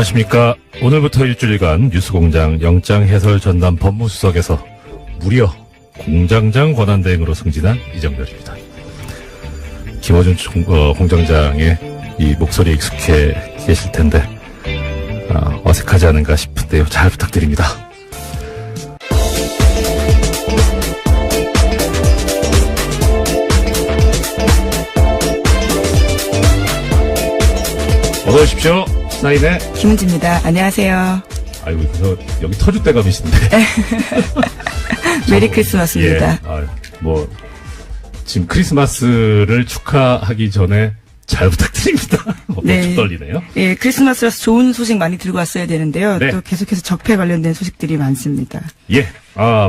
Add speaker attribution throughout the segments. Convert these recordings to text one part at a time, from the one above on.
Speaker 1: 안녕하십니까. 오늘부터 일주일간 뉴스공장 영장해설 전담 법무수석에서 무려 공장장 권한대행으로 승진한 이정렬입니다. 김어준 공장장의 이 목소리에 익숙해 계실 텐데 어색하지 않은가 싶은데요. 잘 부탁드립니다. 어서 오십시오. 시사인의
Speaker 2: 김은지입니다. 안녕하세요.
Speaker 1: 아이고, 그래서 여기 터줏대감이신데.
Speaker 2: 메리 크리스마스입니다.
Speaker 1: 예, 지금 크리스마스를 축하하기 전에 잘 부탁드립니다. 네. 떨리네요.
Speaker 2: 예, 크리스마스라서 좋은 소식 많이 들고 왔어야 되는데요.
Speaker 1: 네.
Speaker 2: 또 계속해서 적폐 관련된 소식들이 많습니다.
Speaker 1: 예,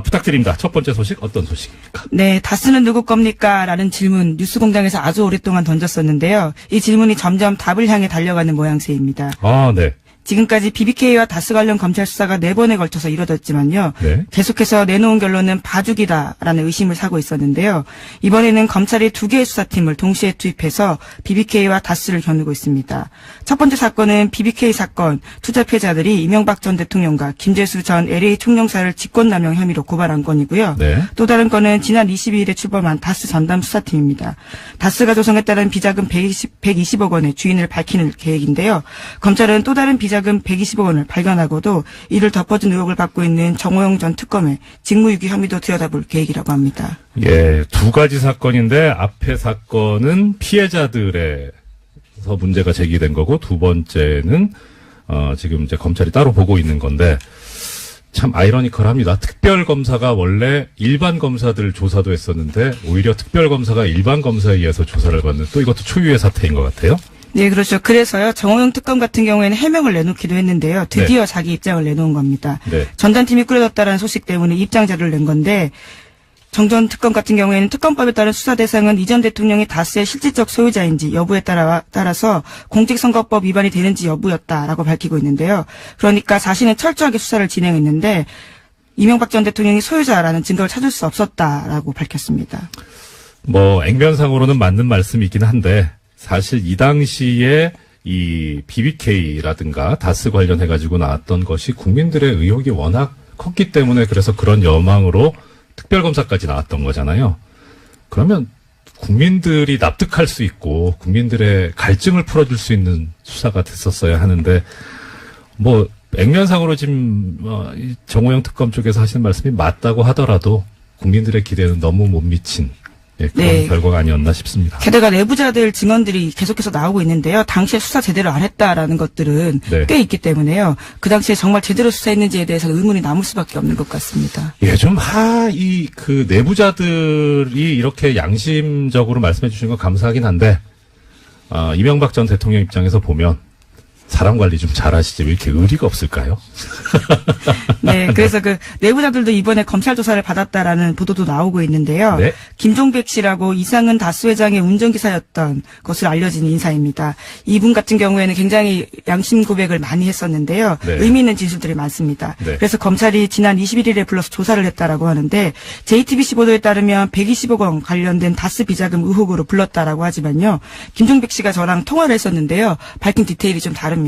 Speaker 1: 부탁드립니다. 첫 번째 소식 어떤 소식입니까?
Speaker 2: 네, 다스는 누구 겁니까? 라는 질문 뉴스공장에서 아주 오랫동안 던졌었는데요. 이 질문이 점점 답을 향해 달려가는 모양새입니다.
Speaker 1: 네.
Speaker 2: 지금까지 BBK와 다스 관련 검찰 수사가 4번에 걸쳐서 이뤄졌지만요.
Speaker 1: 네.
Speaker 2: 계속해서 내놓은 결론은 봐주기다라는 의심을 사고 있었는데요. 이번에는 검찰이 2개의 수사팀을 동시에 투입해서 BBK와 다스를 겨누고 있습니다. 첫 번째 사건은 BBK 사건 투자 피해자들이 이명박 전 대통령과 김재수 전 LA 총영사를 직권남용 혐의로 고발한 건이고요.
Speaker 1: 네.
Speaker 2: 또 다른 건은 지난 22일에 출범한 다스 전담 수사팀입니다. 다스가 조성했다는 비자금 120억 원의 주인을 밝히는 계획인데요. 검찰은 또 다른 비자금 120억 원을 발견하고도 이를 덮어준 의혹을 받고 있는 정호영 전 특검의 직무유기 혐의도 들여다볼 계획이라고 합니다.
Speaker 1: 예, 두 가지 사건인데 앞에 사건은 피해자들에서 문제가 제기된 거고 두 번째는 지금 이제 검찰이 따로 보고 있는 건데 참 아이러니컬합니다. 특별검사가 원래 일반 검사들 조사도 했었는데 오히려 특별검사가 일반 검사에 의해서 조사를 받는 또 이것도 초유의 사태인 것 같아요.
Speaker 2: 네, 그렇죠. 그래서요, 정호영 특검 같은 경우에는 해명을 내놓기도 했는데요. 드디어
Speaker 1: 네.
Speaker 2: 자기 입장을 내놓은 겁니다.
Speaker 1: 네.
Speaker 2: 전담팀이 꾸려졌다는 소식 때문에 입장 자료를 낸 건데, 정 전 특검 같은 경우에는 특검법에 따른 수사 대상은 이전 대통령이 다스의 실질적 소유자인지 여부에 따라서 공직선거법 위반이 되는지 여부였다라고 밝히고 있는데요. 그러니까 자신은 철저하게 수사를 진행했는데, 이명박 전 대통령이 소유자라는 증거를 찾을 수 없었다라고 밝혔습니다.
Speaker 1: 액면상으로는 맞는 말씀이긴 한데, 사실 이 당시에 이 BBK라든가 다스 관련해가지고 나왔던 것이 국민들의 의혹이 워낙 컸기 때문에 그래서 그런 여망으로 특별검사까지 나왔던 거잖아요. 그러면 국민들이 납득할 수 있고 국민들의 갈증을 풀어줄 수 있는 수사가 됐었어야 하는데 액면상으로 지금 정호영 특검 쪽에서 하시는 말씀이 맞다고 하더라도 국민들의 기대는 너무 못 미친 그런
Speaker 2: 네.
Speaker 1: 결과가 아니었나 싶습니다.
Speaker 2: 게다가 내부자들 증언들이 계속해서 나오고 있는데요. 당시에 수사 제대로 안 했다라는 것들은
Speaker 1: 네.
Speaker 2: 꽤 있기 때문에요. 그 당시에 정말 제대로 수사했는지에 대해서 의문이 남을 수밖에 없는 것 같습니다.
Speaker 1: 예, 그 내부자들이 이렇게 양심적으로 말씀해 주신 건 감사하긴 한데, 이명박 전 대통령 입장에서 보면, 사람 관리 좀 잘하시지 왜 이렇게 의리가 없을까요?
Speaker 2: 네, 그래서 그 내부자들도 이번에 검찰 조사를 받았다라는 보도도 나오고 있는데요.
Speaker 1: 네.
Speaker 2: 김종백 씨라고 이상은 다스 회장의 운전기사였던 것으로 알려진 인사입니다. 이분 같은 경우에는 굉장히 양심 고백을 많이 했었는데요.
Speaker 1: 네.
Speaker 2: 의미 있는 진술들이 많습니다.
Speaker 1: 네.
Speaker 2: 그래서 검찰이 지난 21일에 불러서 조사를 했다라고 하는데 JTBC 보도에 따르면 120억 원 관련된 다스 비자금 의혹으로 불렀다라고 하지만요. 김종백 씨가 저랑 통화를 했었는데요. 밝힌 디테일이 좀 다릅니다.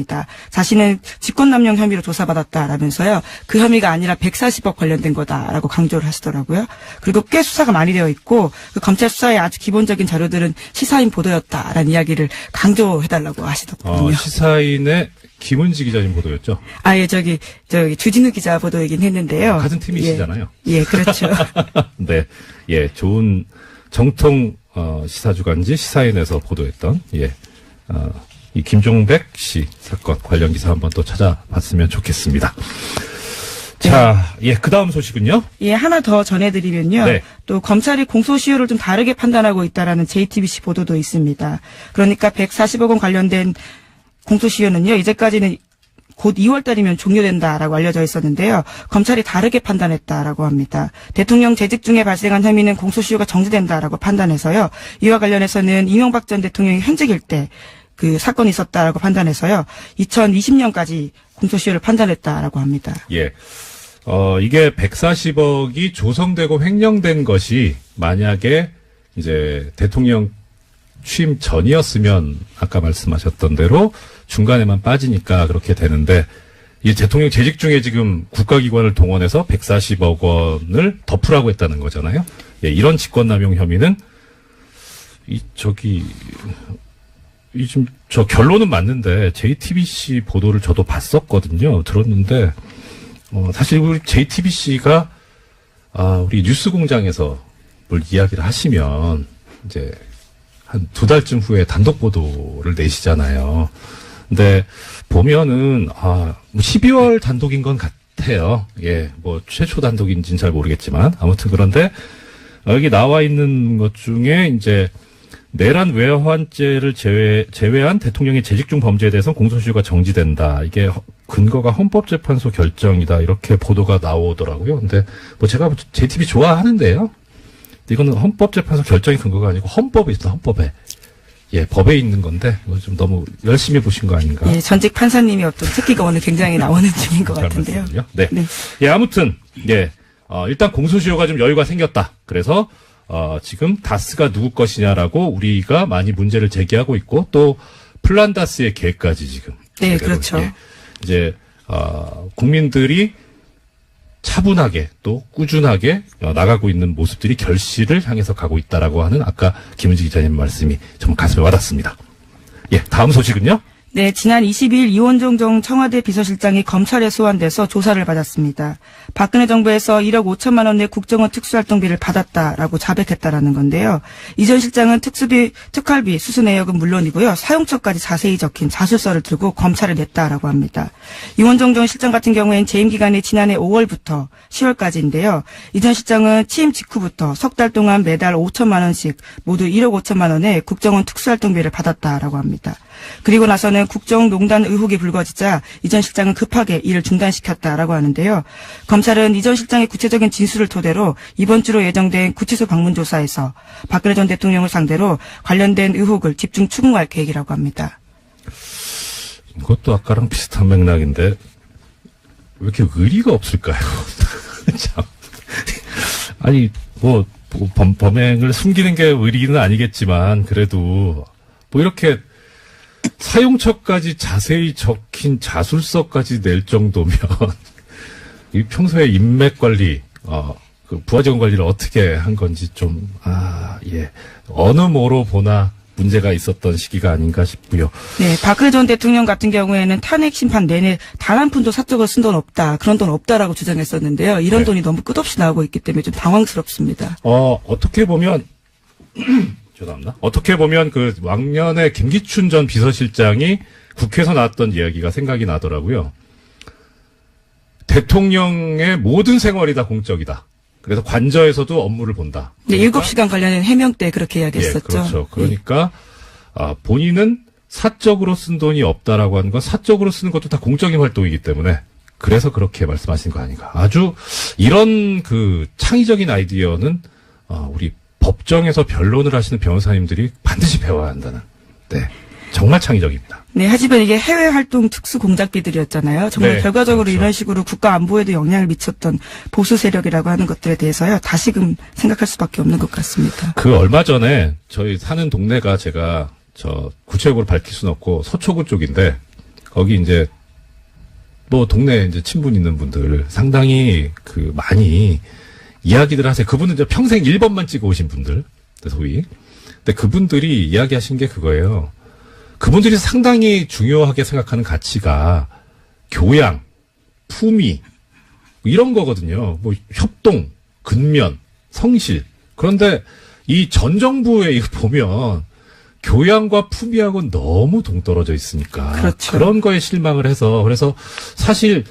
Speaker 2: 자신은 직권남용 혐의로 조사받았다라면서요. 그 혐의가 아니라 140억 관련된 거다라고 강조를 하시더라고요. 그리고 꽤 수사가 많이 되어 있고 그 검찰 수사의 아주 기본적인 자료들은 시사인 보도였다라는 이야기를 강조해달라고 하시더군요.
Speaker 1: 시사인의 김은지 기자님 보도였죠?
Speaker 2: 예, 저기 주진우 기자 보도이긴 했는데요.
Speaker 1: 같은 팀이시잖아요.
Speaker 2: 예, 그렇죠.
Speaker 1: 네, 예, 좋은 정통 시사주간지 시사인에서 보도했던 이 김종백 씨 사건 관련 기사 한번 또 찾아봤으면 좋겠습니다. 자, 예, 그 다음 소식은요?
Speaker 2: 예, 하나 더 전해드리면요.
Speaker 1: 네.
Speaker 2: 또 검찰이 공소시효를 좀 다르게 판단하고 있다라는 JTBC 보도도 있습니다. 그러니까 140억 원 관련된 공소시효는요, 이제까지는 곧 2월 달이면 종료된다라고 알려져 있었는데요. 검찰이 다르게 판단했다라고 합니다. 대통령 재직 중에 발생한 혐의는 공소시효가 정지된다라고 판단해서요. 이와 관련해서는 이명박 전 대통령이 현직일 때 그 사건이 있었다라고 판단해서요. 2020년까지 공소시효를 판단했다라고 합니다.
Speaker 1: 예. 이게 140억이 조성되고 횡령된 것이 만약에 이제 대통령 취임 전이었으면 아까 말씀하셨던 대로 중간에만 빠지니까 그렇게 되는데 이 대통령 재직 중에 지금 국가기관을 동원해서 140억 원을 덮으라고 했다는 거잖아요. 예, 이런 직권남용 혐의는 지금 저 결론은 맞는데 JTBC 보도를 저도 봤었거든요. 들었는데 사실 우리 JTBC가 우리 뉴스공장에서 뭘 이야기를 하시면 이제 한 2달쯤 후에 단독 보도를 내시잖아요. 근데 보면은 12월 단독인 건 같아요. 예, 뭐 최초 단독인지는 잘 모르겠지만 아무튼 그런데 여기 나와 있는 것 중에 이제 내란 외환죄를 제외한 대통령의 재직 중 범죄에 대해서 공소시효가 정지된다. 이게 근거가 헌법재판소 결정이다. 이렇게 보도가 나오더라고요. 근데 뭐 제가 JTBC 좋아하는데요. 이거는 헌법재판소 결정이 근거가 아니고 헌법에 있어, 헌법에. 예, 법에 있는 건데 이거 좀 너무 열심히 보신 거 아닌가.
Speaker 2: 예, 전직 판사님이 어떤 특기가 오늘 굉장히 나오는 중인 것 같은데요.
Speaker 1: 네.
Speaker 2: 네.
Speaker 1: 예, 아무튼 예, 일단 공소시효가 좀 여유가 생겼다. 그래서 지금 다스가 누구 것이냐라고 우리가 많이 문제를 제기하고 있고 또 플란다스의 계획까지 지금.
Speaker 2: 네, 그렇죠.
Speaker 1: 예, 이제 국민들이 차분하게 또 꾸준하게 나가고 있는 모습들이 결실을 향해서 가고 있다라고 하는 아까 김은지 기자님 말씀이 좀 가슴에 와닿습니다. 예, 다음 소식은요?
Speaker 2: 네, 지난 22일 이원종 전 청와대 비서실장이 검찰에 소환돼서 조사를 받았습니다. 박근혜 정부에서 1억 5천만 원의 국정원 특수활동비를 받았다라고 자백했다라는 건데요. 이 전 실장은 특활비, 수수 내역은 물론이고요. 사용처까지 자세히 적힌 자술서를 들고 검찰에 냈다라고 합니다. 이원종 전 실장 같은 경우에는 재임 기간이 지난해 5월부터 10월까지인데요. 이 전 실장은 취임 직후부터 석 달 동안 매달 5천만 원씩 모두 1억 5천만 원의 국정원 특수활동비를 받았다라고 합니다. 그리고 나서는 국정농단 의혹이 불거지자 이 전 실장은 급하게 일을 중단시켰다라고 하는데요. 검찰은 이 전 실장의 구체적인 진술을 토대로 이번 주로 예정된 구치소 방문 조사에서 박근혜 전 대통령을 상대로 관련된 의혹을 집중 추궁할 계획이라고 합니다.
Speaker 1: 이것도 아까랑 비슷한 맥락인데 왜 이렇게 의리가 없을까요? 참. 아니 뭐 범행을 숨기는 게 의리는 아니겠지만 그래도 뭐 이렇게 사용처까지 자세히 적힌 자술서까지 낼 정도면 이 평소에 인맥 관리, 그 부하 직원 관리를 어떻게 한 건지 좀 예, 어느 모로 보나 문제가 있었던 시기가 아닌가 싶고요.
Speaker 2: 네, 박근혜 전 대통령 같은 경우에는 탄핵 심판 내내 단 한 푼도 사적으로 쓴 돈 없다, 그런 돈 없다라고 주장했었는데요. 이런 돈이 너무 끝없이 나오고 있기 때문에 좀 당황스럽습니다.
Speaker 1: 어떻게 보면 죄송합니다. 어떻게 보면 그 왕년에 김기춘 전 비서실장이 국회에서 나왔던 이야기가 생각이 나더라고요. 대통령의 모든 생활이 다 공적이다. 그래서 관저에서도 업무를 본다.
Speaker 2: 네, 7시간 관련된 해명 때 그렇게 이야기했었죠.
Speaker 1: 예, 그렇죠. 그러니까 본인은 사적으로 쓴 돈이 없다라고 하는 건 사적으로 쓰는 것도 다 공적인 활동이기 때문에 그래서 그렇게 말씀하신 거 아닌가. 아주 이런 그 창의적인 아이디어는 우리 법정에서 변론을 하시는 변호사님들이 반드시 배워야 한다는. 네. 정말 창의적입니다.
Speaker 2: 네, 하지만 이게 해외 활동 특수 공작비들이었잖아요. 정말
Speaker 1: 네,
Speaker 2: 결과적으로
Speaker 1: 그렇죠.
Speaker 2: 이런 식으로 국가 안보에도 영향을 미쳤던 보수 세력이라고 하는 것들에 대해서요. 다시금 생각할 수밖에 없는 것 같습니다.
Speaker 1: 그 얼마 전에 저희 사는 동네가 제가 구체적으로 밝힐 수는 없고 서초구 쪽인데 거기 이제 뭐 동네에 이제 친분 있는 분들 상당히 그 많이 이야기들 하세요. 그분은 이제 평생 1번만 찍어 오신 분들, 소위. 근데 그분들이 이야기하신 게 그거예요. 그분들이 상당히 중요하게 생각하는 가치가 교양, 품위, 이런 거거든요. 뭐 협동, 근면, 성실. 그런데 이 전 정부에 이거 보면 교양과 품위하고 너무 동떨어져 있으니까.
Speaker 2: 그렇죠.
Speaker 1: 그런 거에 실망을 해서 그래서 사실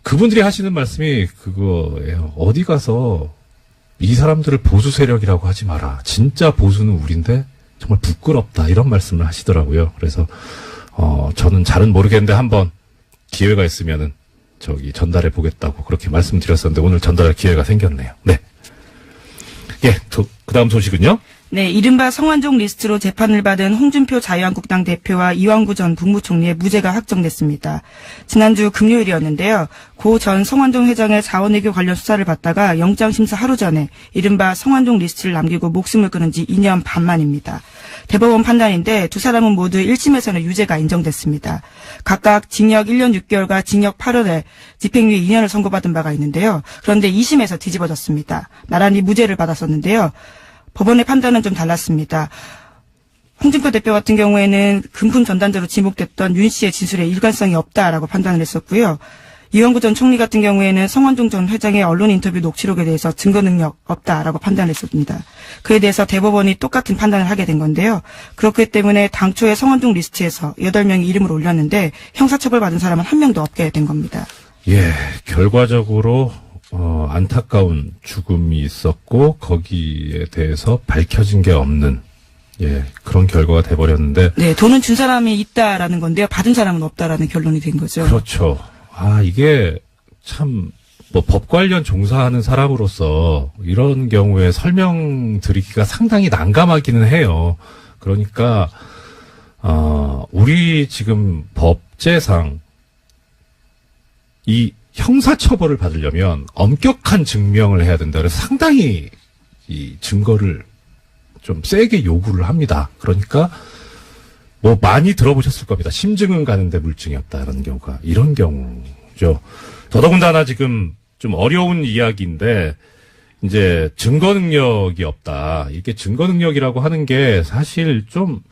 Speaker 1: 그분들이 하시는 말씀이 그거예요. 어디 가서 이 사람들을 보수 세력이라고 하지 마라. 진짜 보수는 우린데 정말 부끄럽다. 이런 말씀을 하시더라고요. 그래서 저는 잘은 모르겠는데 한번 기회가 있으면은 전달해 보겠다고 그렇게 말씀드렸었는데 오늘 전달할 기회가 생겼네요. 네. 예, 그 다음 소식은요?
Speaker 2: 네, 이른바 성완종 리스트로 재판을 받은 홍준표 자유한국당 대표와 이완구 전 국무총리의 무죄가 확정됐습니다. 지난주 금요일이었는데요. 고 전 성완종 회장의 자원외교 관련 수사를 받다가 영장심사 하루 전에 이른바 성완종 리스트를 남기고 목숨을 끊은 지 2년 반 만입니다. 대법원 판단인데 두 사람은 모두 1심에서는 유죄가 인정됐습니다. 각각 징역 1년 6개월과 징역 8월에 집행유예 2년을 선고받은 바가 있는데요. 그런데 2심에서 뒤집어졌습니다. 나란히 무죄를 받았었는데요. 법원의 판단은 좀 달랐습니다. 홍준표 대표 같은 경우에는 금품 전단자로 지목됐던 윤 씨의 진술에 일관성이 없다라고 판단을 했었고요. 이완구 전 총리 같은 경우에는 성완종 전 회장의 언론 인터뷰 녹취록에 대해서 증거 능력 없다라고 판단했습니다. 그에 대해서 대법원이 똑같은 판단을 하게 된 건데요. 그렇기 때문에 당초에 성완종 리스트에서 8명이 이름을 올렸는데 형사처벌 받은 사람은 한 명도 없게 된 겁니다.
Speaker 1: 예, 결과적으로 안타까운 죽음이 있었고 거기에 대해서 밝혀진 게 없는 그런 결과가 돼버렸는데.
Speaker 2: 네, 돈은 준 사람이 있다라는 건데요. 받은 사람은 없다라는 결론이 된 거죠.
Speaker 1: 그렇죠. 이게 참 법 관련 종사하는 사람으로서 이런 경우에 설명드리기가 상당히 난감하기는 해요. 그러니까 우리 지금 법제상 이 형사처벌을 받으려면 엄격한 증명을 해야 된다. 그래서 상당히 이 증거를 좀 세게 요구를 합니다. 그러니까 뭐 많이 들어보셨을 겁니다. 심증은 가는데 물증이 없다라는 경우가 이런 경우죠. 더더군다나 지금 좀 어려운 이야기인데 이제 증거 능력이 없다. 이게 증거 능력이라고 하는 게 사실 좀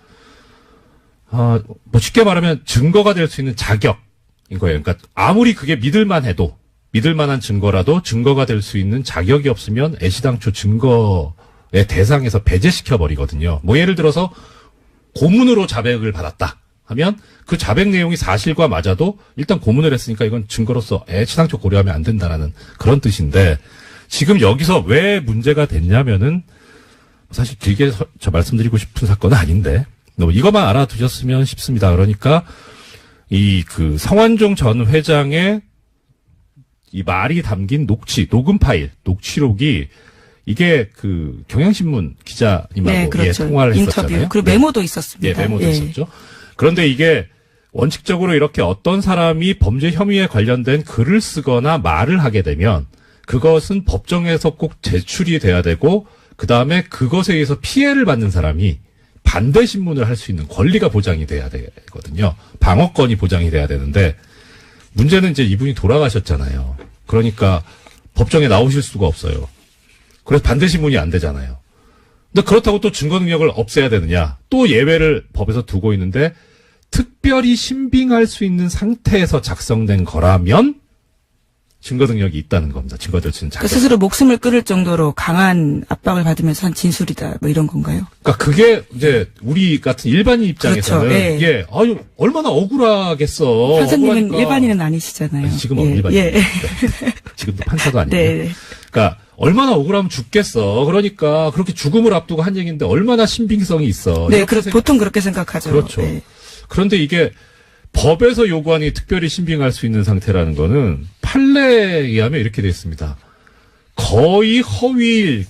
Speaker 1: 뭐 쉽게 말하면 증거가 될 수 있는 자격인 거예요. 그러니까 아무리 그게 믿을만해도 믿을만한 증거라도 증거가 될 수 있는 자격이 없으면 애시당초 증거의 대상에서 배제시켜 버리거든요. 뭐 예를 들어서 고문으로 자백을 받았다 하면 그 자백 내용이 사실과 맞아도 일단 고문을 했으니까 이건 증거로서 애시당초 고려하면 안 된다라는 그런 뜻인데 지금 여기서 왜 문제가 됐냐면은 사실 길게 저 말씀드리고 싶은 사건은 아닌데 이것만 알아두셨으면 싶습니다. 그러니까 이 그 성완종 전 회장의 이 말이 담긴 녹음 파일, 녹취록이 이게 그 경향신문 기자님하고
Speaker 2: 네, 그렇죠.
Speaker 1: 통화를
Speaker 2: 인터뷰.
Speaker 1: 했었잖아요.
Speaker 2: 그리고 메모도 있었습니다.
Speaker 1: 메모도 있었죠. 그런데 이게 원칙적으로 이렇게 어떤 사람이 범죄 혐의에 관련된 글을 쓰거나 말을 하게 되면 그것은 법정에서 꼭 제출이 돼야 되고 그다음에 그것에 의해서 피해를 받는 사람이 반대 신문을 할 수 있는 권리가 보장이 돼야 되거든요. 방어권이 보장이 돼야 되는데 문제는 이제 이분이 돌아가셨잖아요. 그러니까 법정에 나오실 수가 없어요. 그래서 반대 신문이 안 되잖아요. 근데 그렇다고 또 증거 능력을 없애야 되느냐? 또 예외를 법에서 두고 있는데 특별히 신빙할 수 있는 상태에서 작성된 거라면 증거 능력이 있다는 겁니다. 증거될 수 있는 자격.
Speaker 2: 스스로 목숨을 끊을 정도로 강한 압박을 받으면서 한 진술이다. 뭐 이런 건가요?
Speaker 1: 그러니까 그게 이제 우리 같은 일반인 입장에서는
Speaker 2: 그렇죠.
Speaker 1: 아유 얼마나 억울하겠어.
Speaker 2: 판사님은
Speaker 1: 억울하니까.
Speaker 2: 일반인은 아니시잖아요.
Speaker 1: 지금은 일반인. 지금도 판사도 아니고.
Speaker 2: 네.
Speaker 1: 그러니까 얼마나 억울하면 죽겠어. 그러니까 그렇게 죽음을 앞두고 한 얘기인데 얼마나 신빙성이 있어.
Speaker 2: 네, 보통 그렇게 생각하죠.
Speaker 1: 그렇죠.
Speaker 2: 네.
Speaker 1: 그런데 이게 법에서 요구하니 특별히 신빙할 수 있는 상태라는 거는 판례에 의하면 이렇게 되어 있습니다. 거의 허위일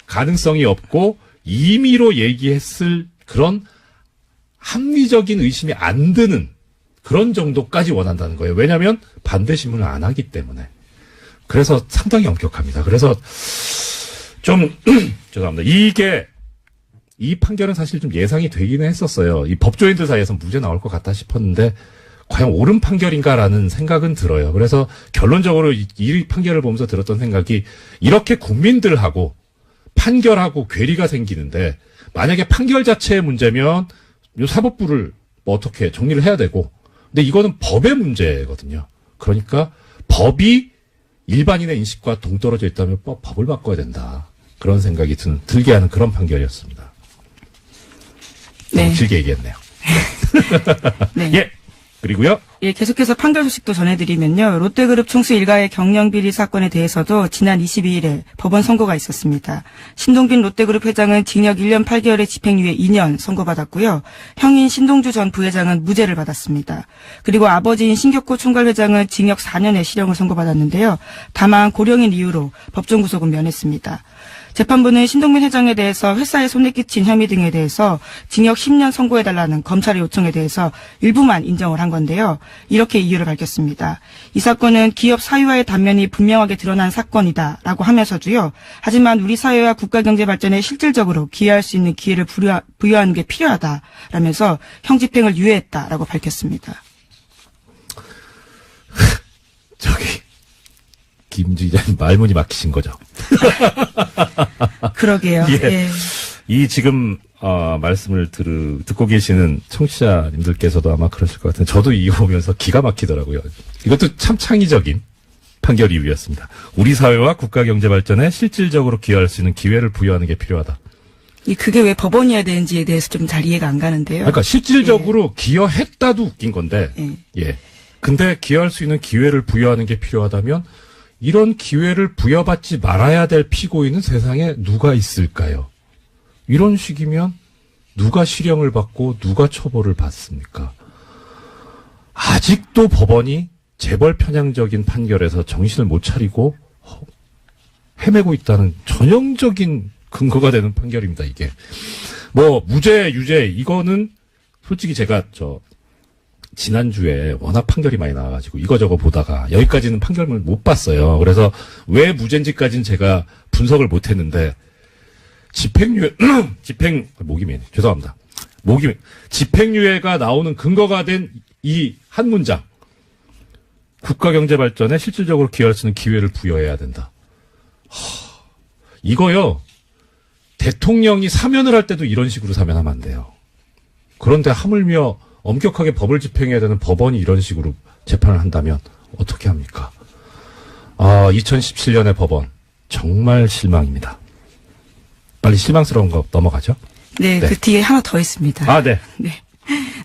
Speaker 1: 가능성이 없고 임의로 얘기했을 그런 합리적인 의심이 안 드는 그런 정도까지 원한다는 거예요. 왜냐하면 반대 신문을 안 하기 때문에. 그래서 상당히 엄격합니다. 그래서 좀 죄송합니다. 이 판결은 사실 좀 예상이 되기는 했었어요. 이 법조인들 사이에서 무죄 나올 것 같다 싶었는데 과연 옳은 판결인가라는 생각은 들어요. 그래서 결론적으로 이 판결을 보면서 들었던 생각이 이렇게 국민들하고 판결하고 괴리가 생기는데 만약에 판결 자체의 문제면 요 사법부를 뭐 어떻게 정리를 해야 되고 근데 이거는 법의 문제거든요. 그러니까 법이 일반인의 인식과 동떨어져 있다면 법을 바꿔야 된다. 그런 생각이 들게 하는 그런 판결이었습니다.
Speaker 2: 네.
Speaker 1: 길게 얘기했네요.
Speaker 2: 네.
Speaker 1: 예. 그리고요.
Speaker 2: 예, 계속해서 판결 소식도 전해드리면요. 롯데그룹 총수 일가의 경영비리 사건에 대해서도 지난 22일에 법원 선고가 있었습니다. 신동빈 롯데그룹 회장은 징역 1년 8개월의 집행유예 2년 선고받았고요. 형인 신동주 전 부회장은 무죄를 받았습니다. 그리고 아버지인 신격호 총괄 회장은 징역 4년의 실형을 선고받았는데요. 다만 고령인 이유로 법정 구속은 면했습니다. 재판부는 신동민 회장에 대해서 회사에 손해 끼친 혐의 등에 대해서 징역 10년 선고해달라는 검찰의 요청에 대해서 일부만 인정을 한 건데요. 이렇게 이유를 밝혔습니다. 이 사건은 기업 사유와의 단면이 분명하게 드러난 사건이다라고 하면서도요. 하지만 우리 사회와 국가 경제 발전에 실질적으로 기여할 수 있는 기회를 부여하는 게 필요하다라면서 형 집행을 유예했다라고 밝혔습니다.
Speaker 1: 저기 김주 기자님 말문이 막히신 거죠?
Speaker 2: 그러게요.
Speaker 1: 예.
Speaker 2: 예.
Speaker 1: 이 지금 말씀을 듣고 계시는 청취자님들께서도 아마 그러실 것 같은데 저도 이거 보면서 기가 막히더라고요. 이것도 참 창의적인 판결 이유였습니다. 우리 사회와 국가 경제 발전에 실질적으로 기여할 수 있는 기회를 부여하는 게 필요하다.
Speaker 2: 그게 왜 법원이어야 되는지에 대해서 좀 잘 이해가 안 가는데요.
Speaker 1: 그러니까 실질적으로 기여했다도 웃긴 건데, 예. 근데 기여할 수 있는 기회를 부여하는 게 필요하다면 이런 기회를 부여받지 말아야 될 피고인은 세상에 누가 있을까요? 이런 식이면 누가 실형을 받고 누가 처벌을 받습니까? 아직도 법원이 재벌 편향적인 판결에서 정신을 못 차리고 헤매고 있다는 전형적인 근거가 되는 판결입니다, 이게. 뭐, 무죄, 유죄, 이거는 솔직히 제가 지난주에 워낙 판결이 많이 나와가지고 이거저거 보다가 여기까지는 판결문을 못 봤어요. 그래서 왜 무죄인지까지는 제가 분석을 못 했는데, 집행유예가 나오는 근거가 된 이 한 문장. 국가 경제 발전에 실질적으로 기여할 수 있는 기회를 부여해야 된다. 이거요. 대통령이 사면을 할 때도 이런 식으로 사면하면 안 돼요. 그런데 하물며 엄격하게 법을 집행해야 되는 법원이 이런 식으로 재판을 한다면 어떻게 합니까? 2017년의 법원 정말 실망입니다. 빨리 실망스러운 거 넘어가죠.
Speaker 2: 네, 그 뒤에 하나 더 있습니다.
Speaker 1: 네.
Speaker 2: 네.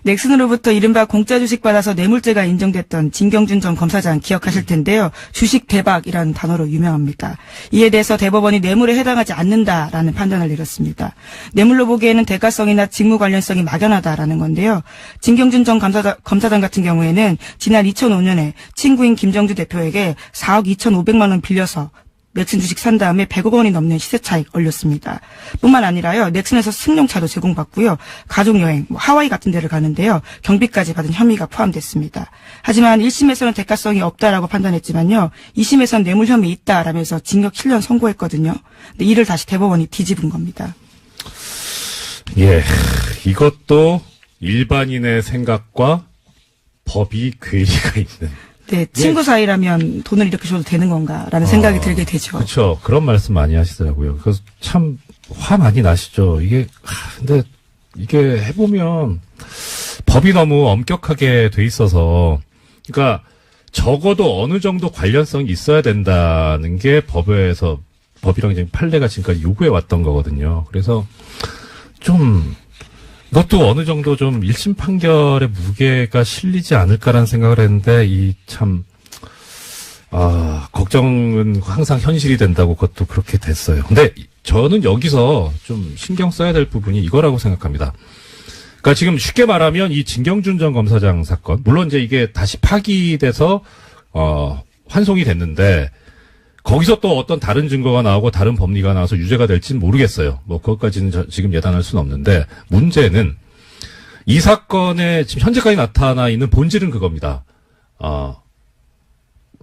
Speaker 2: 넥슨으로부터 이른바 공짜 주식 받아서 뇌물죄가 인정됐던 진경준 전 검사장 기억하실 텐데요. 주식 대박이라는 단어로 유명합니다. 이에 대해서 대법원이 뇌물에 해당하지 않는다라는 판단을 내렸습니다. 뇌물로 보기에는 대가성이나 직무 관련성이 막연하다라는 건데요. 진경준 전 검사장 같은 경우에는 지난 2005년에 친구인 김정주 대표에게 4억 2,500만 원 빌려서 넥슨 주식 산 다음에 100억 원이 넘는 시세 차익 올렸습니다. 뿐만 아니라요. 넥슨에서 승용차도 제공받고요. 가족여행, 하와이 같은 데를 가는데요. 경비까지 받은 혐의가 포함됐습니다. 하지만 1심에서는 대가성이 없다라고 판단했지만요. 2심에서는 뇌물 혐의 있다라면서 징역 7년 선고했거든요. 근데 이를 다시 대법원이 뒤집은 겁니다.
Speaker 1: 예, 이것도 일반인의 생각과 법이 괴리가 있는.
Speaker 2: 네, 친구 사이라면 돈을 이렇게 줘도 되는 건가라는 생각이 들게 되죠.
Speaker 1: 그렇죠. 그런 말씀 많이 하시더라고요. 그래서 참 화 많이 나시죠. 근데 이게 해보면 법이 너무 엄격하게 돼 있어서, 그러니까 적어도 어느 정도 관련성이 있어야 된다는 게 법이랑 지금 판례가 지금까지 요구해 왔던 거거든요. 그래서 이것도 어느 정도 좀 1심 판결의 무게가 실리지 않을까라는 생각을 했는데, 걱정은 항상 현실이 된다고 그것도 그렇게 됐어요. 근데 저는 여기서 좀 신경 써야 될 부분이 이거라고 생각합니다. 그러니까 지금 쉽게 말하면 이 진경준 전 검사장 사건, 물론 이제 이게 다시 파기돼서, 환송이 됐는데, 거기서 또 어떤 다른 증거가 나오고 다른 법리가 나와서 유죄가 될지는 모르겠어요. 뭐 그것까지는 지금 예단할 수는 없는데, 문제는 이 사건에 지금 현재까지 나타나 있는 본질은 그겁니다.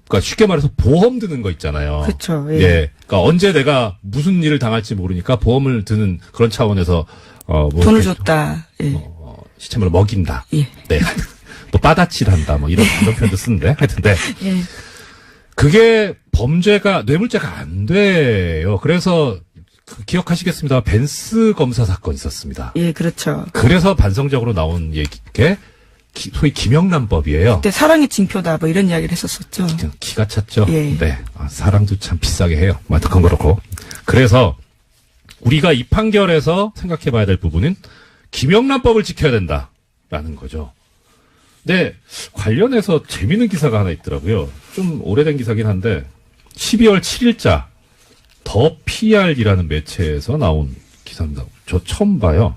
Speaker 1: 그러니까 쉽게 말해서 보험 드는 거 있잖아요.
Speaker 2: 그렇죠. 예.
Speaker 1: 예. 그러니까 언제 내가 무슨 일을 당할지 모르니까 보험을 드는 그런 차원에서
Speaker 2: 돈을 줬다. 예.
Speaker 1: 시체물을 먹인다.
Speaker 2: 예.
Speaker 1: 네. 또 빠다칠한다. 뭐 이런 표현도 쓰는데 하여튼
Speaker 2: 예.
Speaker 1: 그게 범죄가 뇌물죄가 안 돼요. 그래서 기억하시겠습니다. 벤스 검사 사건 있었습니다.
Speaker 2: 예, 그렇죠.
Speaker 1: 그래서 반성적으로 나온 얘기게 소위 김영란법이에요.
Speaker 2: 그때 사랑의 징표다 뭐 이런 이야기를 했었었죠.
Speaker 1: 기가 찼죠.
Speaker 2: 예.
Speaker 1: 네, 사랑도 참 비싸게 해요. 뭐 그건 그렇고. 그래서 우리가 이 판결에서 생각해봐야 될 부분은 김영란법을 지켜야 된다라는 거죠. 네, 관련해서 재미있는 기사가 하나 있더라고요. 좀 오래된 기사긴 한데 12월 7일자 더 PR이라는 매체에서 나온 기사입니다. 저 처음 봐요.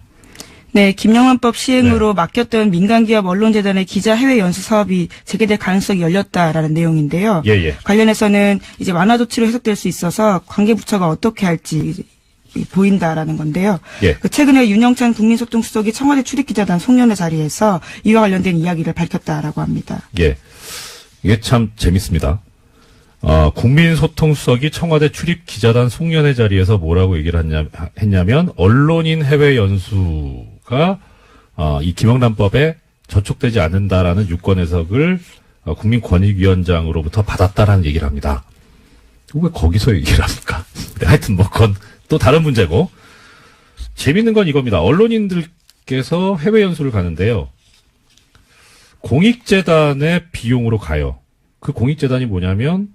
Speaker 2: 네, 김영란법 시행으로 막혔던 민간기업 언론재단의 기자 해외 연수 사업이 재개될 가능성이 열렸다라는 내용인데요.
Speaker 1: 예.
Speaker 2: 관련해서는 이제 완화 조치로 해석될 수 있어서 관계부처가 어떻게 할지 보인다라는 건데요.
Speaker 1: 예.
Speaker 2: 그 최근에 윤영찬 국민소통수석이 청와대 출입기자단 송년회 자리에서 이와 관련된 이야기를 밝혔다라고 합니다.
Speaker 1: 예. 이게 참 재밌습니다. 국민소통수석이 청와대 출입기자단 송년회 자리에서 뭐라고 얘기를 했냐면, 언론인 해외 연수가, 이 김영란법에 저촉되지 않는다라는 유권 해석을 국민권익위원장으로부터 받았다라는 얘기를 합니다. 왜 거기서 얘기를 합니까? 네, 하여튼 뭐 그건 또 다른 문제고, 재밌는 건 이겁니다. 언론인들께서 해외 연수를 가는데요. 공익재단의 비용으로 가요. 그 공익재단이 뭐냐면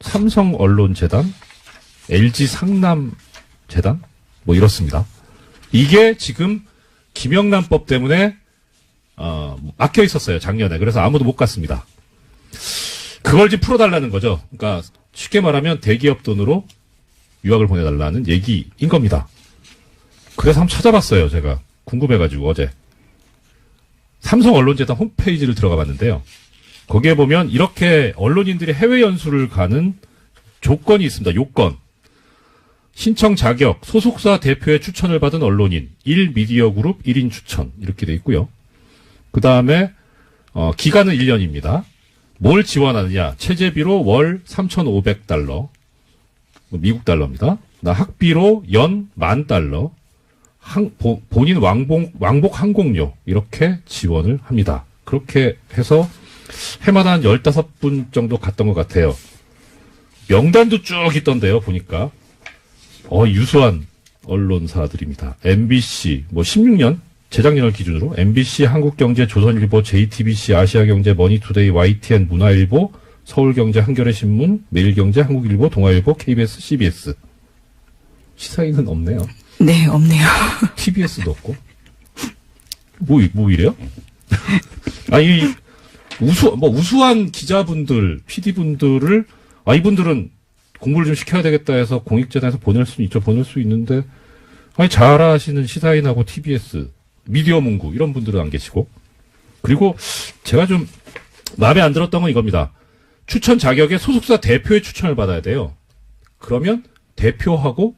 Speaker 1: 삼성언론재단, LG상남재단 뭐 이렇습니다. 이게 지금 김영란법 때문에 막혀 있었어요, 작년에. 그래서 아무도 못 갔습니다. 그걸 지금 풀어달라는 거죠. 그러니까 쉽게 말하면 대기업 돈으로 유학을 보내달라는 얘기인 겁니다. 그래서 한번 찾아봤어요, 제가. 궁금해가지고 어제. 삼성언론재단 홈페이지를 들어가 봤는데요. 거기에 보면 이렇게 언론인들이 해외 연수를 가는 조건이 있습니다. 요건. 신청 자격, 소속사 대표의 추천을 받은 언론인, 1미디어그룹 1인 추천 이렇게 돼 있고요. 그 다음에 기간은 1년입니다. 뭘 지원하느냐. 체제비로 월 3,500달러, 미국 달러입니다. 학비로 연 10,000달러, 본인 왕복 항공료 이렇게 지원을 합니다. 그렇게 해서 해마다 한 15분 정도 갔던 것 같아요. 명단도 쭉 있던데요, 보니까. 유수한 언론사들입니다. MBC, 16년, 재작년을 기준으로, MBC, 한국경제, 조선일보, JTBC, 아시아경제, 머니투데이, YTN, 문화일보, 서울경제, 한겨레신문, 매일경제, 한국일보, 동아일보, KBS, CBS. 시사인은 없네요.
Speaker 2: 네, 없네요.
Speaker 1: TBS도 없고. 뭐 이래요? 아니, 우수한 기자분들, PD분들을, 이분들은 공부를 좀 시켜야 되겠다 해서 공익재단에서 보낼 수는 있죠. 보낼 수 있는데, 잘하시는 시사인하고 TBS, 미디어문구, 이런 분들은 안 계시고. 그리고 제가 좀 마음에 안 들었던 건 이겁니다. 추천 자격에 소속사 대표의 추천을 받아야 돼요. 그러면 대표하고,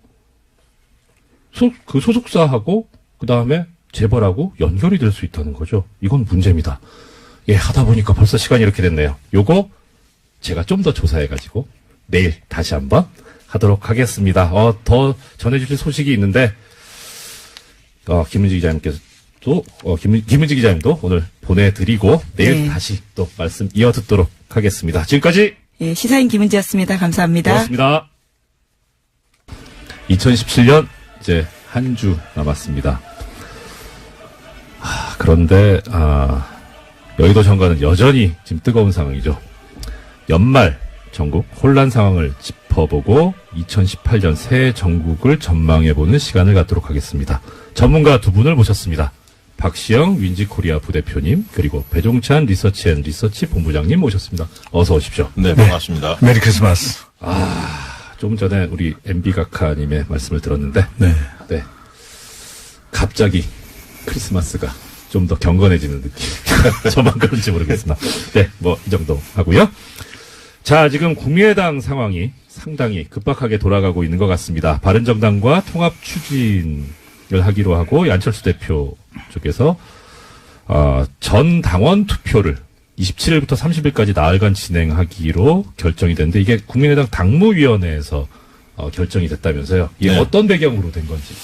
Speaker 1: 그 소속사하고, 그 다음에 재벌하고 연결이 될 수 있다는 거죠. 이건 문제입니다. 예, 하다 보니까 벌써 시간이 이렇게 됐네요. 요거 제가 좀 더 조사해가지고 내일 다시 한번 하도록 하겠습니다. 더 전해주실 소식이 있는데, 김은지 기자님께서도, 김은지 기자님도 오늘 보내드리고 내일
Speaker 2: 네.
Speaker 1: 다시 또 말씀 이어듣도록 하겠습니다. 지금까지
Speaker 2: 예, 시사인 김은지였습니다. 감사합니다.
Speaker 1: 고맙습니다. 2017년 이제 한 주 남았습니다. 그런데 여의도 정가는 여전히 지금 뜨거운 상황이죠. 연말 전국 혼란 상황을 짚어보고 2018년 새해 전국을 전망해보는 시간을 갖도록 하겠습니다. 전문가 두 분을 모셨습니다. 박시영 윈지코리아 부대표님, 그리고 배종찬 리서치 본부장님 모셨습니다. 어서 오십시오.
Speaker 3: 네, 반갑습니다.
Speaker 4: 메리 크리스마스.
Speaker 1: 좀 전에 우리 MB 각하님의 말씀을 들었는데,
Speaker 4: 네.
Speaker 1: 갑자기 크리스마스가 좀 더 경건해지는 느낌. 저만 그런지 모르겠으나. 네, 이 정도 하고요. 자, 지금 국민의당 상황이 상당히 급박하게 돌아가고 있는 것 같습니다. 바른정당과 통합 추진을 하기로 하고, 안철수 대표 쪽에서, 전 당원 투표를 27일부터 30일까지 나흘간 진행하기로 결정이 됐는데, 이게 국민의당 당무위원회에서 결정이 됐다면서요. 이게
Speaker 3: 네.
Speaker 1: 어떤 배경으로 된 건지.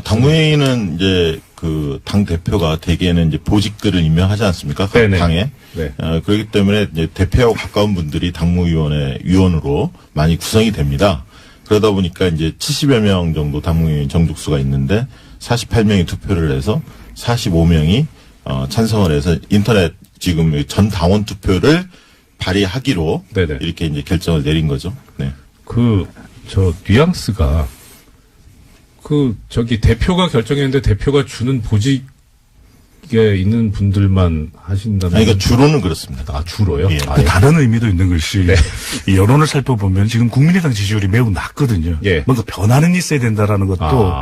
Speaker 3: 당무회의는 이제 그 당 대표가 대개는 이제 보직들을 임명하지 않습니까? 각
Speaker 1: 네네.
Speaker 3: 당에.
Speaker 1: 네.
Speaker 3: 그렇기 때문에 이제 대표하고 가까운 분들이 당무위원회 위원으로 많이 구성이 됩니다. 그러다 보니까 이제 70여 명 정도 당무위원 정족수가 있는데 48명이 투표를 해서 45명이 찬성을 해서 인터넷 지금 전 당원 투표를 발의하기로
Speaker 1: 네네.
Speaker 3: 이렇게 이제 결정을 내린 거죠. 네.
Speaker 1: 뉘앙스가, 대표가 결정했는데 대표가 주는 보직에 있는 분들만 하신다면.
Speaker 3: 그러니까 주로는 그렇습니다.
Speaker 1: 주로요?
Speaker 3: 예.
Speaker 4: 다른 의미도 있는 것이 이 여론을 살펴보면 지금 국민의당 지지율이 매우 낮거든요.
Speaker 1: 예.
Speaker 4: 뭔가 변화는 있어야 된다라는 것도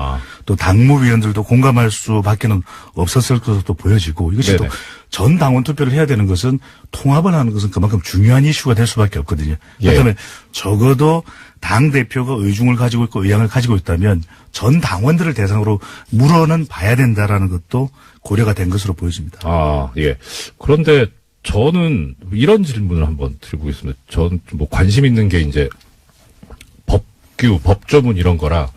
Speaker 4: 또 당무위원들도 공감할 수밖에는 없었을 것으로 보여지고, 이것이
Speaker 1: 네네.
Speaker 4: 또 전 당원 투표를 해야 되는 것은 통합을 하는 것은 그만큼 중요한 이슈가 될 수밖에 없거든요.
Speaker 1: 예.
Speaker 4: 그다음에 적어도 당 대표가 의중을 가지고 있고 의향을 가지고 있다면 전 당원들을 대상으로 물어는 봐야 된다라는 것도 고려가 된 것으로 보여집니다.
Speaker 1: 아, 예. 그런데 저는 이런 질문을 한번 드려보겠습니다. 전 뭐 관심 있는 게 이제 법규, 법조문 이런 거라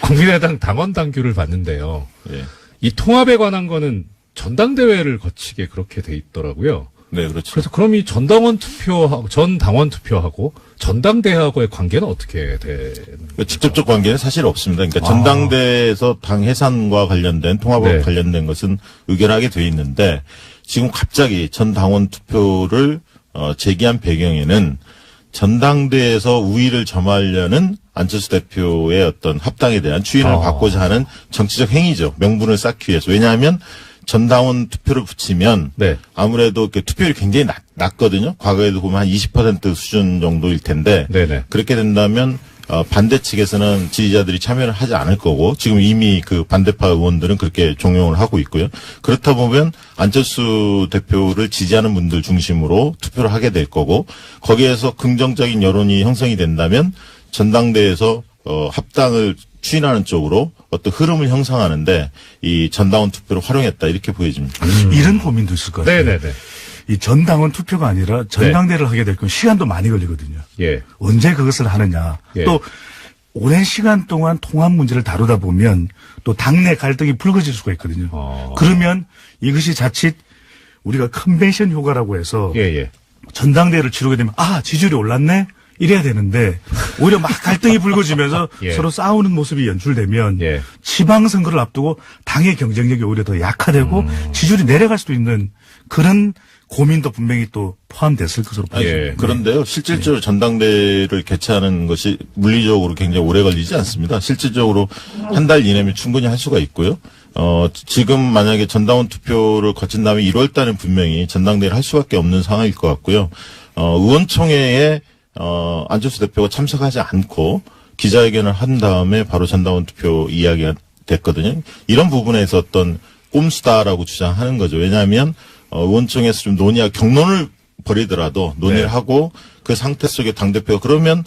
Speaker 1: 국민의당 당원 당규를 봤는데요.
Speaker 3: 예.
Speaker 1: 이 통합에 관한 거는 전당대회를 거치게 그렇게 돼 있더라고요.
Speaker 3: 네, 그렇죠.
Speaker 1: 그래서 그럼 이 전 당원 투표하고 전당대회하고의 관계는 어떻게 되는
Speaker 3: 그러니까 직접적 관계는 사실 없습니다. 그러니까 전당대에서 당 해산과 관련된 통합과
Speaker 1: 네.
Speaker 3: 관련된 것은 의결하게 돼 있는데 지금 갑자기 전 당원 투표를 제기한 배경에는 전당대에서 우위를 점하려는 안철수 대표의 어떤 합당에 대한 추인을 받고자 하는 정치적 행위죠. 명분을 쌓기 위해서. 왜냐하면 전당원 투표를 붙이면
Speaker 1: 네.
Speaker 3: 아무래도 투표율이 굉장히 낮거든요. 과거에도 보면 한 20% 수준 정도일 텐데
Speaker 1: 네네.
Speaker 3: 그렇게 된다면 반대 측에서는 지지자들이 참여를 하지 않을 거고 지금 이미 그 반대파 의원들은 그렇게 종용을 하고 있고요. 그렇다 보면 안철수 대표를 지지하는 분들 중심으로 투표를 하게 될 거고 거기에서 긍정적인 여론이 형성이 된다면 전당대에서 합당을 추인하는 쪽으로 어떤 흐름을 형성하는데 이 전당원 투표를 활용했다 이렇게 보여집니다.
Speaker 4: 이런 고민도 있을 것 같아요.
Speaker 1: 네네네.
Speaker 4: 이 전당원 투표가 아니라 전당대회를 하게 될 경우 시간도 많이 걸리거든요.
Speaker 1: 예.
Speaker 4: 언제 그것을 하느냐.
Speaker 1: 예.
Speaker 4: 또 오랜 시간 동안 통합 문제를 다루다 보면 또 당내 갈등이 불거질 수가 있거든요. 그러면 이것이 자칫 우리가 컨벤션 효과라고 해서
Speaker 1: 예.
Speaker 4: 전당대회를 치르게 되면 지지율이 올랐네? 이래야 되는데 오히려 막 갈등이 불거지면서
Speaker 1: 예.
Speaker 4: 서로 싸우는 모습이 연출되면
Speaker 1: 예.
Speaker 4: 지방선거를 앞두고 당의 경쟁력이 오히려 더 약화되고 지지율이 내려갈 수도 있는 그런 고민도 분명히 또 포함됐을 것으로 보입니다.
Speaker 1: 예.
Speaker 3: 그런데요, 실질적으로 전당대회를 개최하는 것이 물리적으로 굉장히 오래 걸리지 않습니다. 실질적으로 한 달 이내면 충분히 할 수가 있고요. 지금 만약에 전당원 투표를 거친 다음에 1월 달은 분명히 전당대회를 할 수밖에 없는 상황일 것 같고요. 의원총회에 안철수 대표가 참석하지 않고 기자회견을 한 다음에 바로 전당원 투표 이야기가 됐거든요. 이런 부분에서 어떤 꼼수다라고 주장하는 거죠. 왜냐하면 의원총회에서 좀 논의하고 경론을 벌이더라도 논의를
Speaker 1: 네.
Speaker 3: 하고 그 상태 속에 당대표가 그러면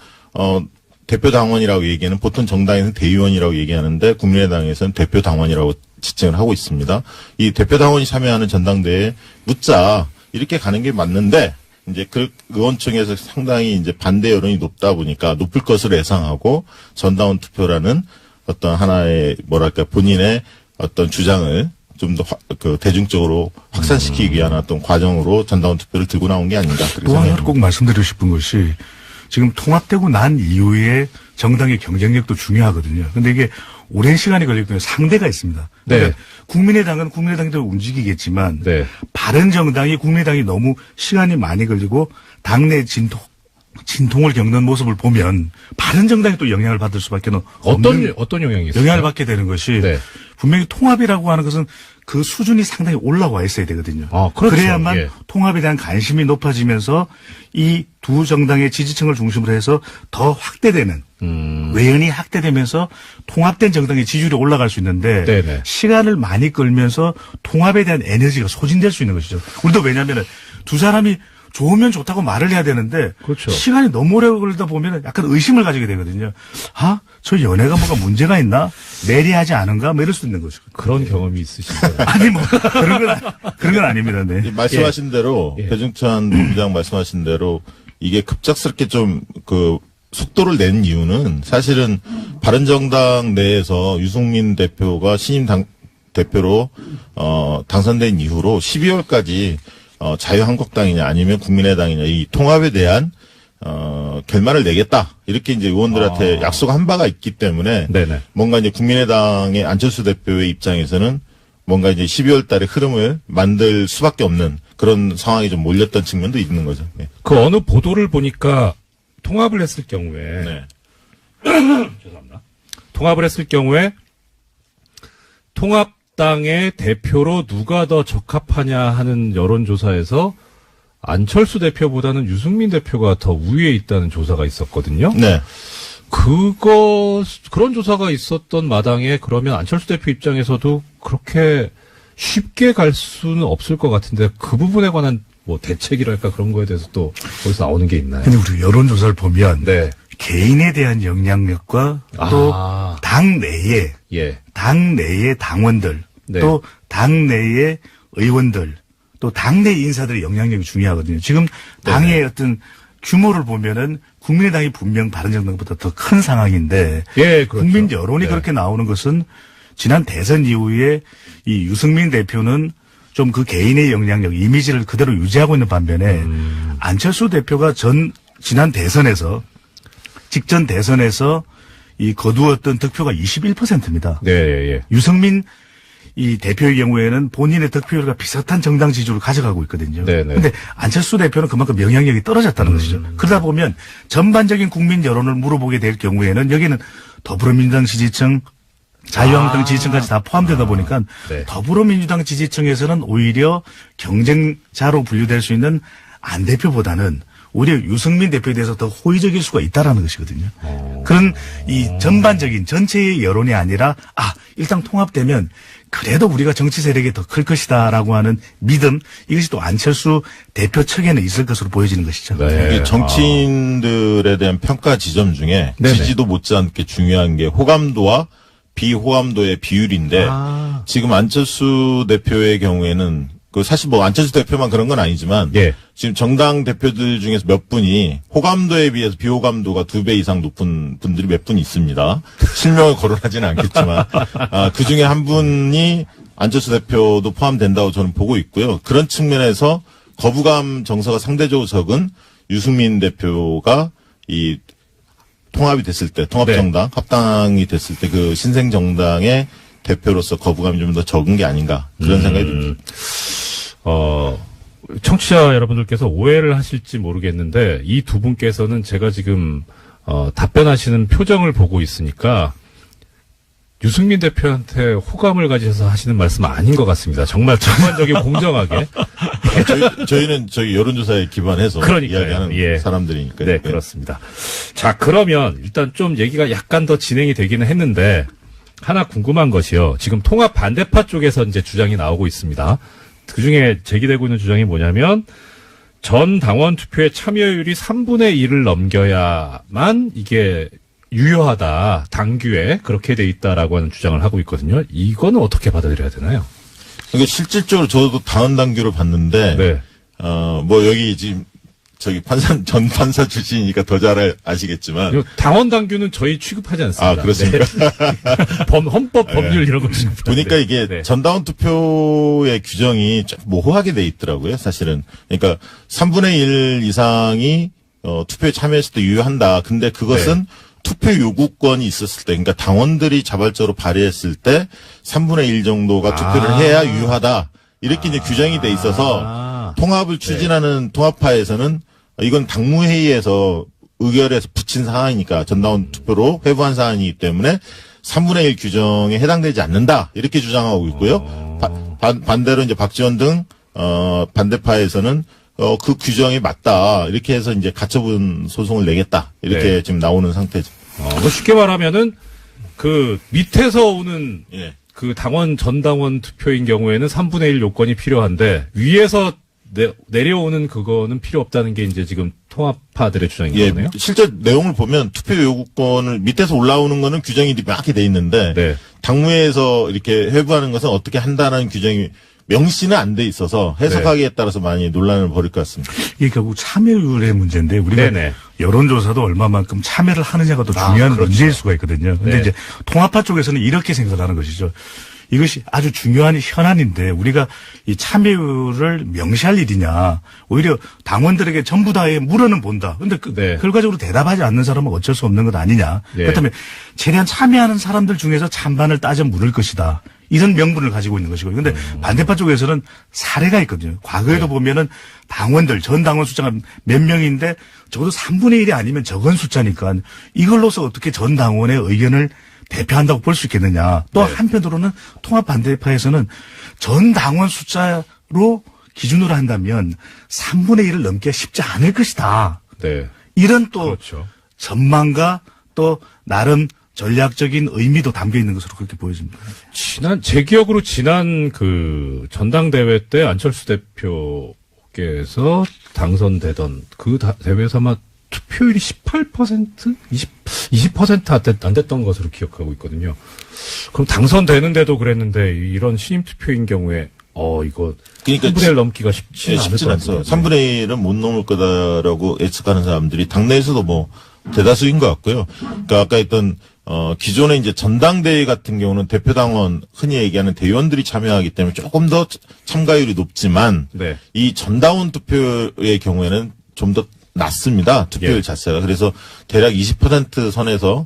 Speaker 3: 대표 당원이라고 얘기하는 보통 정당에서는 대의원이라고 얘기하는데 국민의당에서는 대표 당원이라고 지칭을 하고 있습니다. 이 대표 당원이 참여하는 전당대회에 묻자 이렇게 가는 게 맞는데 이제 그 의원총회에서 상당히 이제 반대 여론이 높다 보니까 높을 것으로 예상하고 전당원 투표라는 어떤 하나의 뭐랄까 본인의 어떤 주장을 좀 더 대중적으로 확산시키기 위한 어떤 과정으로 전당원 투표를 들고 나온 게 아닌가 그렇게
Speaker 4: 또 하나를
Speaker 3: 생각합니다.
Speaker 4: 꼭 말씀드리고 싶은 것이 지금 통합되고 난 이후에 정당의 경쟁력도 중요하거든요. 근데 이게 오랜 시간이 걸리기 때문에 상대가 있습니다.
Speaker 1: 네.
Speaker 4: 그러니까 국민의당은 국민의당대로 움직이겠지만
Speaker 1: 네.
Speaker 4: 바른정당이 국민의당이 너무 시간이 많이 걸리고 당내 진통을 겪는 모습을 보면 바른정당이 또 영향을 받을 수밖에 없는
Speaker 1: 어떤 영향이 있어요?
Speaker 4: 영향을 받게 되는 것이
Speaker 1: 네.
Speaker 4: 분명히 통합이라고 하는 것은 그 수준이 상당히 올라와 있어야 되거든요.
Speaker 1: 그렇죠.
Speaker 4: 그래야만
Speaker 1: 예.
Speaker 4: 통합에 대한 관심이 높아지면서 이 두 정당의 지지층을 중심으로 해서 더 확대되는 외연이 확대되면서 통합된 정당의 지지율이 올라갈 수 있는데
Speaker 1: 네네.
Speaker 4: 시간을 많이 끌면서 통합에 대한 에너지가 소진될 수 있는 것이죠. 우리도 왜냐하면 두 사람이 좋으면 좋다고 말을 해야 되는데
Speaker 1: 그렇죠.
Speaker 4: 시간이 너무 오래 걸리다 보면 약간 의심을 가지게 되거든요. 저 연애가 뭐가 문제가 있나? 내리하지 않은가? 뭐 이럴 수도 있는 거죠.
Speaker 1: 그런 경험이 있으신가요?
Speaker 4: 아니 뭐 그런 건 아닙니다. 네.
Speaker 3: 말씀하신 대로
Speaker 1: 예.
Speaker 3: 배종찬 본부장 말씀하신 대로 이게 급작스럽게 좀 속도를 낸 이유는 사실은 바른정당 내에서 유승민 대표가 신임 대표로 당선된 이후로 12월까지 자유한국당이냐 아니면 국민의당이냐 이 통합에 대한 결말을 내겠다 이렇게 이제 의원들한테 약속한 바가 있기 때문에
Speaker 1: 네네.
Speaker 3: 뭔가 이제 국민의당의 안철수 대표의 입장에서는 뭔가 이제 12월 달에 흐름을 만들 수밖에 없는 그런 상황이 좀 몰렸던 측면도 있는 거죠. 네.
Speaker 1: 그 어느 보도를 보니까 통합을 했을 경우에
Speaker 3: 네.
Speaker 1: 죄송합니다. 통합을 했을 경우에 통합당의 대표로 누가 더 적합하냐 하는 여론조사에서 안철수 대표보다는 유승민 대표가 더 우위에 있다는 조사가 있었거든요.
Speaker 3: 네.
Speaker 1: 그런 조사가 있었던 마당에 그러면 안철수 대표 입장에서도 그렇게 쉽게 갈 수는 없을 것 같은데 그 부분에 관한 뭐 대책이랄까 그런 거에 대해서 또 거기서 나오는 게 있나요?
Speaker 4: 근데 우리 여론조사를 보면
Speaker 1: 네.
Speaker 4: 개인에 대한 영향력과 또
Speaker 1: 아.
Speaker 4: 당내에
Speaker 1: 예.
Speaker 4: 당내의 당원들
Speaker 1: 네.
Speaker 4: 또 당내의 의원들 또 당내 인사들의 영향력이 중요하거든요. 지금 당의 어떤 규모를 보면은 국민의당이 분명 바른정당보다 더 큰 상황인데
Speaker 1: 예, 그렇죠.
Speaker 4: 국민 여론이
Speaker 1: 네.
Speaker 4: 그렇게 나오는 것은 지난 대선 이후에 이 유승민 대표는 좀 그 개인의 영향력, 이미지를 그대로 유지하고 있는 반면에 안철수 대표가 지난 대선에서 직전 대선에서 이 거두었던 득표가 21%입니다.
Speaker 1: 네, 예, 예.
Speaker 4: 유승민 이 대표의 경우에는 본인의 득표율과 비슷한 정당 지지율을 가져가고 있거든요.
Speaker 1: 네네.
Speaker 4: 근데 안철수 대표는 그만큼 영향력이 떨어졌다는 것이죠. 그러다 보면 전반적인 국민 여론을 물어보게 될 경우에는 여기는 더불어민주당 지지층, 자유한국당 지지층까지 다 포함되다 보니까
Speaker 1: 네.
Speaker 4: 더불어민주당 지지층에서는 오히려 경쟁자로 분류될 수 있는 안 대표보다는 오히려 유승민 대표에 대해서 더 호의적일 수가 있다라는 것이거든요. 그런 이 전반적인 전체의 여론이 아니라 일단 통합되면 그래도 우리가 정치 세력이 더 클 것이다라고 하는 믿음, 이것이 또 안철수 대표 측에는 있을 것으로 보여지는 것이죠.
Speaker 1: 네.
Speaker 3: 이게 정치인들에 대한 평가 지점 중에
Speaker 1: 네네.
Speaker 3: 지지도 못지않게 중요한 게 호감도와 비호감도의 비율인데 지금 안철수 대표의 경우에는 사실 뭐 안철수 대표만 그런 건 아니지만
Speaker 1: 예.
Speaker 3: 지금 정당 대표들 중에서 몇 분이 호감도에 비해서 비호감도가 2배 이상 높은 분들이 몇 분 있습니다. 실명을 거론하지는 않겠지만 그 중에 한 분이 안철수 대표도 포함된다고 저는 보고 있고요. 그런 측면에서 거부감 정서가 상대적으로 적은 유승민 대표가 이 통합이 됐을 때 통합정당 합당이 됐을 때 그 신생정당의 대표로서 거부감이 좀 더 적은 게 아닌가 그런 생각이 듭니다.
Speaker 1: 청취자 여러분들께서 오해를 하실지 모르겠는데 이 두 분께서는 제가 지금 답변하시는 표정을 보고 있으니까 유승민 대표한테 호감을 가지셔서 하시는 말씀 아닌 것 같습니다. 정말 전반적이고 공정하게.
Speaker 3: 저희는 저희 여론조사에 기반해서
Speaker 1: 그러니까요.
Speaker 3: 이야기하는
Speaker 1: 예.
Speaker 3: 사람들이니까요.
Speaker 1: 네, 그렇습니다. 자, 그러면 일단 좀 얘기가 약간 더 진행이 되기는 했는데 하나 궁금한 것이요. 지금 통합 반대파 쪽에서 이제 주장이 나오고 있습니다. 그 중에 제기되고 있는 주장이 뭐냐면 전 당원 투표의 참여율이 3분의 1을 넘겨야만 이게 유효하다. 당규에 그렇게 돼 있다라고 하는 주장을 하고 있거든요. 이거는 어떻게 받아들여야 되나요?
Speaker 3: 이게 실질적으로 저도 당원 당규를 봤는데
Speaker 1: 네.
Speaker 3: 뭐 여기 지금 저기 전 판사 출신이니까 더 잘 아시겠지만
Speaker 1: 당원 당규는 저희 취급하지 않습니다.
Speaker 3: 그렇습니까?
Speaker 1: 네. 헌법 법률 이런 거 취급하는데.
Speaker 3: 보니까 이게
Speaker 1: 네.
Speaker 3: 전당원 투표의 규정이 좀 모호하게 돼 있더라고요, 사실은. 그러니까 3분의 1 이상이 투표에 참여했을 때 유효한다. 근데 그것은 투표 요구권이 있었을 때, 그러니까 당원들이 자발적으로 발의했을 때 3분의 1 정도가 투표를 해야 유효하다. 이렇게 이제 규정이 돼 있어서 통합을 추진하는 통합파에서는 이건 당무회의에서 의결해서 붙인 사항이니까 전당원 투표로 회부한 사안이기 때문에 3분의 1 규정에 해당되지 않는다. 이렇게 주장하고 있고요. 반대로 이제 박지원 등 반대파에서는 그 규정이 맞다. 이렇게 해서 이제 가처분 소송을 내겠다. 이렇게
Speaker 1: 네.
Speaker 3: 지금 나오는 상태죠.
Speaker 1: 뭐 쉽게 말하면은 그 밑에서 오는
Speaker 3: 예.
Speaker 1: 그 전당원 투표인 경우에는 3분의 1 요건이 필요한데 위에서 내려오는 그거는 필요 없다는 게 이제 지금 통합파들의 주장인
Speaker 3: 예,
Speaker 1: 거네요.
Speaker 3: 실제 내용을 보면 투표 요구권을 밑에서 올라오는 거는 규정이 명확히 돼 있는데
Speaker 1: 네.
Speaker 3: 당무회에서 이렇게 회부하는 것은 어떻게 한다는 규정이 명시는 안 돼 있어서 해석하기에 따라서 많이 논란을 벌일 것 같습니다.
Speaker 4: 이게 결국 참여율의 문제인데 우리가
Speaker 1: 네네.
Speaker 4: 여론조사도 얼마만큼 참여를 하느냐가 더 중요한
Speaker 1: 그렇죠.
Speaker 4: 문제일 수가 있거든요. 근데
Speaker 1: 네.
Speaker 4: 이제 통합파 쪽에서는 이렇게 생각하는 것이죠. 이것이 아주 중요한 현안인데 우리가 이 참여율을 명시할 일이냐. 오히려 당원들에게 전부 다의 물어는 본다. 근데
Speaker 1: 네.
Speaker 4: 결과적으로 대답하지 않는 사람은 어쩔 수 없는 것 아니냐.
Speaker 1: 네.
Speaker 4: 그렇다면 최대한 참여하는 사람들 중에서 찬반을 따져 물을 것이다. 이런 명분을 가지고 있는 것이고. 근데 반대파 쪽에서는 사례가 있거든요. 과거에도 보면은 당원들, 전 당원 숫자가 몇 명인데 적어도 3분의 1이 아니면 적은 숫자니까 이걸로서 어떻게 전 당원의 의견을 대표한다고 볼 수 있겠느냐. 또 한편으로는 통합 반대파에서는 전 당원 숫자로 기준으로 한다면 3분의 1을 넘기가 쉽지 않을 것이다.
Speaker 1: 네.
Speaker 4: 이런 또
Speaker 1: 그렇죠.
Speaker 4: 전망과 또 나름 전략적인 의미도 담겨 있는 것으로 그렇게 보여집니다.
Speaker 1: 제 기억으로 지난 그 전당대회 때 안철수 대표께서 당선되던 그 대회에서 아마 투표율이 18%? 20% 안 됐던 것으로 기억하고 있거든요. 그럼 당선되는데도 그랬는데 이런 신임 투표인 경우에 이거
Speaker 3: 그러니까
Speaker 1: 3분의 1 넘기가 쉽지
Speaker 3: 쉽진
Speaker 1: 않을 것
Speaker 3: 않죠.
Speaker 1: 같아요.
Speaker 3: 3분의 1은 못 넘을 거다라고 예측하는 사람들이 당내에서도 뭐 대다수인 것 같고요. 그러니까 아까 했던 기존에 이제 전당대회 같은 경우는 대표당원 흔히 얘기하는 대의원들이 참여하기 때문에 조금 더 참가율이 높지만
Speaker 1: 네.
Speaker 3: 이 전당원 투표의 경우에는 좀 더 낮습니다. 투표율
Speaker 1: 예.
Speaker 3: 자체가. 그래서 대략 20% 선에서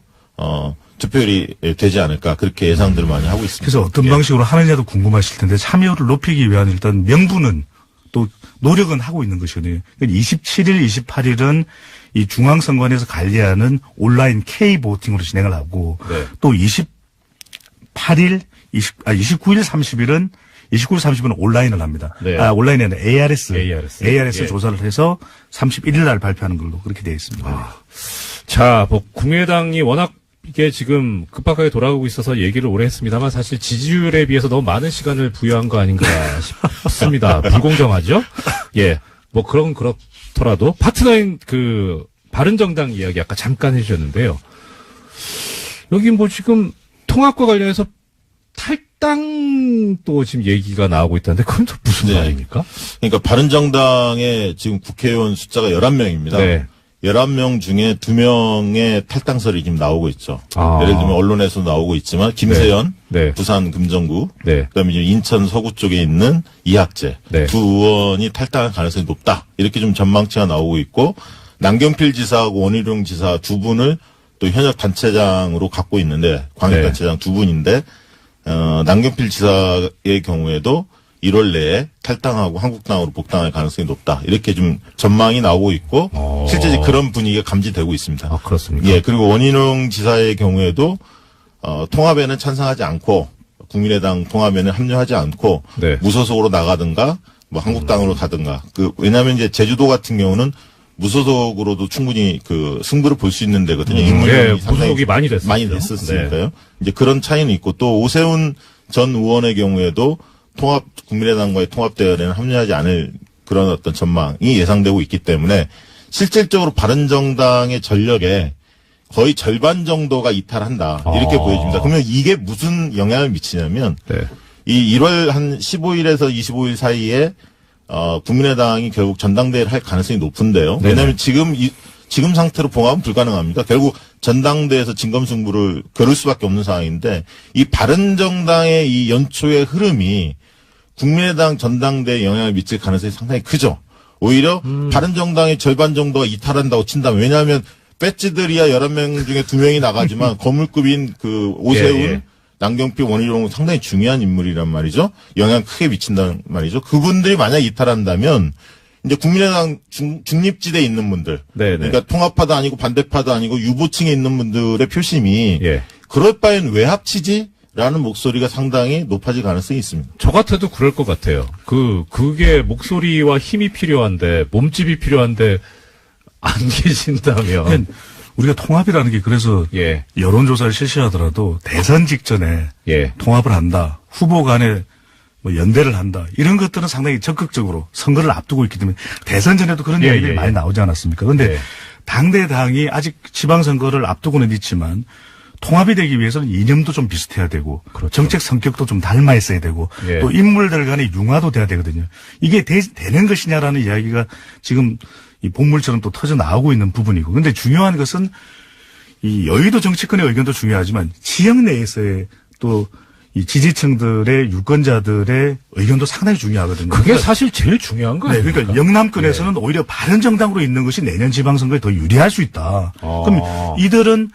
Speaker 3: 투표율이 되지 않을까 그렇게 예상들을 많이 하고 있습니다.
Speaker 4: 그래서 어떤
Speaker 3: 예.
Speaker 4: 방식으로 하느냐도 궁금하실 텐데 참여를 높이기 위한 일단 명분은 또 노력은 하고 있는 것이거든요. 27일, 28일은 이 중앙선관위에서 관리하는 온라인 K-보팅으로 진행을 하고
Speaker 1: 네.
Speaker 4: 또 29일, 30일은 29일, 30일은 온라인을 합니다.
Speaker 1: 네.
Speaker 4: 온라인이 아니라 ARS
Speaker 1: 예.
Speaker 4: 조사를 해서 31일 날 발표하는 걸로 그렇게 되어 있습니다.
Speaker 1: 자, 뭐 국민의당이 워낙 이게 지금 급박하게 돌아가고 있어서 얘기를 오래 했습니다만 사실 지지율에 비해서 너무 많은 시간을 부여한 거 아닌가 싶습니다. 불공정하죠? 예. 뭐 그렇더라도 파트너인 그 바른정당 이야기 아까 잠깐 해주셨는데요. 여기 뭐 지금 통합과 관련해서 탈당도 지금 얘기가 나오고 있다는데 그건 또 무슨
Speaker 3: 네.
Speaker 1: 말입니까?
Speaker 3: 그러니까 바른정당의 지금 국회의원 숫자가 11명입니다.
Speaker 1: 네.
Speaker 3: 11명 중에 2명의 탈당설이 지금 나오고 있죠.
Speaker 1: 아.
Speaker 3: 예를 들면 언론에서 나오고 있지만 김세연
Speaker 1: 네.
Speaker 3: 부산 금정구
Speaker 1: 네.
Speaker 3: 그다음에 이제 인천 서구 쪽에 있는 이학재
Speaker 1: 네.
Speaker 3: 두 의원이 탈당할 가능성이 높다. 이렇게 좀 전망치가 나오고 있고 남경필 지사하고 원희룡 지사 두 분을 또 현역 단체장으로 갖고 있는데 광역단체장 두 분인데 남경필 지사의 경우에도 1월 내에 탈당하고 한국당으로 복당할 가능성이 높다. 이렇게 좀 전망이 나오고 있고 실제 그런 분위기가 감지되고 있습니다.
Speaker 1: 아, 그렇습니까?
Speaker 3: 예, 그리고 원희룡 지사의 경우에도 통합에는 찬성하지 않고 국민의당 통합에는 합류하지 않고
Speaker 1: 네.
Speaker 3: 무소속으로 나가든가 뭐 한국당으로 가든가 왜냐하면 이제 제주도 같은 경우는 무소속으로도 충분히 그 승부를 볼 수 있는 데거든요. 인물이 상당히
Speaker 1: 무소속이 많이 됐었죠.
Speaker 3: 많이 됐었으니까요. 이제 그런 차이는 있고 또 오세훈 전 의원의 경우에도 국민의당과의 통합 대열에는 합류하지 않을 그런 어떤 전망이 예상되고 있기 때문에 실질적으로 바른정당의 전력에 거의 절반 정도가 이탈한다. 이렇게 보여집니다. 그러면 이게 무슨 영향을 미치냐면
Speaker 1: 네.
Speaker 3: 이 1월 한 15일에서 25일 사이에 국민의당이 결국 전당대회를 할 가능성이 높은데요.
Speaker 1: 네네.
Speaker 3: 왜냐하면 지금 상태로 봉합은 불가능합니다. 결국 전당대회에서 진검승부를 겨룰 수밖에 없는 상황인데 이 바른정당의 이 연초의 흐름이 국민의당 전당대회에 영향을 미칠 가능성이 상당히 크죠. 오히려 바른정당의 절반 정도가 이탈한다고 친다면 왜냐하면 배지들이야 11명 중에 2명이 나가지만 거물급인 그 오세훈
Speaker 1: 예.
Speaker 3: 남경필 원희룡은 상당히 중요한 인물이란 말이죠. 영향 크게 미친다는 말이죠. 그분들이 만약 이탈한다면 이제 국민의당 중립지대에 있는 분들,
Speaker 1: 네네.
Speaker 3: 그러니까 통합파도 아니고 반대파도 아니고 유보층에 있는 분들의 표심이
Speaker 1: 예.
Speaker 3: 그럴 바엔 왜 합치지?라는 목소리가 상당히 높아질 가능성이 있습니다.
Speaker 1: 저 같아도 그럴 것 같아요. 그게 목소리와 힘이 필요한데, 몸집이 필요한데, 안 계신다면.
Speaker 4: 우리가 통합이라는 게 그래서
Speaker 1: 예.
Speaker 4: 여론조사를 실시하더라도 대선 직전에
Speaker 1: 예.
Speaker 4: 통합을 한다. 후보 간에 뭐 연대를 한다. 이런 것들은 상당히 적극적으로 선거를 앞두고 있기 때문에 대선 전에도 그런
Speaker 1: 예,
Speaker 4: 이야기들이
Speaker 1: 예,
Speaker 4: 많이
Speaker 1: 예.
Speaker 4: 나오지 않았습니까? 그런데
Speaker 1: 예.
Speaker 4: 당대당이 아직 지방선거를 앞두고는 있지만 통합이 되기 위해서는 이념도 좀 비슷해야 되고
Speaker 1: 그렇죠.
Speaker 4: 정책 성격도 좀 닮아 있어야 되고
Speaker 1: 예.
Speaker 4: 또 인물들 간의 융화도 돼야 되거든요. 이게 되는 것이냐라는 이야기가 지금 이 본물처럼 또 터져 나오고 있는 부분이고. 근데 중요한 것은 이 여의도 정치권의 의견도 중요하지만 지역 내에서의 또 이 지지층들의 유권자들의 의견도 상당히 중요하거든요.
Speaker 1: 그게 사실 제일 중요한 거
Speaker 4: 네,
Speaker 1: 아닙니까?
Speaker 4: 그러니까 영남권에서는 오히려 바른정당으로 있는 것이 내년 지방선거에 더 유리할 수 있다. 그럼 이들은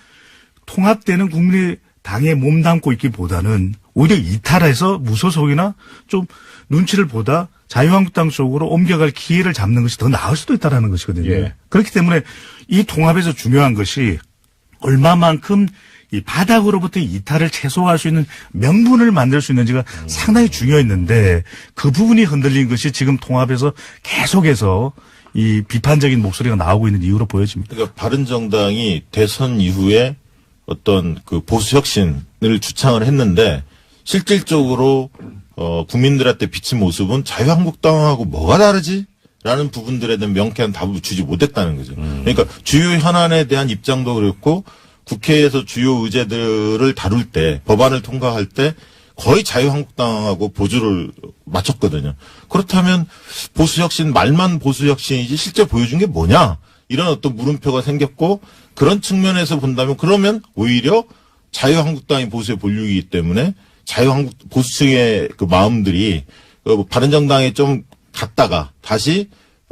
Speaker 4: 통합되는 국민의당에 몸담고 있기보다는 오히려 이탈해서 무소속이나 좀 눈치를 보다 자유한국당 쪽으로 옮겨갈 기회를 잡는 것이 더 나을 수도 있다라는 것이거든요.
Speaker 1: 예.
Speaker 4: 그렇기 때문에 이 통합에서 중요한 것이 얼마만큼 이 바닥으로부터 이탈을 최소화할 수 있는 명분을 만들 수 있는지가 상당히 중요했는데 그 부분이 흔들린 것이 지금 통합에서 계속해서 이 비판적인 목소리가 나오고 있는 이유로 보여집니다.
Speaker 3: 그러니까 바른정당이 대선 이후에 어떤 그 보수 혁신을 주창을 했는데 실질적으로 국민들한테 비친 모습은 자유한국당하고 뭐가 다르지? 라는 부분들에 대한 명쾌한 답을 주지 못했다는 거죠. 그러니까 주요 현안에 대한 입장도 그렇고 국회에서 주요 의제들을 다룰 때 법안을 통과할 때 거의 자유한국당하고 보조를 맞췄거든요. 그렇다면 보수혁신 말만 보수혁신이지 실제 보여준 게 뭐냐? 이런 어떤 물음표가 생겼고 그런 측면에서 본다면 그러면 오히려 자유한국당이 보수의 본류이기 때문에 보수층의 그 마음들이 바른정당에 좀 갔다가 다시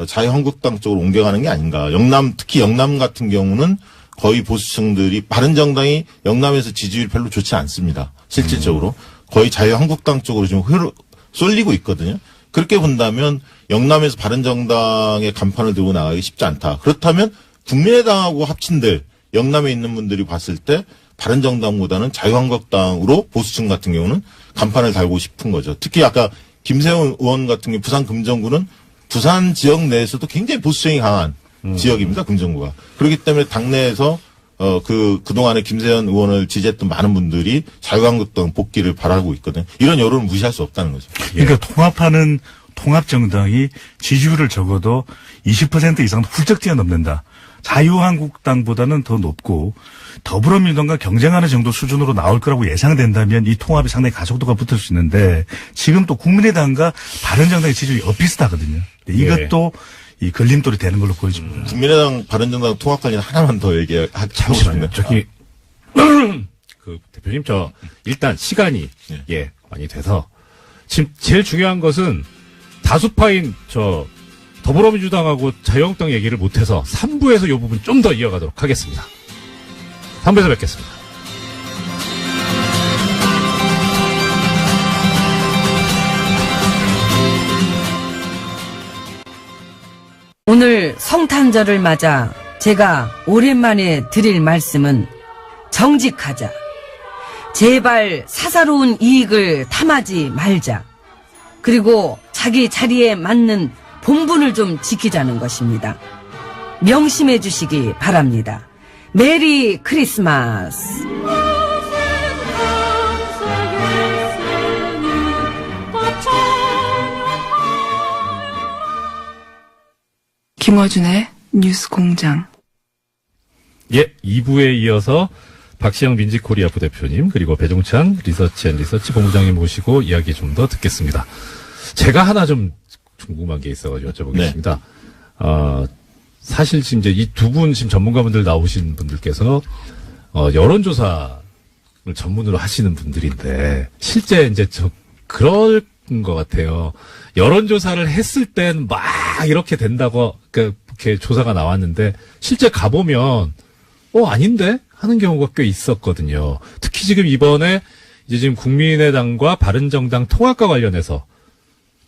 Speaker 3: 자유한국당 쪽으로 옮겨가는 게 아닌가. 특히 영남 같은 경우는 거의 보수층들이 바른정당이 영남에서 지지율이 별로 좋지 않습니다. 실질적으로. 거의 자유한국당 쪽으로 지금 쏠리고 있거든요. 그렇게 본다면 영남에서 바른정당의 간판을 들고 나가기 쉽지 않다. 그렇다면 국민의당하고 합친들 영남에 있는 분들이 봤을 때 바른정당보다는 자유한국당으로 보수층 같은 경우는 간판을 달고 싶은 거죠. 특히 아까 김세훈 의원 같은 경우 부산 금정구는 부산 지역 내에서도 굉장히 보수층이 강한 지역입니다. 금정구가. 그렇기 때문에 당내에서 그동안에 김세현 의원을 지지했던 많은 분들이 자유한국당 복귀를 바라고 있거든요. 이런 여론을 무시할 수 없다는 거죠.
Speaker 4: 그러니까 통합하는 통합정당이 지지율을 적어도 20% 이상 훌쩍 뛰어넘는다. 자유한국당보다는 더 높고 더불어민주당과 경쟁하는 정도 수준으로 나올 거라고 예상된다면 이 통합이 상당히 가속도가 붙을 수 있는데 지금 또 국민의당과 바른정당의 지지율이 엇비슷하거든요. 이것도 이 걸림돌이 되는 걸로 보여집니다.
Speaker 3: 국민의당 바른정당 통합 관련 하나만 더 얘기하고 싶은데.
Speaker 1: 저기 그 대표님 일단 시간이 많이 돼서 지금 제일 중요한 것은 다수파인 더불어민주당하고 자유한국당 얘기를 못해서 3부에서 이 부분 좀 더 이어가도록 하겠습니다. 3부에서 뵙겠습니다.
Speaker 5: 오늘 성탄절을 맞아 제가 오랜만에 드릴 말씀은 정직하자. 제발 사사로운 이익을 탐하지 말자. 그리고 자기 자리에 맞는 본분을 좀 지키자는 것입니다. 명심해 주시기 바랍니다. 메리 크리스마스.
Speaker 6: 김어준의 뉴스공장.
Speaker 1: 2부에 이어서 박시영 민지코리아 부대표님 그리고 배종찬 리서치 본부장님 모시고 이야기 좀 더 듣겠습니다. 제가 하나 좀 궁금한 게 있어가지고 여쭤보겠습니다. 사실 지금 이제 이 두 분 지금 전문가분들 나오신 분들께서 여론조사를 전문으로 하시는 분들인데 실제 이제 그럴 것 같아요. 여론조사를 했을 땐 막 이렇게 된다고 이렇게 조사가 나왔는데 실제 가보면 아닌데 하는 경우가 꽤 있었거든요. 특히 지금 이번에 이제 지금 국민의당과 바른정당 통합과 관련해서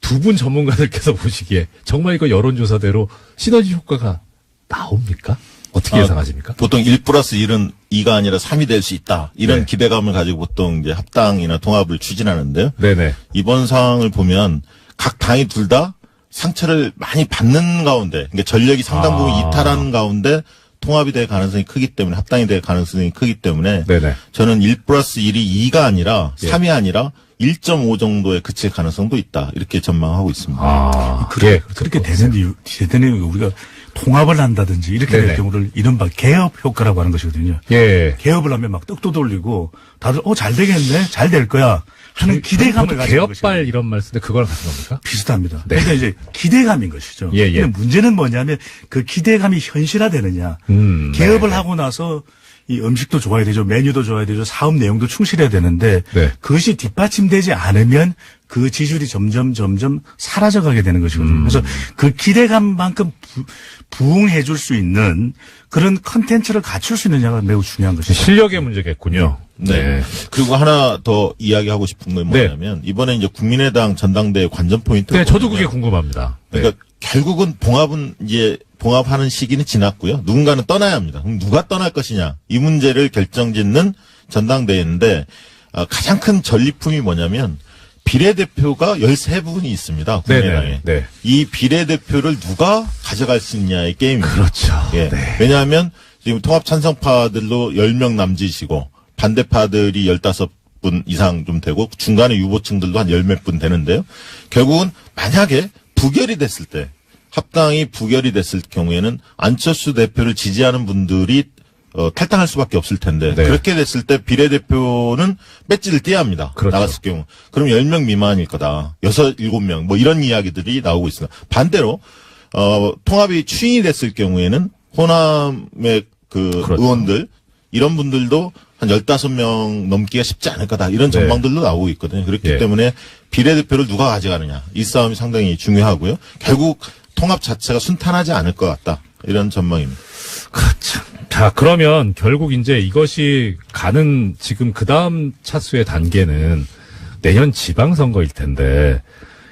Speaker 1: 두 분 전문가들께서 보시기에 정말 이거 여론조사대로 시너지 효과가 나옵니까? 어떻게 예상하십니까?
Speaker 3: 보통 1+1은 2가 아니라 3이 될 수 있다. 이런 기대감을 가지고 보통 이제 합당이나 통합을 추진하는데요.
Speaker 1: 네네.
Speaker 3: 이번 상황을 보면 각 당이 둘 다 상처를 많이 받는 가운데, 그러니까 전력이 상당 부분 이탈하는 가운데 통합이 될 가능성이 크기 때문에, 합당이 될 가능성이 크기 때문에,
Speaker 1: 네네.
Speaker 3: 저는 1+1이 2가 아니라 3이 아니라 1.5 정도에 그칠 가능성도 있다. 이렇게 전망하고 있습니다.
Speaker 4: 그렇게 되는 우리가 통합을 한다든지 이렇게 될 경우를 이른바 개업 효과라고 하는 것이거든요. 개업을 하면 막 떡도 돌리고 다들 잘 되겠네, 잘 될 거야 하는 기대감을 가지고
Speaker 1: 개업발 이런 말 쓰는데 그거랑 같은 겁니까?
Speaker 4: 비슷합니다.
Speaker 1: 네.
Speaker 4: 그러니까 이제 기대감인 것이죠. 근데 문제는 뭐냐면 그 기대감이 현실화되느냐. 개업을 하고 나서 이 음식도 좋아야 되죠. 메뉴도 좋아야 되죠. 사업 내용도 충실해야 되는데 그것이 뒷받침되지 않으면 그 지지율이 점점 사라져가게 되는 것이거든요. 그래서 그 기대감만큼 부응해 줄 수 있는 그런 컨텐츠를 갖출 수 있느냐가 매우 중요한 것이죠.
Speaker 1: 실력의 문제겠군요.
Speaker 3: 네. 그리고 하나 더 이야기하고 싶은 건 뭐냐면 이번에 이제 국민의당 전당대회 관전 포인트.
Speaker 1: 네, 저도 그게 궁금합니다.
Speaker 3: 그러니까 결국은 봉합하는 시기는 지났고요. 누군가는 떠나야 합니다. 그럼 누가 떠날 것이냐 이 문제를 결정짓는 전당대회인데 가장 큰 전리품이 뭐냐면 비례대표가 13분이 있습니다. 국민의당에. 이 비례대표를 누가 가져갈 수 있냐의 게임입니다.
Speaker 1: 그렇죠.
Speaker 3: 왜냐하면 지금 통합 찬성파들로 10명 남짓이고 반대파들이 15분 이상 좀 되고 중간에 유보층들도 한 10몇 분 되는데요. 결국은 만약에 부결이 됐을 때 합당이 부결이 됐을 경우에는 안철수 대표를 지지하는 분들이 탈당할 수밖에 없을 텐데
Speaker 1: 네.
Speaker 3: 그렇게 됐을 때 비례대표는 배지를 떼야 합니다.
Speaker 1: 그렇죠.
Speaker 3: 나갔을 경우. 그럼 10명 미만일 거다. 6, 7명 뭐 이런 이야기들이 나오고 있습니다. 반대로 통합이 추인이 됐을 경우에는 호남의
Speaker 1: 그렇죠.
Speaker 3: 의원들 이런 분들도 한 15명 넘기가 쉽지 않을 거다. 이런
Speaker 1: 네.
Speaker 3: 전망들도 나오고 있거든요. 그렇기
Speaker 1: 예.
Speaker 3: 때문에 비례대표를 누가 가져가느냐. 이 싸움이 상당히 중요하고요. 결국 통합 자체가 순탄하지 않을 것 같다. 이런 전망입니다.
Speaker 1: 그렇죠. 자, 그러면 결국 이제 이것이 가는 지금 그 다음 차수의 단계는 내년 지방선거일 텐데,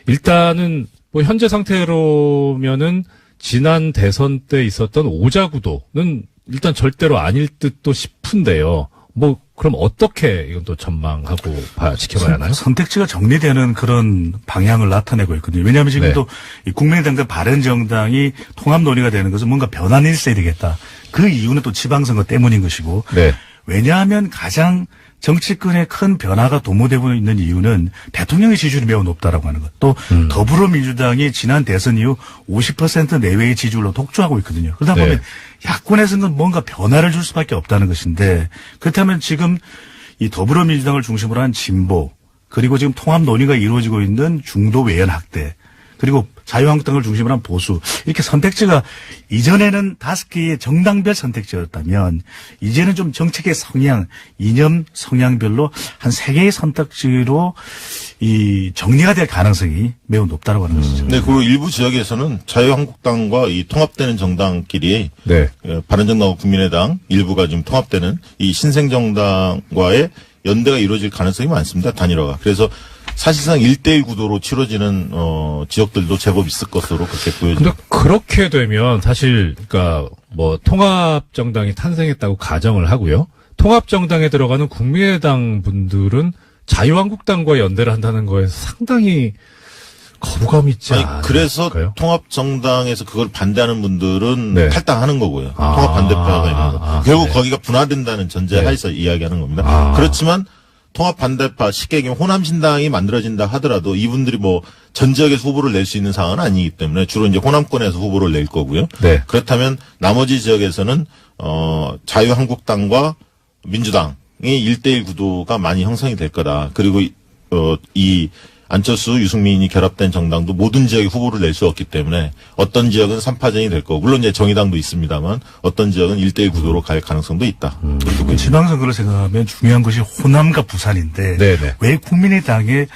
Speaker 1: 일단은 뭐 현재 상태로면은 지난 대선 때 있었던 오자구도는 일단 절대로 아닐 듯도 싶은데요. 뭐, 그럼 어떻게 이건 또 전망하고 지켜봐야 하나요?
Speaker 4: 선택지가 정리되는 그런 방향을 나타내고 있거든요. 왜냐하면 지금도 이 국민의당과 바른정당이 통합 논의가 되는 것은 뭔가 변화는 있어야 되겠다. 그 이유는 또 지방선거 때문인 것이고.
Speaker 1: 네.
Speaker 4: 왜냐하면 가장 정치권에 큰 변화가 도모되고 있는 이유는 대통령의 지지율이 매우 높다라고 하는 것. 또 더불어민주당이 지난 대선 이후 50% 내외의 지지율로 독주하고 있거든요. 그러다 보면
Speaker 1: 네.
Speaker 4: 야권에서는 뭔가 변화를 줄 수밖에 없다는 것인데 그렇다면 지금 이 더불어민주당을 중심으로 한 진보 그리고 지금 통합 논의가 이루어지고 있는 중도 외연 학대 그리고 자유한국당을 중심으로 한 보수 이렇게 선택지가 이전에는 5개의 정당별 선택지였다면 이제는 좀 정책의 성향, 이념 성향별로 한 3개의 선택지로 이 정리가 될 가능성이 매우 높다고 하는 것이죠.
Speaker 3: 네, 그리고 일부 지역에서는 자유한국당과 이 통합되는 정당끼리
Speaker 1: 네.
Speaker 3: 바른정당과 국민의당 일부가 지금 통합되는 이 신생정당과의 연대가 이루어질 가능성이 많습니다. 단일화가. 그래서 사실상 1대1 구도로 치러지는 지역들도 제법 있을 것으로 그렇게
Speaker 1: 근데
Speaker 3: 보여집니다.
Speaker 1: 그렇게 되면 사실 그러니까 뭐 통합 정당이 탄생했다고 가정을 하고요. 통합 정당에 들어가는 국민의당 분들은 자유한국당과 연대를 한다는 거에서 상당히 거부감이 있지
Speaker 3: 아니,
Speaker 1: 않을까요?
Speaker 3: 그래서 통합 정당에서 그걸 반대하는 분들은
Speaker 1: 네.
Speaker 3: 탈당하는 거고요.
Speaker 1: 아.
Speaker 3: 통합 반대파가 있는 거. 결국
Speaker 1: 네.
Speaker 3: 거기가 분화된다는 전제
Speaker 1: 네.
Speaker 3: 하에서 이야기하는 겁니다.
Speaker 1: 아.
Speaker 3: 그렇지만 통합 반대파 쉽게 얘기하면 호남신당이 만들어진다 하더라도 이분들이 뭐 전 지역에서 후보를 낼 수 있는 상황은 아니기 때문에 주로 이제 호남권에서 후보를 낼 거고요.
Speaker 1: 네.
Speaker 3: 그렇다면 나머지 지역에서는 자유한국당과 민주당이 1대1 구도가 많이 형성이 될 거다. 그리고 이 안철수, 유승민이 결합된 정당도 모든 지역에 후보를 낼 수 없기 때문에 어떤 지역은 3파전이 될 거고 물론 이제 정의당도 있습니다만 어떤 지역은 1대1 구도로 갈 가능성도 있다. 그렇게 보입니다.
Speaker 4: 지방선거를 생각하면 중요한 것이 호남과 부산인데
Speaker 1: 네네.
Speaker 4: 왜 국민의당의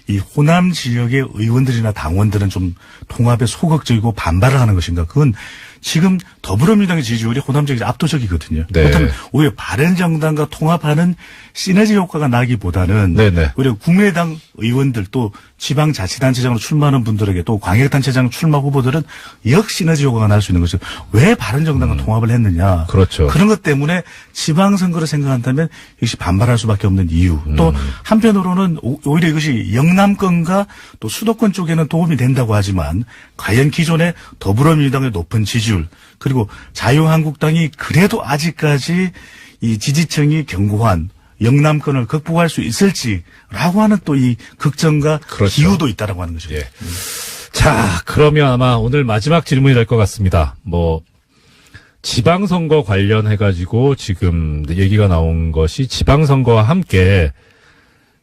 Speaker 4: 이 호남 지역의 의원들이나 당원들은 좀 통합에 소극적이고 반발을 하는 것인가? 그건 지금 더불어민주당의 지지율이 호남 지역이 압도적이거든요.
Speaker 1: 네.
Speaker 4: 그렇다면 오히려 바른정당과 통합하는 시너지 효과가 나기보다는
Speaker 1: 네네.
Speaker 4: 오히려 국민의당 의원들 또 지방자치단체장으로 출마하는 분들에게 또 광역단체장 출마 후보들은 역시너지 효과가 날 수 있는 거죠. 왜 바른정당과 통합을 했느냐.
Speaker 1: 그렇죠.
Speaker 4: 그런 것 때문에 지방선거를 생각한다면 역시 반발할 수밖에 없는 이유. 또 한편으로는 오히려 이것이 영남권과 또 수도권 쪽에는 도움이 된다고 하지만 과연 기존의 더불어민주당의 높은 지지율 그리고 자유한국당이 그래도 아직까지 이 지지층이 견고한 영남권을 극복할 수 있을지라고 하는 또 이 걱정과
Speaker 1: 그렇죠.
Speaker 4: 기우도 있다라고 하는 것이죠.
Speaker 1: 예. 자, 그러면 아마 오늘 마지막 질문이 될 것 같습니다. 뭐, 지방선거 관련해가지고 지금 얘기가 나온 것이 지방선거와 함께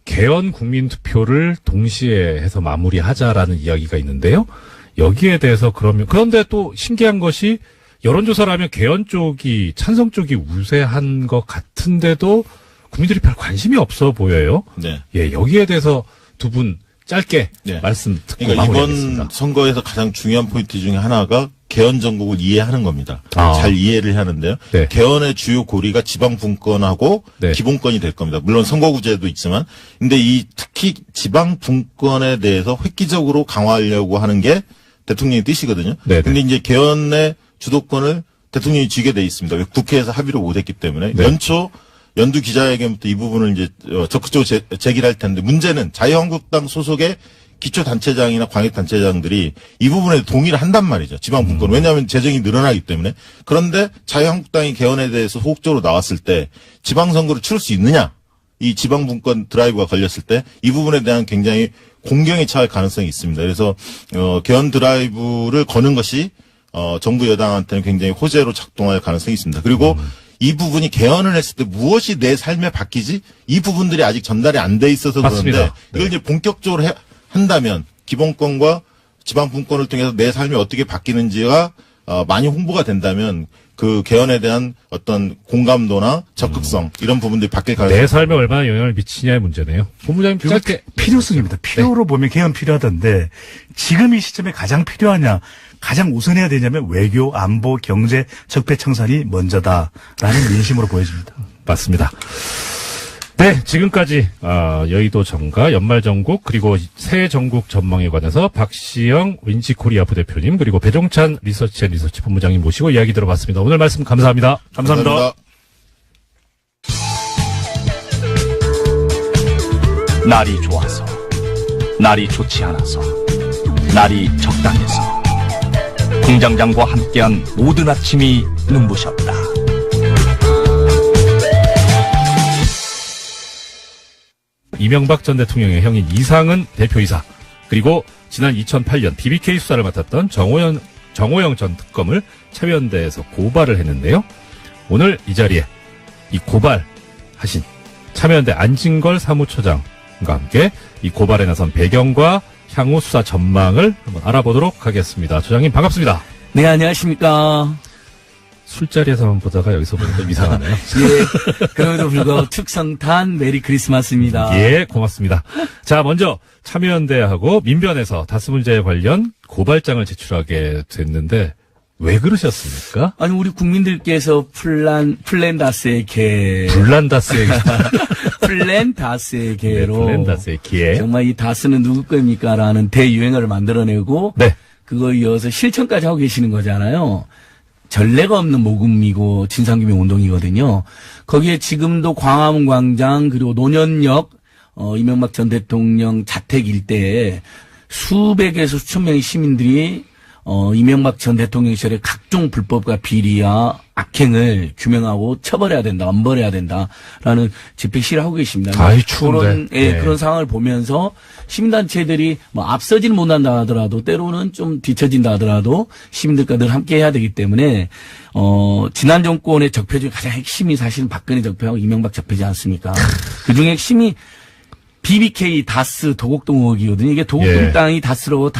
Speaker 1: 개헌 국민투표를 동시에 해서 마무리하자라는 이야기가 있는데요. 여기에 대해서 그런데 또 신기한 것이 여론조사라면 개헌 쪽이, 찬성 쪽이 우세한 것 같은데도 국민들이 별 관심이 없어 보여요.
Speaker 3: 네.
Speaker 1: 예, 여기에 대해서 두 분 짧게
Speaker 3: 네.
Speaker 1: 말씀 듣고
Speaker 3: 그러니까
Speaker 1: 마무리하겠습니다.
Speaker 3: 이번 선거에서 가장 중요한 포인트 중에 하나가 개헌 정국을 이해하는 겁니다.
Speaker 1: 아.
Speaker 3: 잘 이해를 하는데요.
Speaker 1: 네.
Speaker 3: 개헌의 주요 고리가 지방 분권하고
Speaker 1: 네.
Speaker 3: 기본권이 될 겁니다. 물론 선거구제도 있지만, 근데 특히 지방 분권에 대해서 획기적으로 강화하려고 하는 게 대통령의 뜻이거든요.
Speaker 1: 네네.
Speaker 3: 근데 이제 개헌의 주도권을 대통령이 쥐게 돼 있습니다. 왜? 국회에서 합의를 못했기 때문에
Speaker 1: 네.
Speaker 3: 연두 기자회견부터 이 부분을 이제 적극적으로 제기를 할 텐데 문제는 자유한국당 소속의 기초단체장이나 광역단체장들이 이 부분에 동의를 한단 말이죠. 지방분권. 왜냐하면 재정이 늘어나기 때문에. 그런데 자유한국당이 개헌에 대해서 소극적으로 나왔을 때 지방선거를 치를 수 있느냐. 이 지방분권 드라이브가 걸렸을 때 이 부분에 대한 굉장히 공경에 처할 가능성이 있습니다. 그래서 개헌 드라이브를 거는 것이 정부 여당한테는 굉장히 호재로 작동할 가능성이 있습니다. 그리고 이 부분이 개헌을 했을 때 무엇이 내 삶에 바뀌지? 이 부분들이 아직 전달이 안 돼 있어서
Speaker 1: 맞습니다.
Speaker 3: 그런데
Speaker 1: 네.
Speaker 3: 이걸 이제 본격적으로 한다면 기본권과 지방분권을 통해서 내 삶이 어떻게 바뀌는지가 많이 홍보가 된다면 그 개헌에 대한 어떤 공감도나 적극성 이런 부분들이 바뀔 가능성이
Speaker 1: 내 삶에 얼마나 영향을 미치냐의 문제네요. 본부장님
Speaker 4: 그리고
Speaker 1: 짧게
Speaker 4: 필요성입니다. 필요로 보면 개헌 필요하던데 지금 이 시점에 가장 필요하냐, 가장 우선해야 되냐면 외교, 안보, 경제, 적폐청산이 먼저다라는 민심으로 보여집니다.
Speaker 1: 맞습니다. 네, 지금까지 여의도 정가, 연말 전국 그리고 새해 전국 전망에 관해서 박시영 윈지코리아 부대표님 그리고 배종찬 리서치 본부장님 모시고 이야기 들어봤습니다. 오늘 말씀 감사합니다.
Speaker 4: 감사합니다.
Speaker 6: 날이 좋아서, 날이 좋지 않아서, 날이 적당해서 공장장과 함께한 모든 아침이 눈부셨다.
Speaker 1: 이명박 전 대통령의 형인 이상은 대표이사 그리고 지난 2008년 BBK 수사를 맡았던 정호영 전 특검을 차위원대에서 고발을 했는데요. 오늘 이 자리에 이 고발하신 참여연대 안진걸 사무처장과 함께 이 고발에 나선 배경과 향후 수사 전망을 한번 알아보도록 하겠습니다. 처장님 반갑습니다.
Speaker 7: 네, 안녕하십니까.
Speaker 1: 술자리에서만 보다가 여기서 보니까 좀 이상하네요.
Speaker 7: 예, 그럼에도 불구하고 축성탄 메리 크리스마스입니다.
Speaker 1: 예, 고맙습니다. 자, 먼저 참여연대하고 민변에서 다스 문제에 관련 고발장을 제출하게 됐는데 왜 그러셨습니까?
Speaker 7: 아니, 우리 국민들께서 플랜다스의 개.
Speaker 1: 블란다스의
Speaker 7: 플랜다스의 개로.
Speaker 1: 블란다스의 기회.
Speaker 7: 정말 이 다스는 누구 겁니까? 라는 대유행어를 만들어내고.
Speaker 1: 네.
Speaker 7: 그거 이어서 실천까지 하고 계시는 거잖아요. 전례가 없는 모금이고 진상규명 운동이거든요. 거기에 지금도 광화문 광장 그리고 노년역 이명박 전 대통령 자택 일대에 수백에서 수천 명의 시민들이 이명박 전 대통령 시절에 각종 불법과 비리와 악행을 규명하고 처벌해야 된다, 엄벌해야 된다라는 집회 시위를 하고 계십니다.
Speaker 1: 아이, 추운데.
Speaker 7: 그런 상황을 보면서 시민단체들이 뭐 앞서지는 못한다 하더라도 때로는 좀 뒤처진다 하더라도 시민들과 늘 함께 해야 되기 때문에 지난 정권의 적폐 중에 가장 핵심이 사실은 박근혜 적폐하고 이명박 적폐지 않습니까? 그중에 핵심이 BBK 다스 도곡동 의혹이거든요. 이게 도곡동 땅이 다스로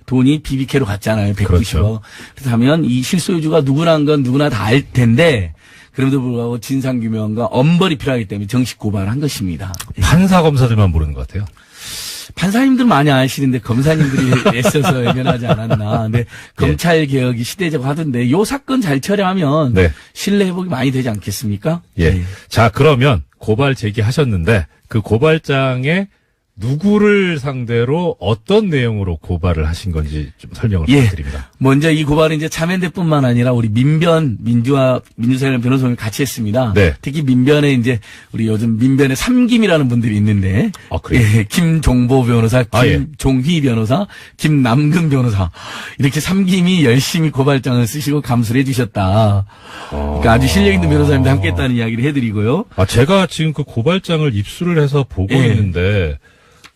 Speaker 7: 돈이 BBK로 갔잖아요. 190억.
Speaker 1: 그렇죠.
Speaker 7: 그래서 하면 이 실소유주가 누구라는 건 누구나 다 알 텐데 그럼에도 불구하고 진상규명과 엄벌이 필요하기 때문에 정식 고발을 한 것입니다.
Speaker 1: 판사 검사들만 모르는 것 같아요.
Speaker 7: 판사님들 많이 아시는데 검사님들이 애써서 외면하지 않았나. 근데 검찰 개혁이 시대적 하던데 요 사건 잘 처리하면
Speaker 1: 네.
Speaker 7: 신뢰 회복이 많이 되지 않겠습니까?
Speaker 1: 예.
Speaker 7: 네.
Speaker 1: 자, 그러면 고발 제기하셨는데 그 고발장에 누구를 상대로 어떤 내용으로 고발을 하신 건지 좀 설명을 부탁드립니다.
Speaker 7: 먼저 이 고발은 이제 참여연대뿐만 아니라 우리 민변, 민주사회랑 변호사를 같이 했습니다.
Speaker 1: 네.
Speaker 7: 특히 민변에 이제 우리 요즘 민변에 삼김이라는 분들이 있는데.
Speaker 1: 아, 그래요?
Speaker 7: 예, 김종보 변호사,
Speaker 1: 예.
Speaker 7: 김종희 변호사, 김남근 변호사. 이렇게 삼김이 열심히 고발장을 쓰시고 감수를 해주셨다. 그러니까 아주 실력 있는 변호사님들 함께 했다는 이야기를 해드리고요.
Speaker 1: 아, 제가 지금 그 고발장을 입수를 해서 보고
Speaker 7: 예.
Speaker 1: 있는데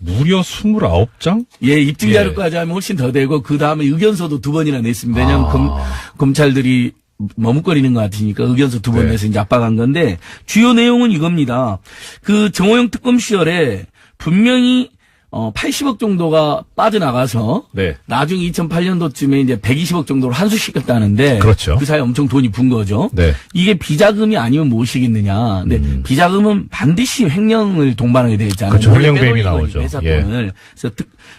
Speaker 1: 무려 29장?
Speaker 7: 예, 입증 자료까지 하면 훨씬 더 되고 그 다음에 의견서도 2번이나 냈습니다. 왜냐하면 검찰들이 머뭇거리는 것 같으니까 의견서 2번 내서 이제 압박한 건데 주요 내용은 이겁니다. 그 정호영 특검 시절에 분명히 80억 정도가 빠져나가서
Speaker 1: 네.
Speaker 7: 나중에 2008년도쯤에 이제 120억 정도로 환수시켰다는데
Speaker 1: 그렇죠.
Speaker 7: 그 사이에 엄청 돈이 분 거죠.
Speaker 1: 네.
Speaker 7: 이게 비자금이 아니면 무엇이겠느냐. 근데 비자금은 반드시 횡령을 동반하게 되어 있잖아요.
Speaker 1: 그렇죠.
Speaker 7: 몰래
Speaker 1: 횡령배임이
Speaker 7: 빼돌린
Speaker 1: 나오죠.
Speaker 7: 거니까 회사 돈을. 그래서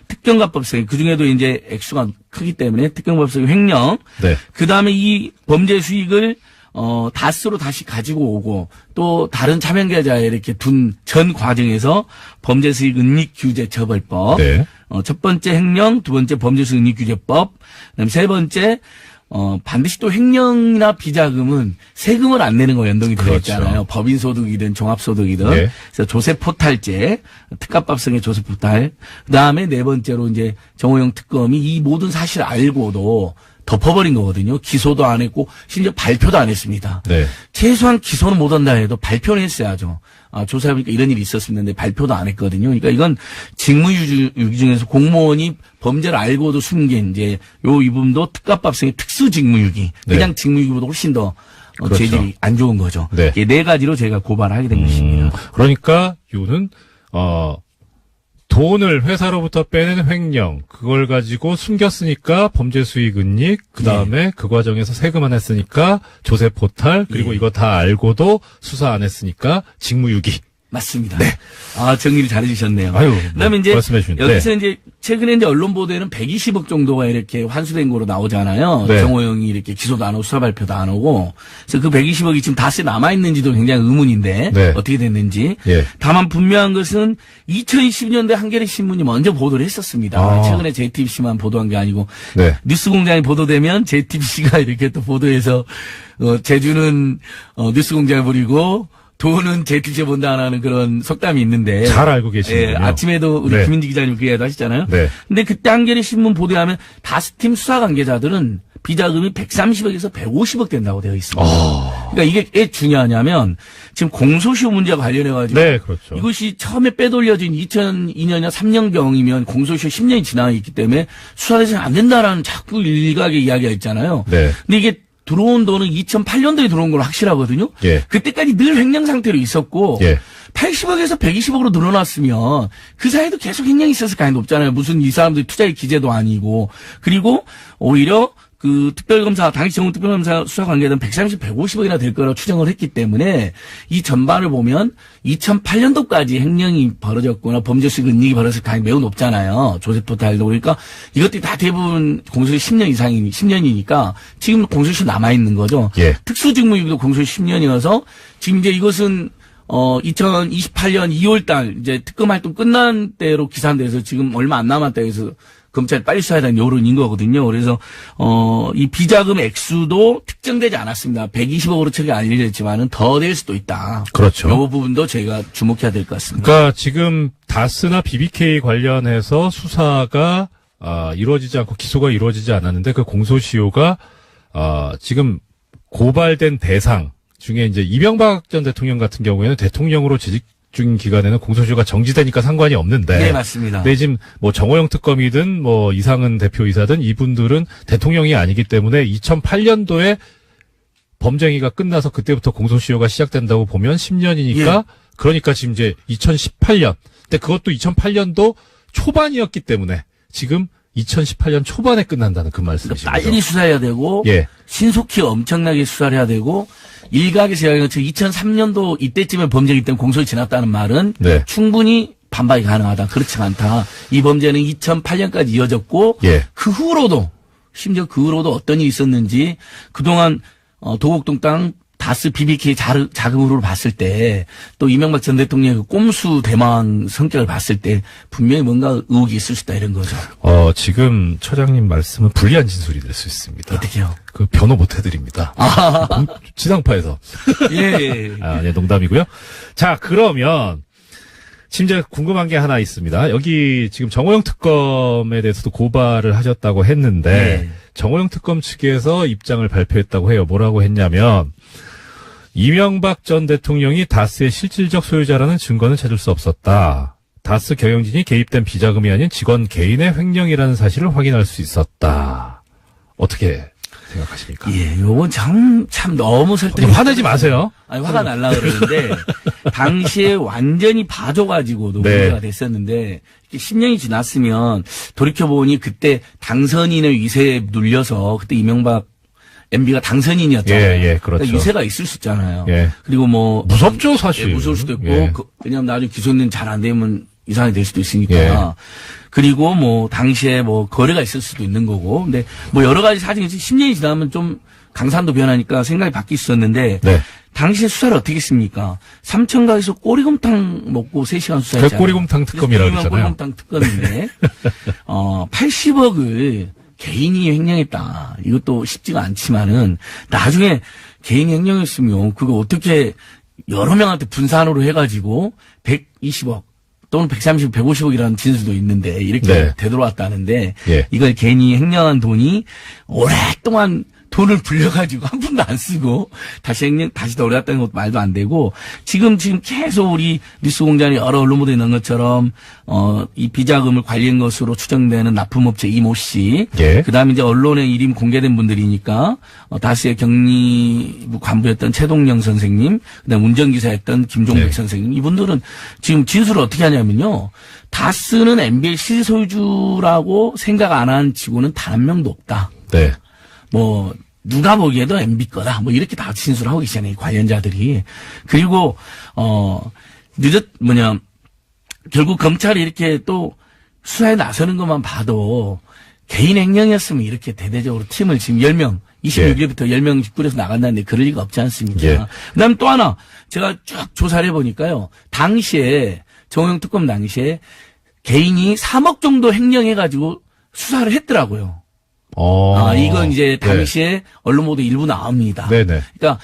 Speaker 7: 특경가법상 그중에도 이제 액수가 크기 때문에 특경법상 횡령.
Speaker 1: 네.
Speaker 7: 그다음에 이 범죄 수익을 다스로 다시 가지고 오고 또 다른 참여계좌에 이렇게 둔 전 과정에서 범죄수익 은닉규제 처벌법.
Speaker 1: 네.
Speaker 7: 첫 번째 횡령, 두 번째 범죄수익 은닉규제법, 그다음에 세 번째 반드시 또 횡령이나 비자금은 세금을 안 내는 거 연동이 되어
Speaker 1: 그렇죠.
Speaker 7: 있잖아요. 법인소득이든 종합소득이든.
Speaker 1: 네.
Speaker 7: 그래서 조세포탈제, 특가법성의 조세포탈. 그 다음에 네 번째로 이제 정호영 특검이 이 모든 사실을 알고도 덮어버린 거거든요. 기소도 안 했고, 심지어 발표도 안 했습니다.
Speaker 1: 네.
Speaker 7: 최소한 기소는 못 한다 해도 발표는 했어야죠. 조사해보니까 이런 일이 있었는데 발표도 안 했거든요. 그러니까 이건 직무유기 중에서 공무원이 범죄를 알고도 숨긴 이제 이 부분도 특가법성의 특수직무유기.
Speaker 1: 네.
Speaker 7: 그냥 직무유기보다 훨씬 더
Speaker 1: 그렇죠.
Speaker 7: 죄질이 안 좋은 거죠.
Speaker 1: 네.
Speaker 7: 이 네 가지로 제가 고발을 하게 된 것입니다.
Speaker 1: 그러니까 요는 돈을 회사로부터 빼낸 횡령, 그걸 가지고 숨겼으니까 범죄 수익 은닉, 그 다음에 그 과정에서 세금 안 했으니까 조세 포탈, 그리고
Speaker 7: 예.
Speaker 1: 이거 다 알고도 수사 안 했으니까 직무유기.
Speaker 7: 맞습니다. 네. 정리를 잘해주셨네요.
Speaker 1: 아유,
Speaker 7: 그다음에
Speaker 1: 뭐
Speaker 7: 이제
Speaker 1: 말씀해 주시는데.
Speaker 7: 여기서 이제 최근에 이제 언론 보도에는 120억 정도가 이렇게 환수된 거로 나오잖아요.
Speaker 1: 네.
Speaker 7: 정호영이 이렇게 기소도 안 하고 수사 발표도 안 하고. 그래서 그 120억이 지금 다시 남아 있는지도 굉장히 의문인데
Speaker 1: 네.
Speaker 7: 어떻게 됐는지.
Speaker 1: 예.
Speaker 7: 다만 분명한 것은 2020년대 한겨레 신문이 먼저 보도를 했었습니다. 최근에 JTBC만 보도한 게 아니고
Speaker 1: 네.
Speaker 7: 뉴스공장이 보도되면 JTBC가 이렇게 또 보도해서 제주는 뉴스공장을 부리고 돈은 JTBC에 본다는 그런 속담이 있는데.
Speaker 1: 잘 알고 계시는군요.
Speaker 7: 예, 아침에도 우리
Speaker 1: 네.
Speaker 7: 김인지 기자님 그 얘기도 하시잖아요.
Speaker 1: 네.
Speaker 7: 근데 그때 한겨레 신문 보도하면 다스팀 수사 관계자들은 비자금이 130억에서 150억 된다고 되어 있습니다. 그러니까 이게 왜 중요하냐면 지금 공소시효 문제와 관련해가지고.
Speaker 1: 네, 그렇죠.
Speaker 7: 이것이 처음에 빼돌려진 2002년이나 3년경이면 공소시효 10년이 지나 있기 때문에 수사돼서는 안 된다라는 자꾸 일각의 이야기가 있잖아요.
Speaker 1: 네.
Speaker 7: 근데 이게 들어온 돈은 2008년도에 들어온 걸 확실하거든요.
Speaker 1: 예.
Speaker 7: 그때까지 늘 횡령 상태로 있었고
Speaker 1: 예.
Speaker 7: 80억에서 120억으로 늘어났으면 그 사이에도 계속 횡령이 있었을 가능성이 높잖아요. 무슨 이 사람들이 투자의 기재도 아니고. 그리고 오히려 그 특별검사, 당시 정부 특별검사 수사 관계자는 130, 150억이나 될 거라고 추정을 했기 때문에 이 전반을 보면 2008년도까지 횡령이 벌어졌거나 범죄 수익 은닉이 벌어졌을 가능성이 매우 높잖아요. 조세포탈도 그러니까 이것들이 다 대부분 공소시효 10년 이상이니 10년이니까 지금 공소시효 남아 있는 거죠.
Speaker 1: 예.
Speaker 7: 특수직무유기도 공소시효 10년이어서 지금 이제 이것은 2028년 2월달 이제 특검 활동 끝난 때로 기산돼서 지금 얼마 안 남았다 해서 검찰이 빨리 수사해야 되는 여론인 거거든요. 그래서 이 비자금 액수도 특정되지 않았습니다. 120억으로 처리가 알려졌지만은 더 될 수도 있다.
Speaker 1: 그렇죠.
Speaker 7: 이 부분도 저희가 주목해야 될 것 같습니다.
Speaker 1: 그러니까 지금 다스나 BBK 관련해서 수사가 이루어지지 않고 기소가 이루어지지 않았는데 그 공소시효가 지금 고발된 대상 중에 이제 이명박 전 대통령 같은 경우에는 대통령으로 재직 중 기간에는 공소시효가 정지되니까 상관이 없는데.
Speaker 7: 네, 맞습니다.
Speaker 1: 근데 지금 뭐 정호영 특검이든 뭐 이상은 대표이사든 이분들은 대통령이 아니기 때문에 2008년도에 범죄행위가 끝나서 그때부터 공소시효가 시작된다고 보면 10년이니까
Speaker 7: 예.
Speaker 1: 그러니까 지금 이제 2018년. 근데 그것도 2008년도 초반이었기 때문에 지금 2018년 초반에 끝난다는 그 말씀이신 거죠.
Speaker 7: 빨리 수사해야 되고
Speaker 1: 예.
Speaker 7: 신속히 엄청나게 수사를 해야 되고 일각에서 이야기한 것처럼 2003년도 이때쯤에 범죄이기 때문에 공소시 지났다는 말은
Speaker 1: 네.
Speaker 7: 충분히 반박이 가능하다. 그렇지 않다. 이 범죄는 2008년까지 이어졌고
Speaker 1: 예.
Speaker 7: 그 후로도 심지어 그 후로도 어떤 일이 있었는지 그동안 도곡동 땅 다스 BBK 자금으로 봤을 때 또 이명박 전 대통령의 그 꼼수 대망 성격을 봤을 때 분명히 뭔가 의혹이 있을 수 있다 이런 거죠.
Speaker 1: 지금 처장님 말씀은 불리한 진술이 될 수 있습니다.
Speaker 7: 어떻게요?
Speaker 1: 그 변호 못 해드립니다. 지상파에서.
Speaker 7: 예.
Speaker 1: 네, 농담이고요. 자, 그러면 지금 이제 궁금한 게 하나 있습니다. 여기 지금 정호영 특검에 대해서도 고발을 하셨다고 했는데
Speaker 7: 네.
Speaker 1: 정호영 특검 측에서 입장을 발표했다고 해요. 뭐라고 했냐면 이명박 전 대통령이 다스의 실질적 소유자라는 증거는 찾을 수 없었다. 다스 경영진이 개입된 비자금이 아닌 직원 개인의 횡령이라는 사실을 확인할 수 있었다. 어떻게 생각하십니까?
Speaker 7: 예, 요건 참 너무 설득이
Speaker 1: 화내지 마세요.
Speaker 7: 아니, 화가 날라 그러는데, 당시에 완전히 봐줘가지고도
Speaker 1: 네.
Speaker 7: 문제가 됐었는데, 10년이 지났으면, 돌이켜보니 그때 당선인의 위세에 눌려서, 그때 이명박 MB가 당선인이었잖아요.
Speaker 1: 예, 그렇죠.
Speaker 7: 그러니까 위세가 있을 수 있잖아요.
Speaker 1: 예.
Speaker 7: 그리고 뭐.
Speaker 1: 무섭죠, 사실.
Speaker 7: 예, 무서울 수도 있고,
Speaker 1: 예.
Speaker 7: 왜냐면 나중에 기소는 잘 안 되면 이상이 될 수도 있으니까.
Speaker 1: 예.
Speaker 7: 그리고 뭐, 당시에 뭐, 거래가 있을 수도 있는 거고. 근데 뭐, 여러 가지 사정이 10년이 지나면 좀 강산도 변하니까 생각이 바뀔 수 있었는데.
Speaker 1: 네.
Speaker 7: 당시에 수사를 어떻게 했습니까? 삼천가에서 꼬리곰탕 먹고 3시간 수사했잖아요.
Speaker 1: 꼬리곰탕 특검이라고
Speaker 7: 그래서
Speaker 1: 그러잖아요.
Speaker 7: 꼬리곰탕 특검인데, 80억을 개인이 횡령했다. 이것도 쉽지가 않지만은 나중에 개인이 횡령했으면 그거 어떻게 여러 명한테 분산으로 해가지고 120억 또는 130억, 150억이라는 진술도 있는데 이렇게
Speaker 1: 네.
Speaker 7: 되돌아왔다는데
Speaker 1: 예.
Speaker 7: 이걸 개인이 횡령한 돈이 오랫동안 돈을 불려가지고 한 푼도 안 쓰고 다시 돌아왔다는 것도 말도 안 되고 지금 계속 우리 뉴스공장이 여러 언론 보도에 넣은 것처럼 이 비자금을 관리한 것으로 추정되는 납품업체 이모 씨,
Speaker 1: 예.
Speaker 7: 그다음에 이제 언론에 이름 공개된 분들이니까 다스의 경리부 관부였던 최동영 선생님, 그다음 운전기사였던 김종백
Speaker 1: 네.
Speaker 7: 선생님, 이분들은 지금 진술을 어떻게 하냐면요, 다스는 MB의 실소유주라고 생각 안 한 직원은 단 한 명도 없다.
Speaker 1: 네.
Speaker 7: 뭐 누가 보기에도 MB 거다. 뭐 이렇게 다 진술하고 계시잖아요, 관련자들이. 그리고 결국 검찰이 이렇게 또 수사에 나서는 것만 봐도 개인 횡령이었으면 이렇게 대대적으로 팀을 지금 10명, 26일부터 10명 꾸려서 나간다는데 그럴 리가 없지 않습니까?
Speaker 1: 예.
Speaker 7: 그다음 또 하나 제가 쭉 조사를 해보니까요, 당시에 정호영 특검 당시에 개인이 3억 정도 횡령해가지고 수사를 했더라고요. 이건 이제 당시에 언론 보도 일부 나옵니다.
Speaker 1: 네네.
Speaker 7: 그러니까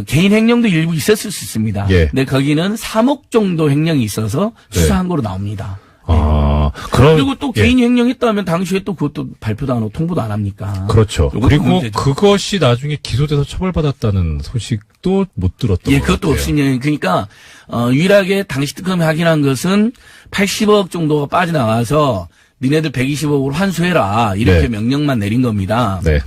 Speaker 7: 개인 횡령도 일부 있었을 수 있습니다.
Speaker 1: 예.
Speaker 7: 근데 거기는 3억 정도 횡령이 있어서 수사한 거로 나옵니다. 그리고 또
Speaker 1: 예.
Speaker 7: 개인 횡령했다면 당시에 또 그것도 발표도 안 하고 통보도 안 합니까?
Speaker 1: 그렇죠.
Speaker 7: 요것도
Speaker 1: 그리고
Speaker 7: 문제죠.
Speaker 1: 그것이 나중에 기소돼서 처벌받았다는 소식도 못 들었던
Speaker 7: 예,
Speaker 1: 것
Speaker 7: 그것도
Speaker 1: 같아요.
Speaker 7: 없으니 그러니까 유일하게 당시 특검이 확인한 것은 80억 정도가 빠져나와서 니네들 120억으로 환수해라 이렇게
Speaker 1: 네.
Speaker 7: 명령만 내린 겁니다.
Speaker 1: 네.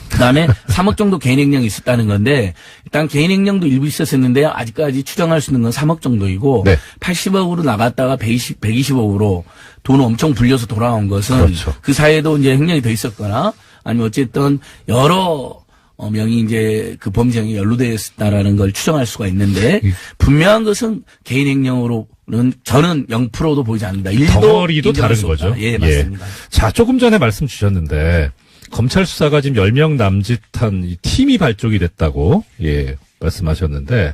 Speaker 7: 그다음에 3억 정도 개인 횡령이 있었다는 건데 일단 개인 횡령도 일부 있었었는데 아직까지 추정할 수 있는 건 3억 정도이고
Speaker 1: 네.
Speaker 7: 80억으로 나갔다가 120억으로 돈을 엄청 불려서 돌아온 것은
Speaker 1: 그렇죠.
Speaker 7: 그 사이에도 이제 횡령이 더 있었거나 아니면 어쨌든 여러 명이 이제 그 범죄에 연루되어 있었다라는 걸 추정할 수가 있는데 분명한 것은 개인 횡령으로는 저는 0%도 보이지 않는다.
Speaker 1: 덩어리도
Speaker 7: 인정할
Speaker 1: 다른
Speaker 7: 수 없다.
Speaker 1: 거죠.
Speaker 7: 예, 맞습니다.
Speaker 1: 자, 조금 전에 말씀 주셨는데 검찰 수사가 지금 10명 남짓한 이 팀이 발족이 됐다고 말씀하셨는데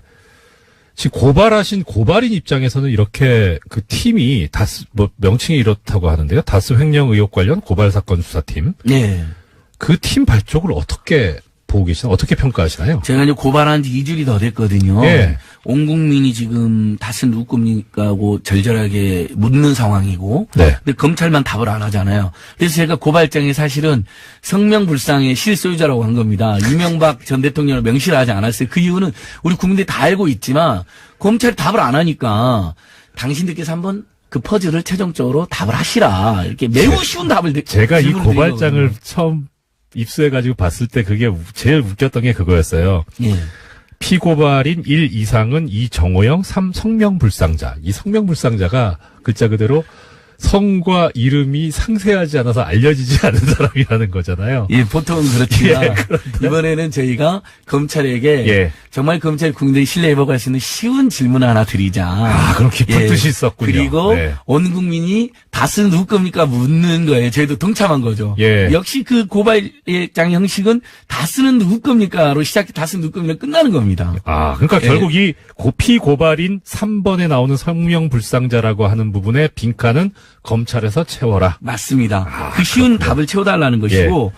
Speaker 1: 지금 고발하신 고발인 입장에서는 이렇게 그 팀이 다스 명칭이 이렇다고 하는데요. 다스 횡령 의혹 관련 고발 사건 수사팀.
Speaker 7: 네.
Speaker 1: 그 팀 발족을 어떻게 보고 계시나요? 어떻게 평가하시나요?
Speaker 7: 제가 이제 고발한 지 2주일이 더 됐거든요.
Speaker 1: 예.
Speaker 7: 온 국민이 지금 다스 누구 겁니까 하고 절절하게 묻는 상황이고.
Speaker 1: 네.
Speaker 7: 근데 검찰만 답을 안 하잖아요. 그래서 제가 고발장에 사실은 성명불상의 실소유자라고 한 겁니다. 이명박 전 대통령을 명시하지 않았어요. 그 이유는 우리 국민들이 다 알고 있지만 검찰이 답을 안 하니까 당신들께서 한번 그 퍼즐을 최종적으로 답을 하시라. 이렇게 매우 쉬운 답을
Speaker 1: 제가 이
Speaker 7: 질문을 드린
Speaker 1: 고발장을
Speaker 7: 거거든요.
Speaker 1: 처음 입수해가지고 봤을 때 그게 제일 웃겼던 게 그거였어요.
Speaker 7: 예.
Speaker 1: 피고발인 1 이상은 이정호영 3 성명불상자. 이 성명불상자가 글자 그대로 성과 이름이 상세하지 않아서 알려지지 않은 사람이라는 거잖아요.
Speaker 7: 예, 보통은 그렇지만 이번에는 저희가 검찰에게
Speaker 1: 예.
Speaker 7: 정말 검찰 국민들이 신뢰해보갈 수 있는 쉬운 질문 하나 드리자.
Speaker 1: 그럼 깊은 뜻이 있었군요.
Speaker 7: 그리고
Speaker 1: 네.
Speaker 7: 온 국민이 다스는 누구 겁니까 묻는 거예요. 저희도 동참한 거죠.
Speaker 1: 예.
Speaker 7: 역시 그 고발장 형식은 다스는 누구 겁니까로 시작해 다스는 누구 겁니까 끝나는 겁니다.
Speaker 1: 그러니까
Speaker 7: 예.
Speaker 1: 결국 이 피고발인 3번에 나오는 성명불상자라고 하는 부분의 빈칸은 검찰에서 채워라.
Speaker 7: 맞습니다. 그 쉬운 답을 채워달라는 것이고,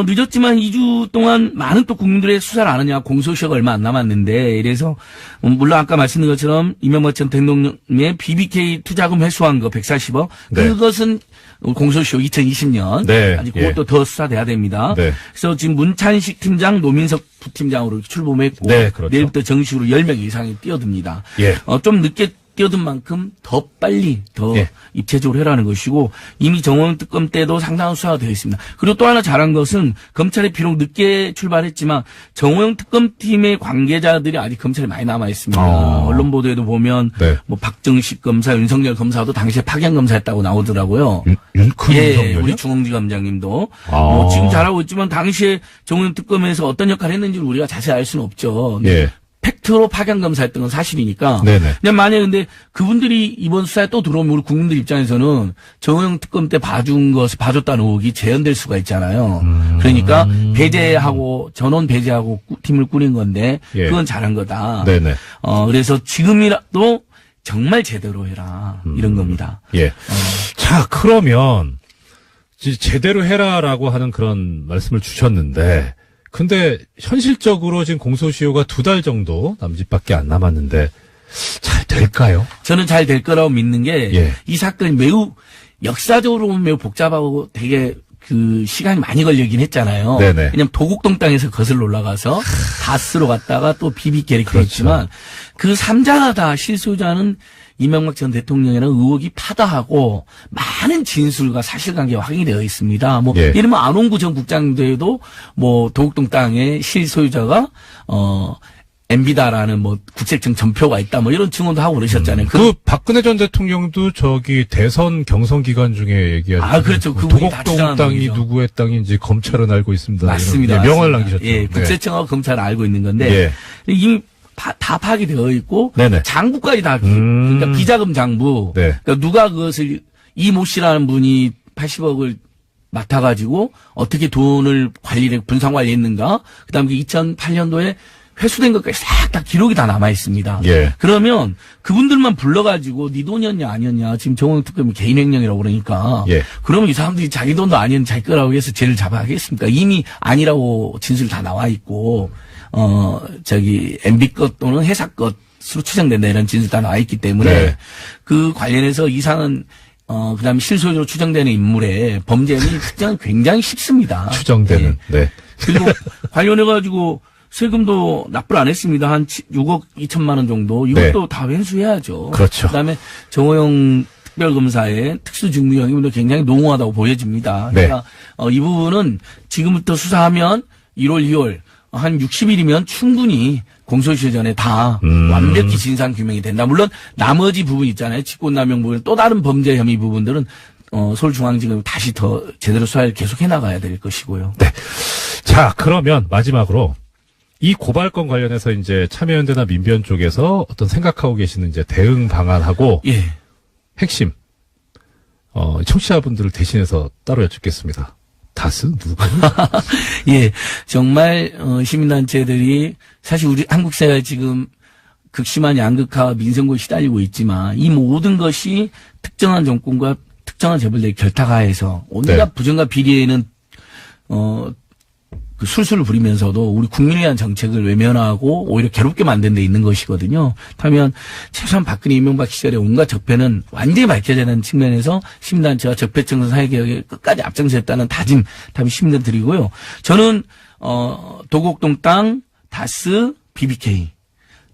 Speaker 7: 늦었지만 2주 동안 많은 또 국민들의 수사를 안 하냐, 공소시효가 얼마 안 남았는데, 이래서, 물론 아까 말씀드린 것처럼, 이명박 전 대통령의 BBK 투자금 회수한 거 140억,
Speaker 1: 네.
Speaker 7: 그것은 공소시효 2020년.
Speaker 1: 네.
Speaker 7: 아직 그것도 더 수사돼야 됩니다.
Speaker 1: 네.
Speaker 7: 그래서 지금 문찬식 팀장, 노민석 부팀장으로 출범했고,
Speaker 1: 네, 그렇죠.
Speaker 7: 내일부터 정식으로 10명 이상이 뛰어듭니다.
Speaker 1: 예.
Speaker 7: 좀 늦게 뛰어든 만큼 더 빨리 더
Speaker 1: 예.
Speaker 7: 입체적으로 해라는 것이고 이미 정원 특검 때도 상당한 수사가 되어 있습니다. 그리고 또 하나 잘한 것은 검찰이 비록 늦게 출발했지만 정호영 특검팀의 관계자들이 아직 검찰에 많이 남아 있습니다. 언론 보도에도 보면
Speaker 1: 네.
Speaker 7: 뭐 박정식 검사, 윤석열 검사도 당시에 파견 검사했다고 나오더라고요.
Speaker 1: 윤석열이요?
Speaker 7: 우리 중앙지검장님도
Speaker 1: 아.
Speaker 7: 지금 잘하고 있지만 당시에 정호영 특검에서 어떤 역할을 했는지를 우리가 자세히 알 수는 없죠.
Speaker 1: 예.
Speaker 7: 팩트로 파견 검사했던 건 사실이니까.
Speaker 1: 네네.
Speaker 7: 그냥 만약에 근데 그분들이 이번 수사에 또 들어오면 우리 국민들 입장에서는 정호영 특검 때 봐줬다는 의혹이 재현될 수가 있잖아요. 그러니까 배제하고 전원 배제하고 팀을 꾸린 건데
Speaker 1: 예.
Speaker 7: 그건 잘한 거다.
Speaker 1: 네네.
Speaker 7: 그래서 지금이라도 정말 제대로 해라 이런 겁니다.
Speaker 1: 예. 자, 그러면 제대로 해라라고 하는 그런 말씀을 주셨는데, 근데 현실적으로 지금 공소시효가 2달 정도 남짓밖에 안 남았는데 잘 될까요?
Speaker 7: 저는 잘 될 거라고 믿는 게,
Speaker 1: 예.
Speaker 7: 이 사건이 매우, 역사적으로 보면 매우 복잡하고 되게 시간이 많이 걸리긴 했잖아요.
Speaker 1: 네네.
Speaker 7: 왜냐면 도곡동 땅에서 거슬러 올라가서 다스로 갔다가 또 BBK 이렇게
Speaker 1: 그렇죠.
Speaker 7: 했지만, 그 3자가 다 실소유자는 이명박 전 대통령이라는 의혹이 파다하고 많은 진술과 사실관계가 확인이 되어 있습니다. 뭐
Speaker 1: 예.
Speaker 7: 예를 들면 안홍구 전 국장대도 뭐 도곡동 땅의 실소유자가 MB다라는 뭐 국세청 전표가 있다 뭐 이런 증언도 하고 그러셨잖아요.
Speaker 1: 그 박근혜 전 대통령도 저기 대선 경선 기간 중에 얘기하죠.
Speaker 7: 그렇죠. 그분이 다
Speaker 1: 도곡동
Speaker 7: 주장하는
Speaker 1: 땅이
Speaker 7: 분이죠.
Speaker 1: 누구의 땅인지 검찰은 알고 있습니다.
Speaker 7: 맞습니다.
Speaker 1: 이런, 명언을
Speaker 7: 맞습니다.
Speaker 1: 남기셨죠.
Speaker 7: 예, 국세청하고 검찰은 알고 있는 건데
Speaker 1: 예.
Speaker 7: 이미 다 파악되어 있고
Speaker 1: 네네.
Speaker 7: 장부까지 다 그러니까 비자금 장부.
Speaker 1: 네.
Speaker 7: 그러니까 누가 그것을 이모 씨라는 분이 80억을 맡아가지고 어떻게 돈을 분산 관리했는가. 그다음에 2008년도에 회수된 것까지 싹 다 기록이 다 남아 있습니다.
Speaker 1: 예.
Speaker 7: 그러면 그분들만 불러가지고 네 돈이었냐 아니었냐 지금 정홍 특검이 개인 횡령이라고 그러니까.
Speaker 1: 예.
Speaker 7: 그러면 이 사람들이 자기 돈도 아니었는데 자기 거라고 해서 죄를 잡아야 하겠습니까? 이미 아니라고 진술 다 나와 있고 MB 것 또는 회사 것으로 추정된다 이런 진술 다 나와 있기 때문에
Speaker 1: 네.
Speaker 7: 그 관련해서 이상은 그다음에 실소유자로 추정되는 인물의 범죄는 특정은 굉장히 쉽습니다.
Speaker 1: 추정되는.
Speaker 7: 예.
Speaker 1: 네.
Speaker 7: 그리고 관련해가지고 세금도 납부를 안 했습니다. 한 6억 2천만 원 정도. 이것도
Speaker 1: 네.
Speaker 7: 다 회수해야죠.
Speaker 1: 그렇죠.
Speaker 7: 그다음에 정호영 특별검사의 특수직무형이 굉장히 농후하다고 보여집니다.
Speaker 1: 네.
Speaker 7: 그러니까 이 부분은 지금부터 수사하면 1월, 2월 한 60일이면 충분히 공소시효 전에 다 완벽히 진상 규명이 된다. 물론 나머지 부분 있잖아요. 직권남용 부분, 또 다른 범죄 혐의 부분들은 서울중앙지검이 다시 더 제대로 수사를 계속해 나가야 될 것이고요.
Speaker 1: 네. 자, 그러면 마지막으로 이 고발건 관련해서 이제 참여연대나 민변 쪽에서 어떤 생각하고 계시는 이제 대응 방안하고
Speaker 7: 예.
Speaker 1: 핵심 청취자분들을 대신해서 따로 여쭙겠습니다. 다스 누구?
Speaker 7: 예, 정말 시민단체들이 사실 우리 한국 사회가 지금 극심한 양극화와 민생고에 시달리고 있지만 이 모든 것이 특정한 정권과 특정한 재벌들의 결탁하에서 온갖
Speaker 1: 네.
Speaker 7: 부정과 비리에는 그 술술을 부리면서도 우리 국민에 대한 정책을 외면하고 오히려 괴롭게 만든 데 있는 것이거든요. 그렇다면 최소한 박근혜 이명박 시절에 온갖 적폐는 완전히 밝혀져야 되는 측면에서 시민단체와 적폐청산 사회개혁에 끝까지 앞장섰다는 다짐 시민들 드리고요. 저는 도곡동 땅, 다스, BBK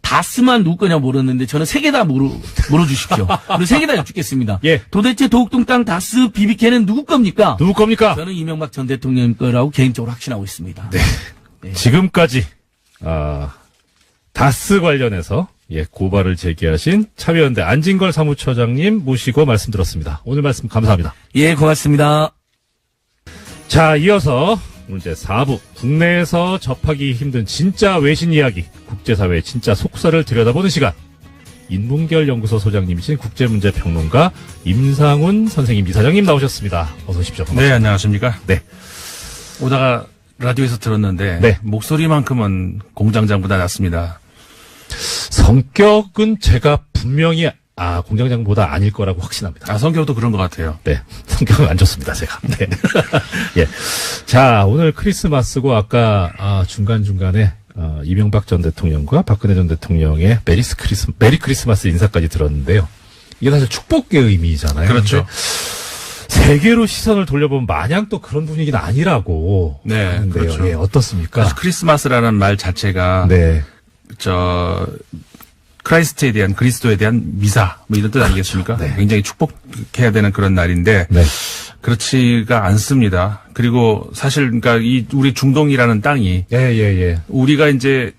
Speaker 7: 다스만 누구 거냐 모르는데 저는 세 개 다 물어주십시오. 그리고 세 개 다 여쭙겠습니다.
Speaker 1: 예.
Speaker 7: 도대체 도곡동 땅, 다스, BBK는 누구 겁니까?
Speaker 1: 누구 겁니까?
Speaker 7: 저는 이명박 전 대통령 거라고 개인적으로 확신하고 있습니다.
Speaker 1: 네. 지금까지 다스 관련해서 고발을 제기하신 참여연대 안진걸 사무처장님 모시고 말씀 들었습니다. 오늘 말씀 감사합니다.
Speaker 7: 예, 고맙습니다.
Speaker 1: 자, 이어서 이제 4부 국내에서 접하기 힘든 진짜 외신 이야기, 국제사회의 진짜 속살을 들여다보는 시간. 인문결 연구소 소장님이신 국제문제평론가 임상훈 선생님, 이사장님 나오셨습니다. 어서 오십시오. 반갑습니다.
Speaker 8: 네, 안녕하십니까.
Speaker 1: 네.
Speaker 8: 오다가 라디오에서 들었는데
Speaker 1: 네.
Speaker 8: 목소리만큼은 공장장보다 낫습니다.
Speaker 1: 성격은 제가 분명히 공장장보다 아닐 거라고 확신합니다.
Speaker 8: 성격도 그런 것 같아요.
Speaker 1: 네. 성격은 안 좋습니다, 제가. 네. 예. 자, 오늘 크리스마스고 아까 중간중간에 이명박 전 대통령과 박근혜 전 대통령의 메리 크리스마스 인사까지 들었는데요. 이게 사실 축복의 의미잖아요.
Speaker 8: 그렇죠.
Speaker 1: 세계로 시선을 돌려보면 마냥 또 그런 분위기는 아니라고
Speaker 8: 네,
Speaker 1: 하는데요.
Speaker 8: 그렇죠.
Speaker 1: 예, 어떻습니까?
Speaker 8: 사실 크리스마스라는 말 자체가
Speaker 1: 네.
Speaker 8: 크라이스트에 대한, 그리스도에 대한 미사 뭐 이런 뜻 아니겠습니까?
Speaker 1: 네.
Speaker 8: 굉장히 축복해야 되는 그런 날인데
Speaker 1: 네.
Speaker 8: 그렇지가 않습니다. 그리고 사실 그러니까 우리 중동이라는 땅이
Speaker 1: 예.
Speaker 8: 우리가 이제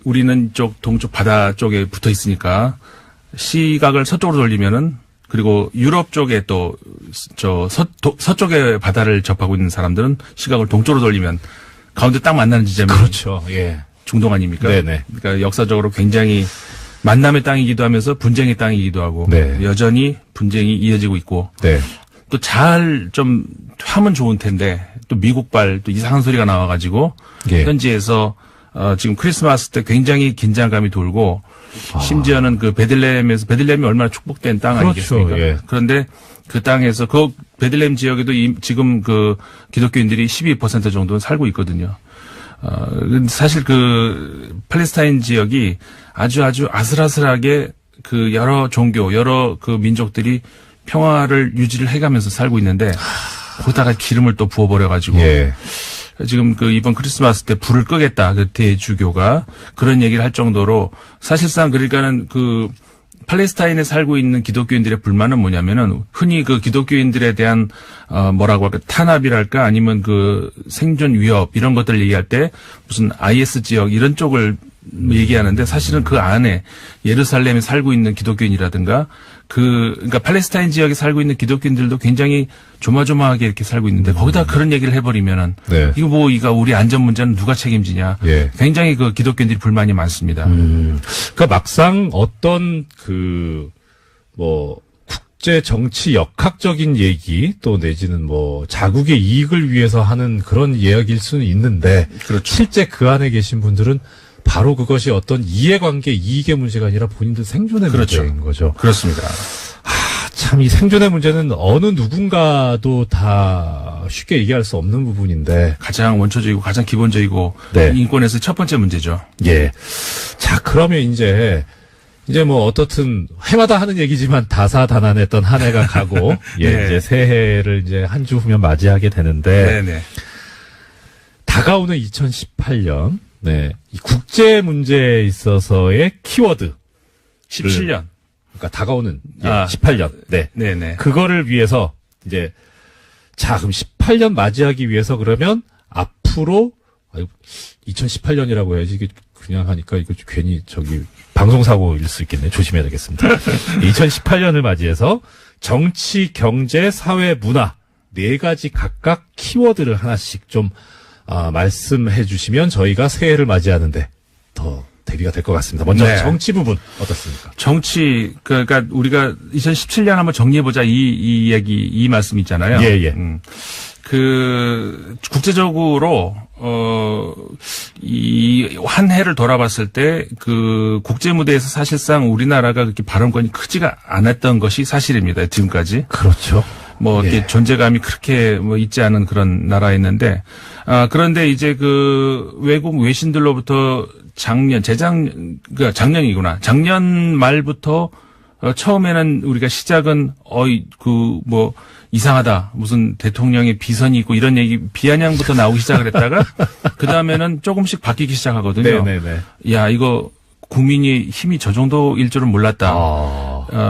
Speaker 8: 우리는 동쪽 바다 쪽에 붙어 있으니까 시각을 서쪽으로 돌리면은, 그리고 유럽 쪽에 또 서쪽의 바다를 접하고 있는 사람들은 시각을 동쪽으로 돌리면 가운데 딱 만나는 지점이
Speaker 1: 그렇죠. 예.
Speaker 8: 중동 아닙니까?
Speaker 1: 네네.
Speaker 8: 그러니까 역사적으로 굉장히 만남의 땅이기도 하면서 분쟁의 땅이기도 하고
Speaker 1: 네.
Speaker 8: 여전히 분쟁이 이어지고 있고,
Speaker 1: 네.
Speaker 8: 또 잘 좀 하면 좋은 텐데 또 미국발 또 이상한 소리가 나와가지고
Speaker 1: 예.
Speaker 8: 현지에서 지금 크리스마스 때 굉장히 긴장감이 돌고, 심지어는 그 베들레헴이 얼마나 축복된 땅
Speaker 1: 그렇죠.
Speaker 8: 아니겠습니까?
Speaker 1: 예.
Speaker 8: 그런데 그 땅에서 그 베들레헴 지역에도 지금 그 기독교인들이 12% 정도는 살고 있거든요. 사실 그 팔레스타인 지역이 아주 아슬아슬하게 그 여러 종교, 여러 그 민족들이 평화를 유지를 해가면서 살고 있는데 거기다가 기름을 또 부어버려가지고
Speaker 1: 예.
Speaker 8: 지금 그 이번 크리스마스 때 불을 끄겠다 그 대주교가 그런 얘기를 할 정도로 사실상 그러니까는 그 팔레스타인에 살고 있는 기독교인들의 불만은 뭐냐면은 흔히 그 기독교인들에 대한 뭐라고 할까 탄압이랄까 아니면 그 생존 위협 이런 것들을 얘기할 때 무슨 IS 지역 이런 쪽을 얘기하는데 사실은 그 안에 예루살렘에 살고 있는 기독교인이라든가 그러니까 팔레스타인 지역에 살고 있는 기독교인들도 굉장히 조마조마하게 이렇게 살고 있는데 거기다 그런 얘기를 해버리면은
Speaker 1: 네.
Speaker 8: 이거 우리 안전 문제는 누가 책임지냐.
Speaker 1: 예.
Speaker 8: 굉장히 그 기독교인들이 불만이 많습니다.
Speaker 1: 그러니까 막상 어떤 국제 정치 역학적인 얘기 또 내지는 뭐 자국의 이익을 위해서 하는 그런 이야기일 수는 있는데
Speaker 8: 그렇죠.
Speaker 1: 실제 그 안에 계신 분들은 바로 그것이 어떤 이해관계, 이익의 문제가 아니라 본인들 생존의
Speaker 8: 그렇죠.
Speaker 1: 문제인 거죠.
Speaker 8: 그렇습니다.
Speaker 1: 참 이 생존의 문제는 어느 누군가도 다 쉽게 얘기할 수 없는 부분인데
Speaker 8: 가장 원초적이고 가장 기본적이고
Speaker 1: 네.
Speaker 8: 인권에서 첫 번째 문제죠.
Speaker 1: 예. 자, 그러면 이제 뭐 어떻든 해마다 하는 얘기지만 다사다난했던 한 해가 가고 예,
Speaker 8: 네.
Speaker 1: 이제 새해를 이제 한 주 후면 맞이하게 되는데
Speaker 8: 네네.
Speaker 1: 다가오는 2018년 네. 이 국제 문제에 있어서의 키워드
Speaker 8: 17년.
Speaker 1: 그러니까 다가오는
Speaker 8: 18년.
Speaker 1: 18년. 네.
Speaker 8: 네네.
Speaker 1: 그거를 위해서 이제 자, 그럼 18년 맞이하기 위해서 그러면 앞으로 2018년이라고 해야지 이게 그냥 하니까 이거 괜히 방송사고일 수 있겠네. 조심해야 되겠습니다. 2018년을 맞이해서 정치, 경제, 사회, 문화 4가지 각각 키워드를 하나씩 좀 말씀해 주시면 저희가 새해를 맞이하는데 더 대비가 될 것 같습니다. 먼저
Speaker 8: 네.
Speaker 1: 정치 부분 어떻습니까?
Speaker 8: 정치, 그러니까 우리가 2017년 한번 정리해보자 이 얘기, 이 말씀 있잖아요.
Speaker 1: 예, 예.
Speaker 8: 국제적으로, 이 한 해를 돌아봤을 때 그 국제 무대에서 사실상 우리나라가 그렇게 발언권이 크지가 않았던 것이 사실입니다. 지금까지.
Speaker 1: 그렇죠.
Speaker 8: 이렇게
Speaker 1: 예.
Speaker 8: 존재감이 그렇게 있지 않은 그런 나라였는데, 그런데 이제 그 외국 외신들로부터 작년이구나. 작년 말부터 처음에는 우리가 시작은 이상하다. 무슨 대통령의 비선이 있고 이런 얘기 비아냥부터 나오기 시작을 했다가 그 다음에는 조금씩 바뀌기 시작하거든요.
Speaker 1: 네네네.
Speaker 8: 야, 이거 국민이 힘이 저 정도일 줄은 몰랐다.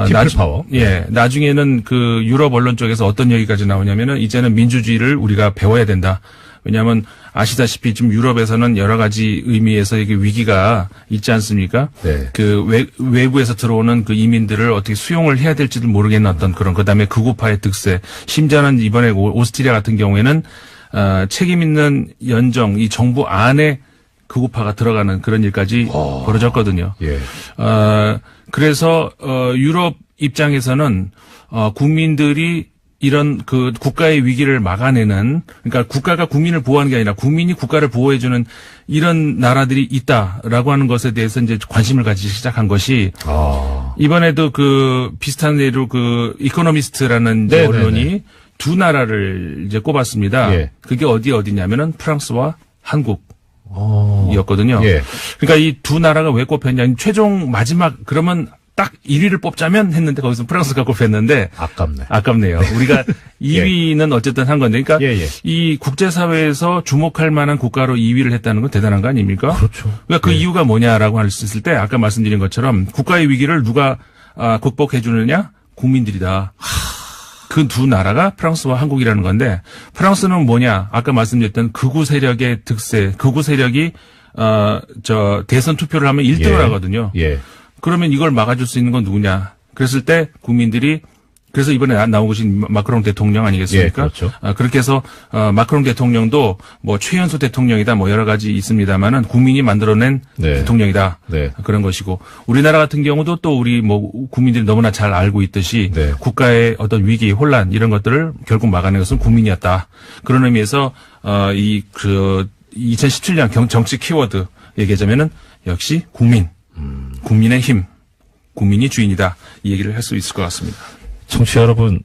Speaker 1: 피플 파워.
Speaker 8: 예, 나중에는 그 유럽 언론 쪽에서 어떤 얘기까지 나오냐면은 이제는 민주주의를 우리가 배워야 된다. 왜냐하면 아시다시피 지금 유럽에서는 여러 가지 의미에서 이게 위기가 있지 않습니까?
Speaker 1: 네.
Speaker 8: 그 외부에서 들어오는 그 이민들을 어떻게 수용을 해야 될지도 모르겠는 어떤 그런 그다음에 극우파의 득세. 심지어는 이번에 오스트리아 같은 경우에는 책임 있는 연정 이 정부 안에 극우파가 들어가는 그런 일까지 벌어졌거든요.
Speaker 1: 예.
Speaker 8: 그래서 유럽 입장에서는 국민들이 이런 그 국가의 위기를 막아내는 그러니까 국가가 국민을 보호하는 게 아니라 국민이 국가를 보호해주는 이런 나라들이 있다라고 하는 것에 대해서 이제 관심을 가지기 시작한 것이 이번에도 그 비슷한 예로 그 이코노미스트라는 이제
Speaker 1: 네네네.
Speaker 8: 언론이 두 나라를 이제 꼽았습니다.
Speaker 1: 예.
Speaker 8: 그게 어디냐면은 프랑스와 한국이었거든요.
Speaker 1: 예.
Speaker 8: 그러니까 이 두 나라가 왜 꼽혔냐? 최종 마지막 그러면 딱 1위를 뽑자면 했는데 거기서 프랑스가 꼽혔는데 아깝네요. 우리가 2위는 어쨌든 한 건데, 그러니까
Speaker 1: 예, 예.
Speaker 8: 이 국제사회에서 주목할 만한 국가로 2위를 했다는 건 대단한 거 아닙니까?
Speaker 1: 그렇죠.
Speaker 8: 그러니까 그 이유가 뭐냐라고 할 수 있을 때 아까 말씀드린 것처럼 국가의 위기를 누가 극복해 주느냐? 국민들이다. 그 두 나라가 프랑스와 한국이라는 건데 프랑스는 뭐냐? 아까 말씀드렸던 극우 세력의 득세, 극우 세력이 대선 투표를 하면 1등을 하거든요.
Speaker 1: 예.
Speaker 8: 그러면 이걸 막아줄 수 있는 건 누구냐? 그랬을 때 국민들이 그래서 이번에 나오고 계신 마크롱 대통령 아니겠습니까?
Speaker 1: 예, 그렇죠.
Speaker 8: 그렇게 해서 마크롱 대통령도 뭐 최연소 대통령이다 뭐 여러 가지 있습니다만은 국민이 만들어낸
Speaker 1: 네.
Speaker 8: 대통령이다.
Speaker 1: 네.
Speaker 8: 그런 것이고 우리나라 같은 경우도 또 우리 뭐 국민들이 너무나 잘 알고 있듯이
Speaker 1: 네.
Speaker 8: 국가의 어떤 위기, 혼란 이런 것들을 결국 막아낸 것은 국민이었다. 그런 의미에서 2017년 정치 키워드 얘기하자면은 역시 국민 국민의 국민이 주인이다. 이 얘기를 할 수 있을 것 같습니다.
Speaker 1: 청취자 여러분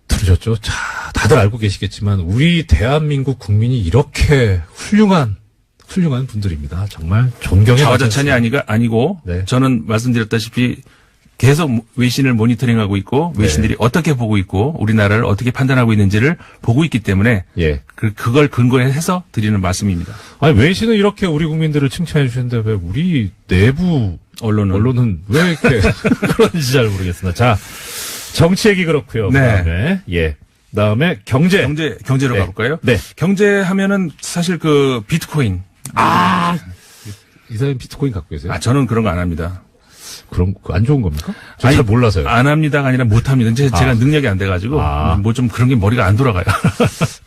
Speaker 1: 들으셨죠? 자, 다들 알고 계시겠지만 우리 대한민국 국민이 이렇게 훌륭한 분들입니다. 정말 존경의
Speaker 8: 자화자찬이 아니고
Speaker 1: 네.
Speaker 8: 저는 말씀드렸다시피 계속 외신을 모니터링하고 있고 외신들이 어떻게 보고 있고 우리나라를 어떻게 판단하고 있는지를 보고 있기 때문에
Speaker 1: 예.
Speaker 8: 그걸 근거해서 드리는 말씀입니다.
Speaker 1: 아니 외신은 이렇게 우리 국민들을 칭찬해 주시는데 왜 우리 내부 언론은 왜 이렇게 그런지 잘 모르겠습니다. 자, 정치 얘기 그렇고요.
Speaker 8: 네.
Speaker 1: 그다음에 경제로
Speaker 8: 네. 가볼까요?
Speaker 1: 네.
Speaker 8: 경제 하면은 사실 그 비트코인.
Speaker 1: 이사님 비트코인 갖고 계세요?
Speaker 8: 저는 그런 거 안 합니다.
Speaker 1: 그럼 안 좋은 겁니까? 저
Speaker 8: 아니,
Speaker 1: 잘 몰라서요.
Speaker 8: 안 합니다가 아니라 못 합니다. 제가 능력이 안 돼가지고 뭐 좀 그런 게 머리가 안 돌아가요.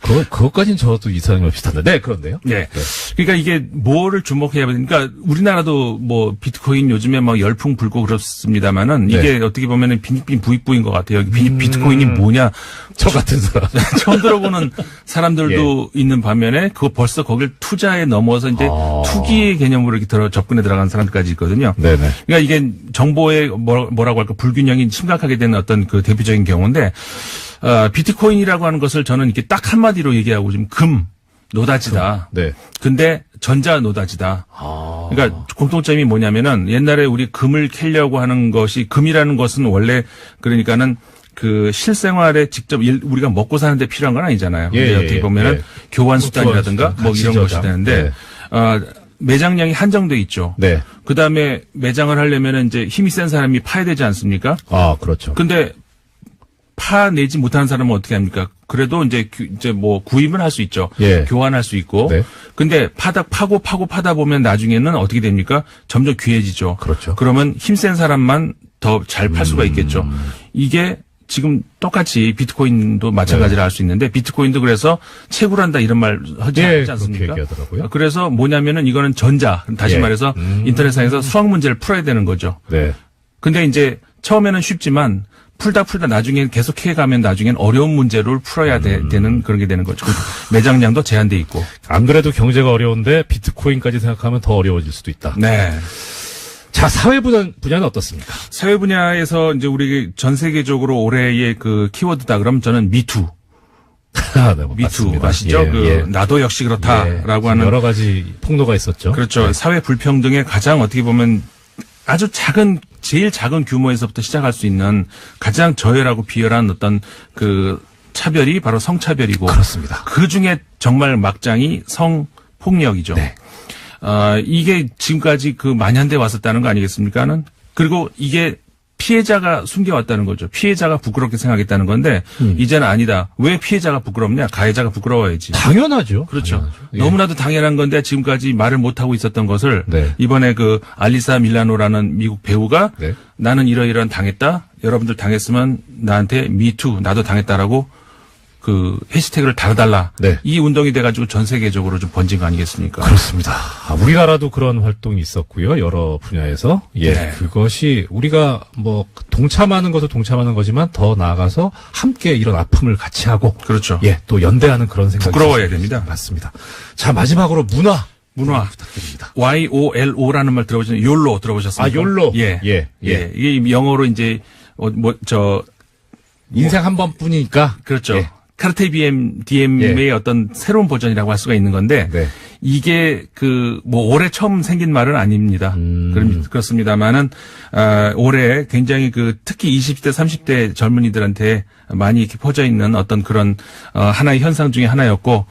Speaker 1: 그것까지는 저도 이사님과 비슷한데. 네, 그런데요.
Speaker 8: 네. 그러니까 이게 뭐를 주목해야 되니까 그러니까 우리나라도 뭐 비트코인 요즘에 막 열풍 불고 그렇습니다만은 이게 어떻게 보면은 빈익빈 부익부인 것 같아요. 비트코인이 뭐냐?
Speaker 1: 저 같은 사람.
Speaker 8: 처음 들어보는 사람들도 있는 반면에 그거 벌써 거길 투자에 넘어서 이제 투기의 개념으로 이렇게 접근해 들어간 사람들까지 있거든요.
Speaker 1: 네네.
Speaker 8: 그러니까 이게 정보의 뭐라고 할까 불균형이 심각하게 되는 어떤 그 대표적인 경우인데 비트코인이라고 하는 것을 저는 이렇게 딱 한마디로 얘기하고 지금 노다지다.
Speaker 1: 네.
Speaker 8: 근데 전자 노다지다. 그러니까 공통점이 뭐냐면은 옛날에 우리 금을 캐려고 하는 것이 금이라는 것은 원래 그러니까는 그 실생활에 직접 우리가 먹고 사는데 필요한 건 아니잖아요. 근데 어떻게 보면은 교환 수단이라든가 뭐 이런 것이 되는데 매장량이 한정돼 있죠.
Speaker 1: 네.
Speaker 8: 그 다음에 매장을 하려면은 이제 힘이 센 사람이 파야 되지 않습니까?
Speaker 1: 그렇죠.
Speaker 8: 근데 파내지 못하는 사람은 어떻게 합니까? 그래도 이제 뭐 구입은 할 수 있죠. 교환할 수 있고.
Speaker 1: 네.
Speaker 8: 근데 파다 보면 나중에는 어떻게 됩니까? 점점 귀해지죠.
Speaker 1: 그렇죠.
Speaker 8: 그러면 힘센 사람만 더 잘 팔 수가 있겠죠. 이게 지금 똑같이 비트코인도 마찬가지로 할 수 있는데 비트코인도 그래서 채굴한다 이런 말 하지 않습니까?
Speaker 1: 그렇게 얘기하더라고요.
Speaker 8: 그래서 뭐냐면은 이거는 다시 말해서 인터넷상에서 수학 문제를 풀어야 되는 거죠.
Speaker 1: 네.
Speaker 8: 근데 이제 처음에는 쉽지만 풀다 나중에 계속 해가면 나중엔 어려운 문제를 풀어야 되는 그런 게 되는 거죠. 매장량도 제한돼 있고.
Speaker 1: 안 그래도 경제가 어려운데 비트코인까지 생각하면 더 어려워질 수도 있다.
Speaker 8: 네.
Speaker 1: 자, 사회 분야는 어떻습니까?
Speaker 8: 사회 분야에서 이제 우리 전 세계적으로 올해의 그 키워드다 그러면 저는 미투.
Speaker 1: 네,
Speaker 8: 미투 아시죠? 나도 역시 그렇다라고 하는
Speaker 1: 여러 가지 폭로가 있었죠.
Speaker 8: 그렇죠. 사회 불평등의 가장 어떻게 보면 아주 제일 작은 규모에서부터 시작할 수 있는 가장 저열하고 비열한 어떤 그 차별이 바로 성차별이고.
Speaker 1: 그렇습니다.
Speaker 8: 그 중에 정말 막장이 성폭력이죠.
Speaker 1: 네.
Speaker 8: 이게 지금까지 그 만연돼 왔었다는 거 아니겠습니까는? 그리고 이게 피해자가 숨겨왔다는 거죠. 피해자가 부끄럽게 생각했다는 건데, 이제는 아니다. 왜 피해자가 부끄럽냐? 가해자가 부끄러워야지.
Speaker 1: 당연하죠.
Speaker 8: 그렇죠.
Speaker 1: 당연하죠.
Speaker 8: 너무나도 당연한 건데, 지금까지 말을 못하고 있었던 것을,
Speaker 1: 네.
Speaker 8: 이번에 그 알리사 밀라노라는 미국 배우가,
Speaker 1: 네.
Speaker 8: 나는 이러이러한 당했다. 여러분들 당했으면 나한테 미투, 나도 당했다라고 그 해시태그를 달아달라.
Speaker 1: 네.
Speaker 8: 이 운동이 돼가지고 전 세계적으로 좀 번진 거 아니겠습니까?
Speaker 1: 그렇습니다. 우리나라도 그런 활동이 있었고요. 여러 분야에서.
Speaker 8: 네.
Speaker 1: 그것이 우리가 뭐 동참하는 것도 동참하는 거지만 더 나아가서 함께 이런 아픔을 같이 하고.
Speaker 8: 그렇죠.
Speaker 1: 또 연대하는 그런 생각이
Speaker 8: 부끄러워야 됩니다.
Speaker 1: 맞습니다. 자, 마지막으로 문화
Speaker 8: 부탁드립니다. YOLO라는 말 들어보셨나요? 욜로 들어보셨습니까?
Speaker 1: 욜로.
Speaker 8: 예. 이게 영어로 이제
Speaker 1: 인생 한 번뿐이니까.
Speaker 8: 그렇죠. 카르테 디엠의 어떤 새로운 버전이라고 할 수가 있는 건데 이게 올해 처음 생긴 말은 아닙니다. 그렇습니다만은 올해 굉장히 특히 20대 30대 젊은이들한테 많이 이렇게 퍼져 있는 어떤 그런 하나의 현상 중에 하나였고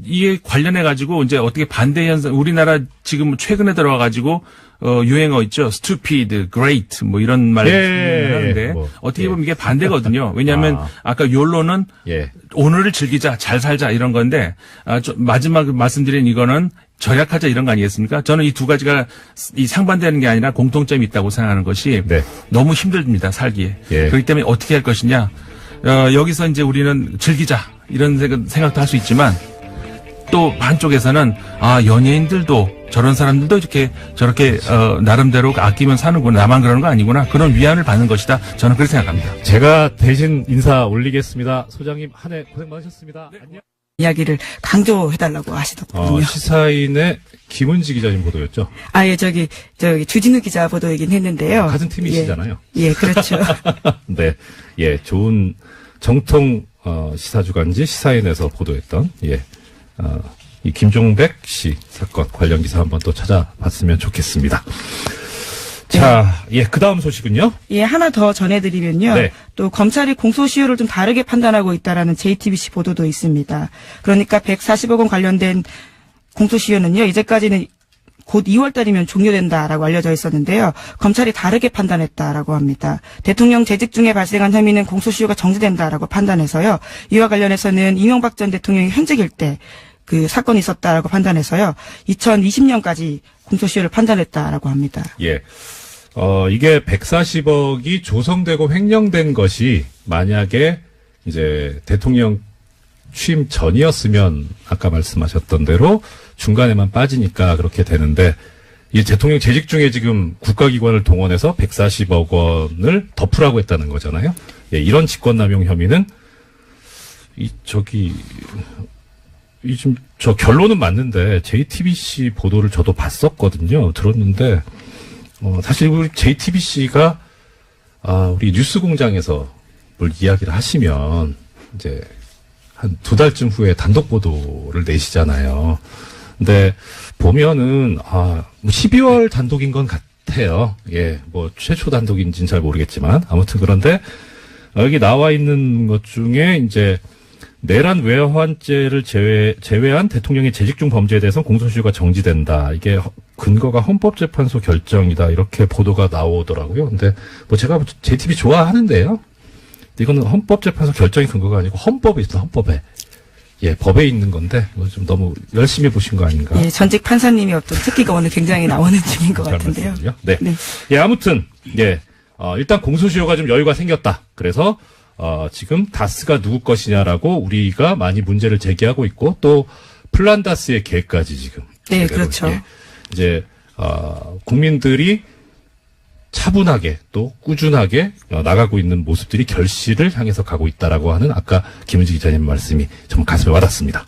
Speaker 8: 이에 관련해 가지고 이제 어떻게 반대 현상 우리나라 지금 최근에 들어와 가지고 유행어 있죠. stupid, great, 뭐 이런 말 하는데 어떻게 보면 이게 반대거든요. 왜냐하면 아까 욜로는 오늘을 즐기자, 잘 살자 이런 건데 마지막 말씀드린 이거는 절약하자 이런 거 아니겠습니까? 저는 이 두 가지가 이 상반되는 게 아니라 공통점이 있다고 생각하는 것이 너무 힘듭니다, 살기에. 그렇기 때문에 어떻게 할 것이냐. 여기서 이제 우리는 즐기자 이런 생각도 할 수 있지만 또 한쪽에서는 연예인들도 저런 사람들도 저렇게 나름대로 아끼면 사는구나. 나만 그러는 거 아니구나. 그런 위안을 받는 것이다. 저는 그렇게 생각합니다.
Speaker 1: 제가 대신 인사 올리겠습니다. 소장님 한 해 고생 많으셨습니다. 안녕.
Speaker 2: 이야기를 강조해달라고 하시더군요.
Speaker 1: 시사인의 김은지 기자님 보도였죠?
Speaker 2: 예, 저기 주진우 기자 보도이긴 했는데요.
Speaker 1: 같은 팀이시잖아요.
Speaker 2: 예, 그렇죠.
Speaker 1: 네. 예, 좋은 정통, 시사주간지 시사인에서 보도했던, 이 김종백 씨 사건 관련 기사 한번 또 찾아봤으면 좋겠습니다. 자, 그 다음 소식은요?
Speaker 2: 예, 하나 더 전해드리면요.
Speaker 1: 네.
Speaker 2: 또 검찰이 공소시효를 좀 다르게 판단하고 있다라는 JTBC 보도도 있습니다. 그러니까 140억 원 관련된 공소시효는요, 이제까지는 곧 2월 달이면 종료된다라고 알려져 있었는데요. 검찰이 다르게 판단했다라고 합니다. 대통령 재직 중에 발생한 혐의는 공소시효가 정지된다라고 판단해서요. 이와 관련해서는 이명박 전 대통령이 현직일 때 그 사건이 있었다라고 판단해서요. 2020년까지 공소시효를 판단했다라고 합니다.
Speaker 1: 예. 이게 140억이 조성되고 횡령된 것이 만약에 이제 대통령 취임 전이었으면 아까 말씀하셨던 대로 중간에만 빠지니까 그렇게 되는데 이 대통령 재직 중에 지금 국가기관을 동원해서 140억 원을 덮으라고 했다는 거잖아요. 예, 이런 직권남용 혐의는 지금 저 결론은 맞는데 JTBC 보도를 저도 봤었거든요. 들었는데 사실 우리 JTBC가 우리 뉴스공장에서 뭘 이야기를 하시면 이제 한 2달쯤 후에 단독 보도를 내시잖아요. 근데 보면은 12월 단독인 건 같아요. 예, 뭐 최초 단독인지는 잘 모르겠지만 아무튼 그런데 여기 나와 있는 것 중에 이제 내란 외환죄를 제외한 대통령의 재직 중 범죄에 대해서는 공소시효가 정지된다. 이게 근거가 헌법재판소 결정이다. 이렇게 보도가 나오더라고요. 근데 뭐 제가 JTB 좋아하는데요. 이거는 헌법재판소 결정이 근거가 아니고 헌법에 있어, 헌법에. 예, 법에 있는 건데 이거 좀 너무 열심히 보신 거 아닌가?
Speaker 2: 예, 전직 판사님이 어떤 특기가 오늘 굉장히 나오는 중인 것 같은데요.
Speaker 1: 네.
Speaker 2: 네.
Speaker 1: 예, 아무튼 일단 공소시효가 좀 여유가 생겼다. 그래서 지금 다스가 누구 것이냐라고 우리가 많이 문제를 제기하고 있고 또 플란다스의 계획까지 지금.
Speaker 2: 네, 그렇죠.
Speaker 1: 이제 국민들이 차분하게 또 꾸준하게 나가고 있는 모습들이 결실을 향해서 가고 있다라고 하는 아까 김은지 기자님 말씀이 좀 가슴에 와닿습니다.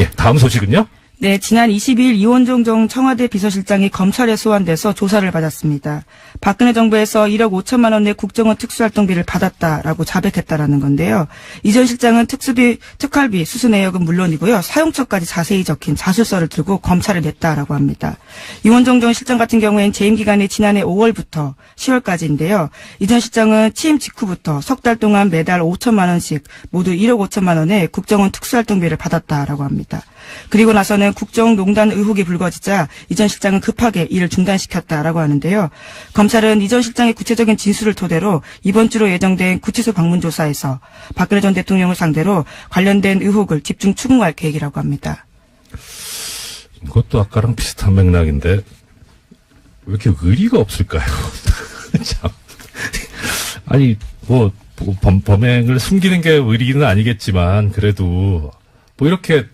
Speaker 1: 예, 다음 소식은요?
Speaker 2: 네, 지난 22일 이원종 전 청와대 비서실장이 검찰에 소환돼서 조사를 받았습니다. 박근혜 정부에서 1억 5천만 원의 국정원 특수활동비를 받았다라고 자백했다라는 건데요. 이 전 실장은 특활비 수수 내역은 물론이고요. 사용처까지 자세히 적힌 자술서를 들고 검찰에 냈다라고 합니다. 이원종 전 실장 같은 경우엔 재임 기간이 지난해 5월부터 10월까지인데요. 이 전 실장은 취임 직후부터 석 달 동안 매달 5천만 원씩 모두 1억 5천만 원의 국정원 특수활동비를 받았다라고 합니다. 그리고 나서는 국정농단 의혹이 불거지자 이 전 실장은 급하게 일을 중단시켰다라고 하는데요. 검찰은 이 전 실장의 구체적인 진술을 토대로 이번 주로 예정된 구치소 방문 조사에서 박근혜 전 대통령을 상대로 관련된 의혹을 집중 추궁할 계획이라고 합니다.
Speaker 1: 이것도 아까랑 비슷한 맥락인데 왜 이렇게 의리가 없을까요? 참. 아니 범행을 숨기는 게 의리는 아니겠지만 그래도 뭐 이렇게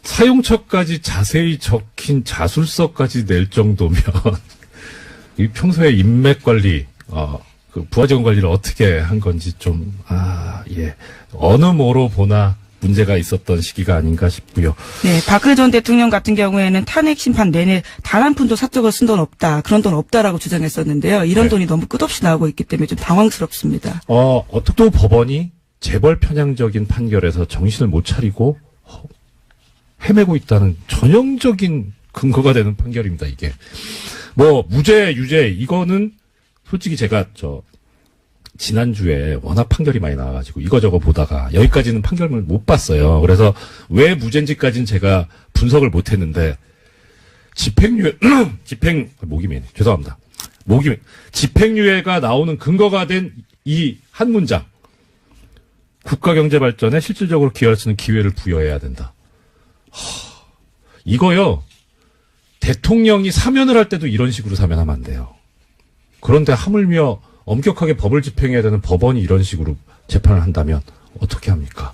Speaker 1: 사용처까지 자세히 적힌 자술서까지 낼 정도면 이 평소에 인맥 관리, 그 부하 직원 관리를 어떻게 한 건지 좀 어느 뭐로 보나 문제가 있었던 시기가 아닌가 싶고요.
Speaker 2: 네, 박근혜 전 대통령 같은 경우에는 탄핵 심판 내내 단 한 푼도 사적으로 쓴 돈 없다, 그런 돈 없다라고 주장했었는데요. 이런 돈이 너무 끝없이 나오고 있기 때문에 좀 당황스럽습니다.
Speaker 1: 어떻게 또 법원이 재벌 편향적인 판결에서 정신을 못 차리고 헤매고 있다는 전형적인 근거가 되는 판결입니다, 이게. 뭐, 무죄, 유죄, 이거는 솔직히 제가 지난주에 워낙 판결이 많이 나와가지고 이거저거 보다가 여기까지는 판결을 못 봤어요. 그래서 왜 무죄인지까지는 제가 분석을 못 했는데, 집행유예가 나오는 근거가 된 이 한 문장. 국가경제 발전에 실질적으로 기여할 수 있는 기회를 부여해야 된다. 이거요, 대통령이 사면을 할 때도 이런 식으로 사면하면 안 돼요. 그런데 하물며 엄격하게 법을 집행해야 되는 법원이 이런 식으로 재판을 한다면 어떻게 합니까?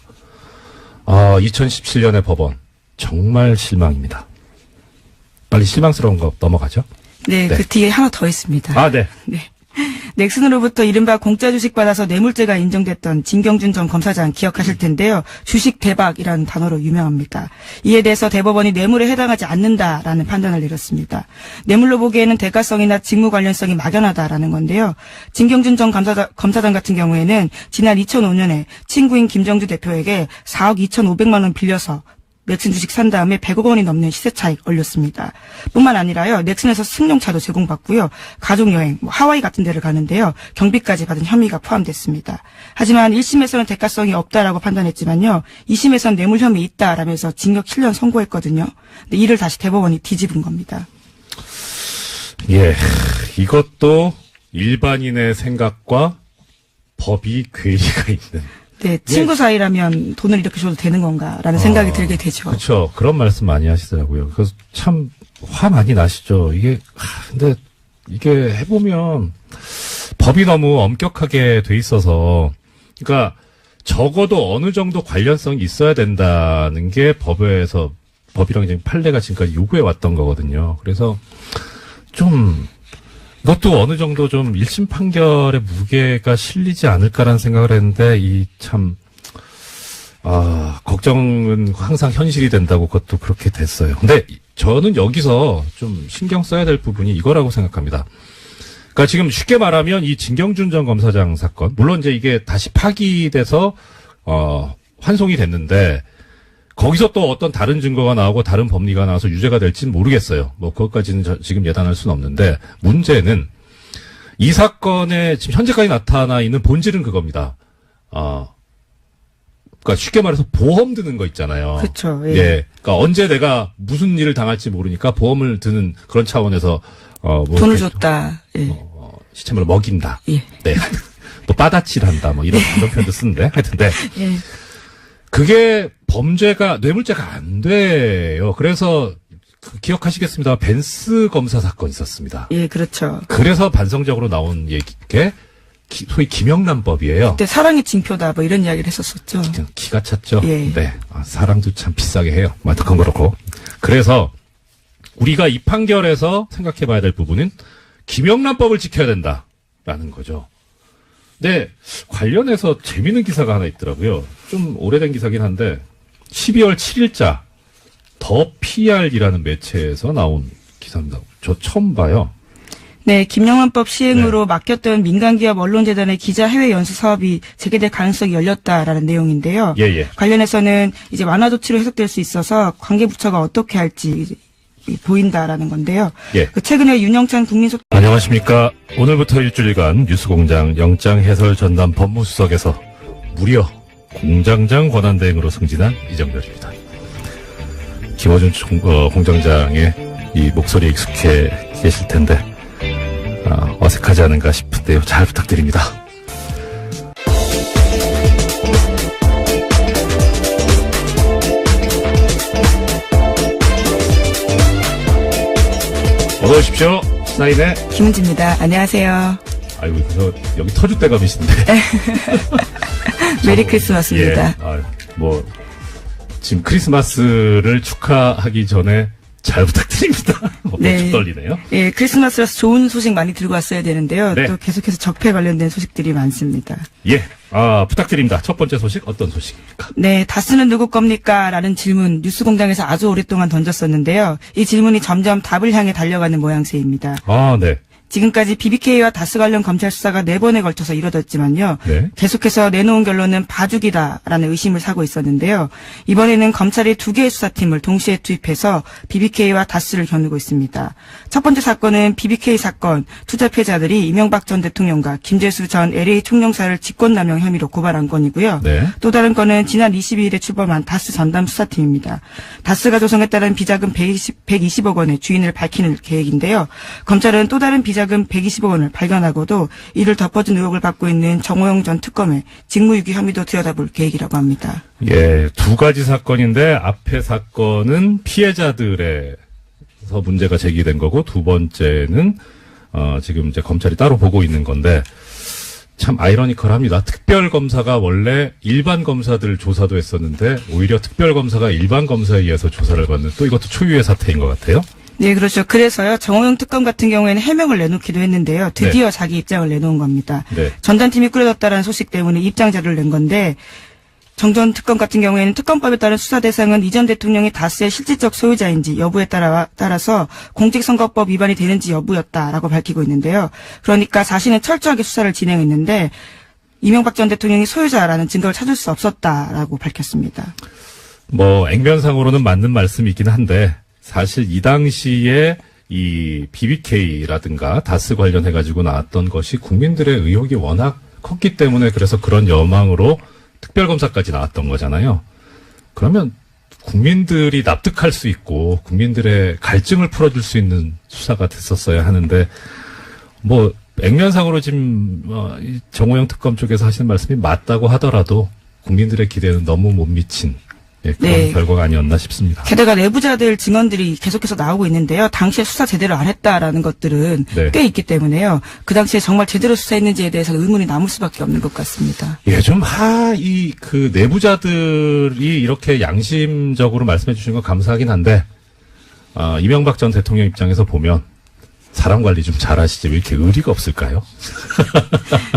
Speaker 1: 2017년의 법원 정말 실망입니다. 빨리 실망스러운 거 넘어가죠.
Speaker 2: 네, 그 뒤에 하나 더 있습니다.
Speaker 1: 네.
Speaker 2: 네. 넥슨으로부터 이른바 공짜 주식 받아서 뇌물죄가 인정됐던 진경준 전 검사장 기억하실 텐데요. 주식 대박이라는 단어로 유명합니다. 이에 대해서 대법원이 뇌물에 해당하지 않는다라는 판단을 내렸습니다. 뇌물로 보기에는 대가성이나 직무 관련성이 막연하다라는 건데요. 진경준 전 검사장 같은 경우에는 지난 2005년에 친구인 김정주 대표에게 4억 2,500만 원 빌려서 넥슨 주식 산 다음에 100억 원이 넘는 시세 차익 올렸습니다. 뿐만 아니라요. 넥슨에서 승용차도 제공받고요. 가족여행, 하와이 같은 데를 가는데요. 경비까지 받은 혐의가 포함됐습니다. 하지만 1심에서는 대가성이 없다라고 판단했지만요. 2심에서는 뇌물 혐의 있다라면서 징역 7년 선고했거든요. 근데 이를 다시 대법원이 뒤집은 겁니다.
Speaker 1: 예, 이것도 일반인의 생각과 법이 괴리가 있는.
Speaker 2: 네, 친구 사이라면 돈을 이렇게 줘도 되는 건가라는 생각이 들게 되죠.
Speaker 1: 그렇죠. 그런 말씀 많이 하시더라고요. 그래서 참 화 많이 나시죠. 근데 이게 해보면 법이 너무 엄격하게 돼 있어서, 그러니까 적어도 어느 정도 관련성이 있어야 된다는 게 법이랑 이제 판례가 지금까지 요구해 왔던 거거든요. 그래서 좀 이것도 어느 정도 좀 1심 판결의 무게가 실리지 않을까라는 생각을 했는데, 걱정은 항상 현실이 된다고 그것도 그렇게 됐어요. 근데 저는 여기서 좀 신경 써야 될 부분이 이거라고 생각합니다. 그러니까 지금 쉽게 말하면 이 진경준 전 검사장 사건, 물론 이제 이게 다시 파기돼서, 환송이 됐는데, 거기서 또 어떤 다른 증거가 나오고 다른 법리가 나와서 유죄가 될지는 모르겠어요. 그것까지는 지금 예단할 수는 없는데, 문제는 이 사건에 지금 현재까지 나타나 있는 본질은 그겁니다. 그러니까 쉽게 말해서 보험 드는 거 있잖아요.
Speaker 2: 그렇죠. 예.
Speaker 1: 예. 그러니까 언제 내가 무슨 일을 당할지 모르니까 보험을 드는 그런 차원에서
Speaker 2: 돈을 줬다. 예.
Speaker 1: 시체물을 먹인다.
Speaker 2: 예.
Speaker 1: 네. 또 빠다칠한다. 이런 표현도 쓰는데 하여튼 네.
Speaker 2: 예.
Speaker 1: 그게 뇌물죄가 안 돼요. 그래서 기억하시겠습니다. 벤스 검사 사건 있었습니다.
Speaker 2: 예, 그렇죠.
Speaker 1: 그래서 반성적으로 나온 얘기게 소위 김영란법이에요.
Speaker 2: 그때 사랑의 징표다 이런 이야기를 했었었죠.
Speaker 1: 기가 찼죠.
Speaker 2: 예.
Speaker 1: 네. 사랑도 참 비싸게 해요. 그건 그렇고. 그래서 우리가 이 판결에서 생각해봐야 될 부분은 김영란법을 지켜야 된다라는 거죠. 네, 관련해서 재미있는 기사가 하나 있더라고요. 좀 오래된 기사긴 한데 12월 7일자 더 PR이라는 매체에서 나온 기사입니다. 저 처음 봐요.
Speaker 2: 네, 김영란법 시행으로 맡겼던 민간기업 언론재단의 기자 해외 연수 사업이 재개될 가능성이 열렸다라는 내용인데요.
Speaker 1: 예.
Speaker 2: 관련해서는 이제 완화 조치로 해석될 수 있어서 관계부처가 어떻게 할지 보인다라는 건데요.
Speaker 1: 예.
Speaker 2: 최근에 윤영찬 국민속
Speaker 1: 안녕하십니까. 오늘부터 일주일간 뉴스공장 영장해설 전담 법무수석에서 무려 공장장 권한대행으로 승진한 이정렬입니다. 김어준 공장장의 이 목소리에 익숙해 계실 텐데 어색하지 않은가 싶은데요. 잘 부탁드립니다. 어서 오십시오. 사인의
Speaker 2: 김은지입니다. 안녕하세요.
Speaker 1: 아이고, 그래서 여기 터줏대감이신데.
Speaker 2: 메리 크리스마스입니다.
Speaker 1: 예, 지금 크리스마스를 축하하기 전에 잘 부탁드립니다.
Speaker 2: 네.
Speaker 1: 좀 떨리네요.
Speaker 2: 예, 크리스마스라서 좋은 소식 많이 들고 왔어야 되는데요.
Speaker 1: 네.
Speaker 2: 또 계속해서 적폐 관련된 소식들이 많습니다.
Speaker 1: 예, 부탁드립니다. 첫 번째 소식 어떤 소식입니까?
Speaker 2: 네, 다스는 누구 겁니까? 라는 질문 뉴스공장에서 아주 오랫동안 던졌었는데요. 이 질문이 점점 답을 향해 달려가는 모양새입니다.
Speaker 1: 네.
Speaker 2: 지금까지 BBK와 다스 관련 검찰 수사가 4번에 걸쳐서 이뤄졌지만요.
Speaker 1: 네.
Speaker 2: 계속해서 내놓은 결론은 봐주기다라는 의심을 사고 있었는데요. 이번에는 검찰이 2개의 수사팀을 동시에 투입해서 BBK와 다스를 겨누고 있습니다. 첫 번째 사건은 BBK 사건 투자 피해자들이 이명박 전 대통령과 김재수 전 LA 총영사를 직권남용 혐의로 고발한 건이고요.
Speaker 1: 네.
Speaker 2: 또 다른 건은 지난 22일에 출범한 다스 전담 수사팀입니다. 다스가 조성했다는 비자금 120억 원의 주인을 밝히는 계획인데요. 검찰은 또 다른 비자금 120억 원을 발견하고도 이를 덮어준 의혹을 받고 있는 정호영 전 특검의 직무유기 혐의도 들여다볼 계획이라고 합니다.
Speaker 1: 예, 2가지 사건인데 앞에 사건은 피해자들에서 문제가 제기된 거고 두 번째는 지금 이제 검찰이 따로 보고 있는 건데 참 아이러니컬합니다. 특별검사가 원래 일반 검사들 조사도 했었는데 오히려 특별검사가 일반 검사에 의해서 조사를 받는 또 이것도 초유의 사태인 것 같아요.
Speaker 2: 네, 그렇죠. 그래서요, 정호영 특검 같은 경우에는 해명을 내놓기도 했는데요. 드디어 자기 입장을 내놓은 겁니다.
Speaker 1: 네.
Speaker 2: 전단팀이 꾸려졌다는 소식 때문에 입장 자료를 낸 건데, 정 전 특검 같은 경우에는 특검법에 따른 수사 대상은 이전 대통령이 다스의 실질적 소유자인지 여부에 따라서 공직선거법 위반이 되는지 여부였다라고 밝히고 있는데요. 그러니까 자신은 철저하게 수사를 진행했는데 이명박 전 대통령이 소유자라는 증거를 찾을 수 없었다라고 밝혔습니다.
Speaker 1: 뭐 액면상으로는 맞는 말씀이긴 한데 사실 이 당시에 이 BBK라든가 다스 관련해가지고 나왔던 것이 국민들의 의혹이 워낙 컸기 때문에 그래서 그런 여망으로 특별검사까지 나왔던 거잖아요. 그러면 국민들이 납득할 수 있고 국민들의 갈증을 풀어줄 수 있는 수사가 됐었어야 하는데 뭐 액면상으로 지금 정호영 특검 쪽에서 하시는 말씀이 맞다고 하더라도 국민들의 기대는 너무 못 미친 그런
Speaker 2: 네.
Speaker 1: 결과가 아니었나 싶습니다.
Speaker 2: 게다가 내부자들 증언들이 계속해서 나오고 있는데요. 당시에 수사 제대로 안 했다라는 것들은
Speaker 1: 네.
Speaker 2: 꽤 있기 때문에요. 그 당시에 정말 제대로 수사했는지에 대해서 의문이 남을 수밖에 없는 것 같습니다.
Speaker 1: 예, 좀, 그 내부자들이 이렇게 양심적으로 말씀해 주신 건 감사하긴 한데, 이명박 전 대통령 입장에서 보면, 사람 관리 좀 잘하시지 왜 이렇게 의리가 없을까요?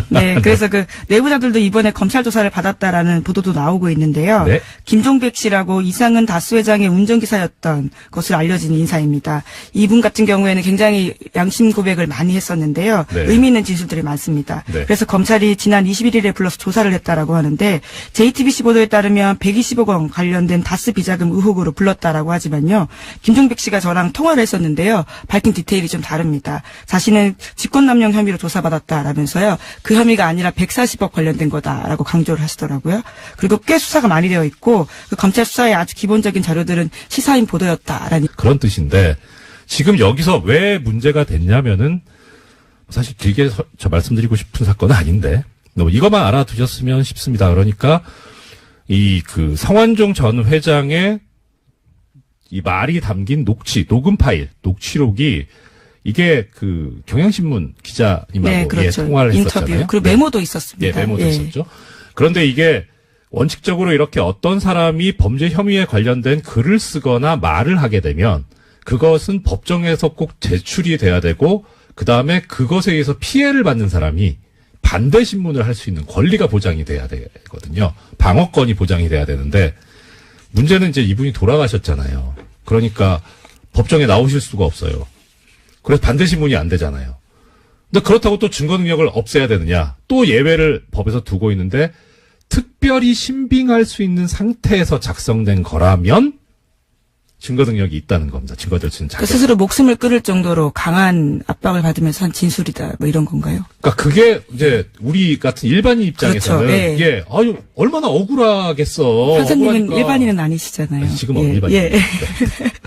Speaker 2: 네, 그래서 그 내부자들도 이번에 검찰 조사를 받았다라는 보도도 나오고 있는데요.
Speaker 1: 네.
Speaker 2: 김종백 씨라고 이상은 다스 회장의 운전기사였던 것으로 알려진 인사입니다. 이분 같은 경우에는 굉장히 양심 고백을 많이 했었는데요.
Speaker 1: 네.
Speaker 2: 의미 있는 진술들이 많습니다.
Speaker 1: 네.
Speaker 2: 그래서 검찰이 지난 21일에 불러서 조사를 했다라고 하는데 JTBC 보도에 따르면 120억 원 관련된 다스 비자금 의혹으로 불렀다라고 하지만요. 김종백 씨가 저랑 통화를 했었는데요. 밝힌 디테일이 좀 다릅니다. 자신은 직권남용 혐의로 조사받았다라면서요. 그 혐의가 아니라 140억 관련된 거다라고 강조를 하시더라고요. 그리고 꽤 수사가 많이 되어 있고 그 검찰 수사의 아주 기본적인 자료들은 시사인 보도였다라는
Speaker 1: 그런 뜻인데, 지금 여기서 왜 문제가 됐냐면은, 사실 길게 저 말씀드리고 싶은 사건은 아닌데, 이것만 알아두셨으면 싶습니다. 그러니까, 성완종 전 회장의 이 말이 담긴 녹음 파일, 녹취록이 이게 경향신문 기자님하고
Speaker 2: 네, 그렇죠.
Speaker 1: 통화를 했었잖아요.
Speaker 2: 인터뷰. 그리고 메모도 있었습니다.
Speaker 1: 메모도 있었죠. 그런데 이게 원칙적으로 이렇게 어떤 사람이 범죄 혐의에 관련된 글을 쓰거나 말을 하게 되면 그것은 법정에서 꼭 제출이 돼야 되고 그다음에 그것에 의해서 피해를 받는 사람이 반대 신문을 할 수 있는 권리가 보장이 돼야 되거든요. 방어권이 보장이 돼야 되는데 문제는 이제 이분이 돌아가셨잖아요. 그러니까 법정에 나오실 수가 없어요. 그래서 반대 신문이 안 되잖아요. 근데 그렇다고 또 증거 능력을 없애야 되느냐? 또 예외를 법에서 두고 있는데 특별히 신빙할 수 있는 상태에서 작성된 거라면 증거 능력이 있다는 겁니다. 증거 절차는
Speaker 2: 그 스스로 목숨을 끊을 정도로 강한 압박을 받으면서 한 진술이다. 뭐 이런 건가요?
Speaker 1: 그러니까 그게 이제 우리 같은 일반인 입장에서는
Speaker 2: 그렇죠. 예.
Speaker 1: 이게 얼마나 억울하겠어.
Speaker 2: 판사님은
Speaker 1: 억울하니까.
Speaker 2: 일반인은 아니시잖아요.
Speaker 1: 아니, 지금
Speaker 2: 예.
Speaker 1: 일반인.
Speaker 2: 예.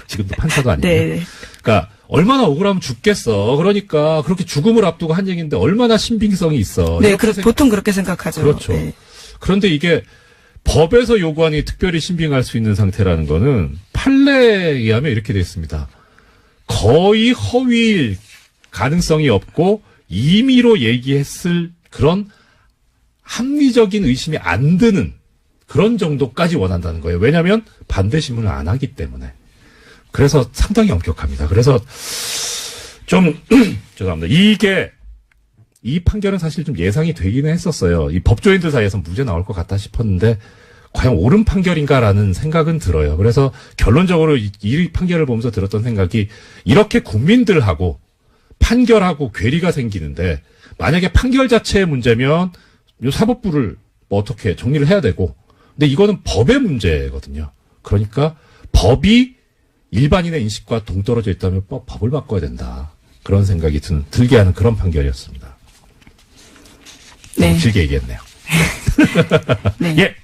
Speaker 1: 지금도 판사도 아니고.
Speaker 2: 네.
Speaker 1: 그러니까 얼마나 억울하면 죽겠어. 그러니까 그렇게 죽음을 앞두고 한 얘기인데 얼마나 신빙성이 있어.
Speaker 2: 네,
Speaker 1: 이렇게
Speaker 2: 보통 그렇게 생각하죠.
Speaker 1: 그렇죠.
Speaker 2: 네.
Speaker 1: 그런데 이게 법에서 요구하니 특별히 신빙할 수 있는 상태라는 거는 판례에 의하면 이렇게 되어 있습니다. 거의 허위일 가능성이 없고 임의로 얘기했을 그런 합리적인 의심이 안 드는 그런 정도까지 원한다는 거예요. 왜냐하면 반대 신문을 안 하기 때문에. 그래서 상당히 엄격합니다. 그래서 좀 죄송합니다. 이 판결은 사실 좀 예상이 되기는 했었어요. 이 법조인들 사이에서 무죄 나올 것 같다 싶었는데 과연 옳은 판결인가라는 생각은 들어요. 그래서 결론적으로 이 판결을 보면서 들었던 생각이 이렇게 국민들하고 판결하고 괴리가 생기는데 만약에 판결 자체의 문제면 요 사법부를 뭐 어떻게 정리를 해야 되고 근데 이거는 법의 문제거든요. 그러니까 법이 일반인의 인식과 동떨어져 있다면 법을 바꿔야 된다. 그런 생각이 들게 하는 그런 판결이었습니다.
Speaker 2: 네.
Speaker 1: 길게 얘기했네요.
Speaker 2: 네.
Speaker 1: 예.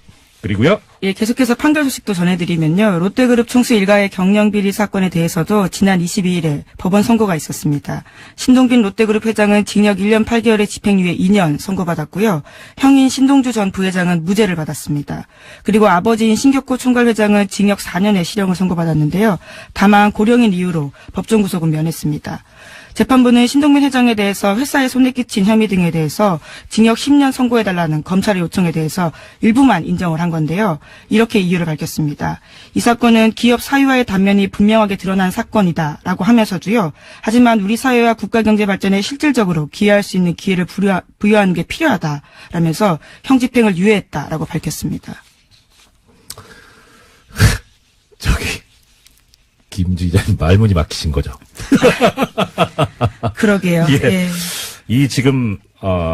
Speaker 1: 그리고요.
Speaker 2: 예, 계속해서 판결 소식도 전해드리면요. 롯데그룹 총수 일가의 경영비리 사건에 대해서도 지난 22일에 법원 선고가 있었습니다. 신동빈 롯데그룹 회장은 징역 1년 8개월의 집행유예 2년 선고받았고요. 형인 신동주 전 부회장은 무죄를 받았습니다. 그리고 아버지인 신격호 총괄회장은 징역 4년의 실형을 선고받았는데요. 다만 고령인 이유로 법정 구속은 면했습니다. 재판부는 신동민 회장에 대해서 회사에 손해 끼친 혐의 등에 대해서 징역 10년 선고해달라는 검찰의 요청에 대해서 일부만 인정을 한 건데요. 이렇게 이유를 밝혔습니다. 이 사건은 기업 사유와의 단면이 분명하게 드러난 사건이다라고 하면서도요. 하지만 우리 사회와 국가 경제 발전에 실질적으로 기여할 수 있는 기회를 부여하는 게 필요하다라면서 형 집행을 유예했다라고 밝혔습니다.
Speaker 1: 저기 김주 기자님 말문이 막히신 거죠.
Speaker 2: 그러게요.
Speaker 1: 예.
Speaker 2: 예.
Speaker 1: 이 지금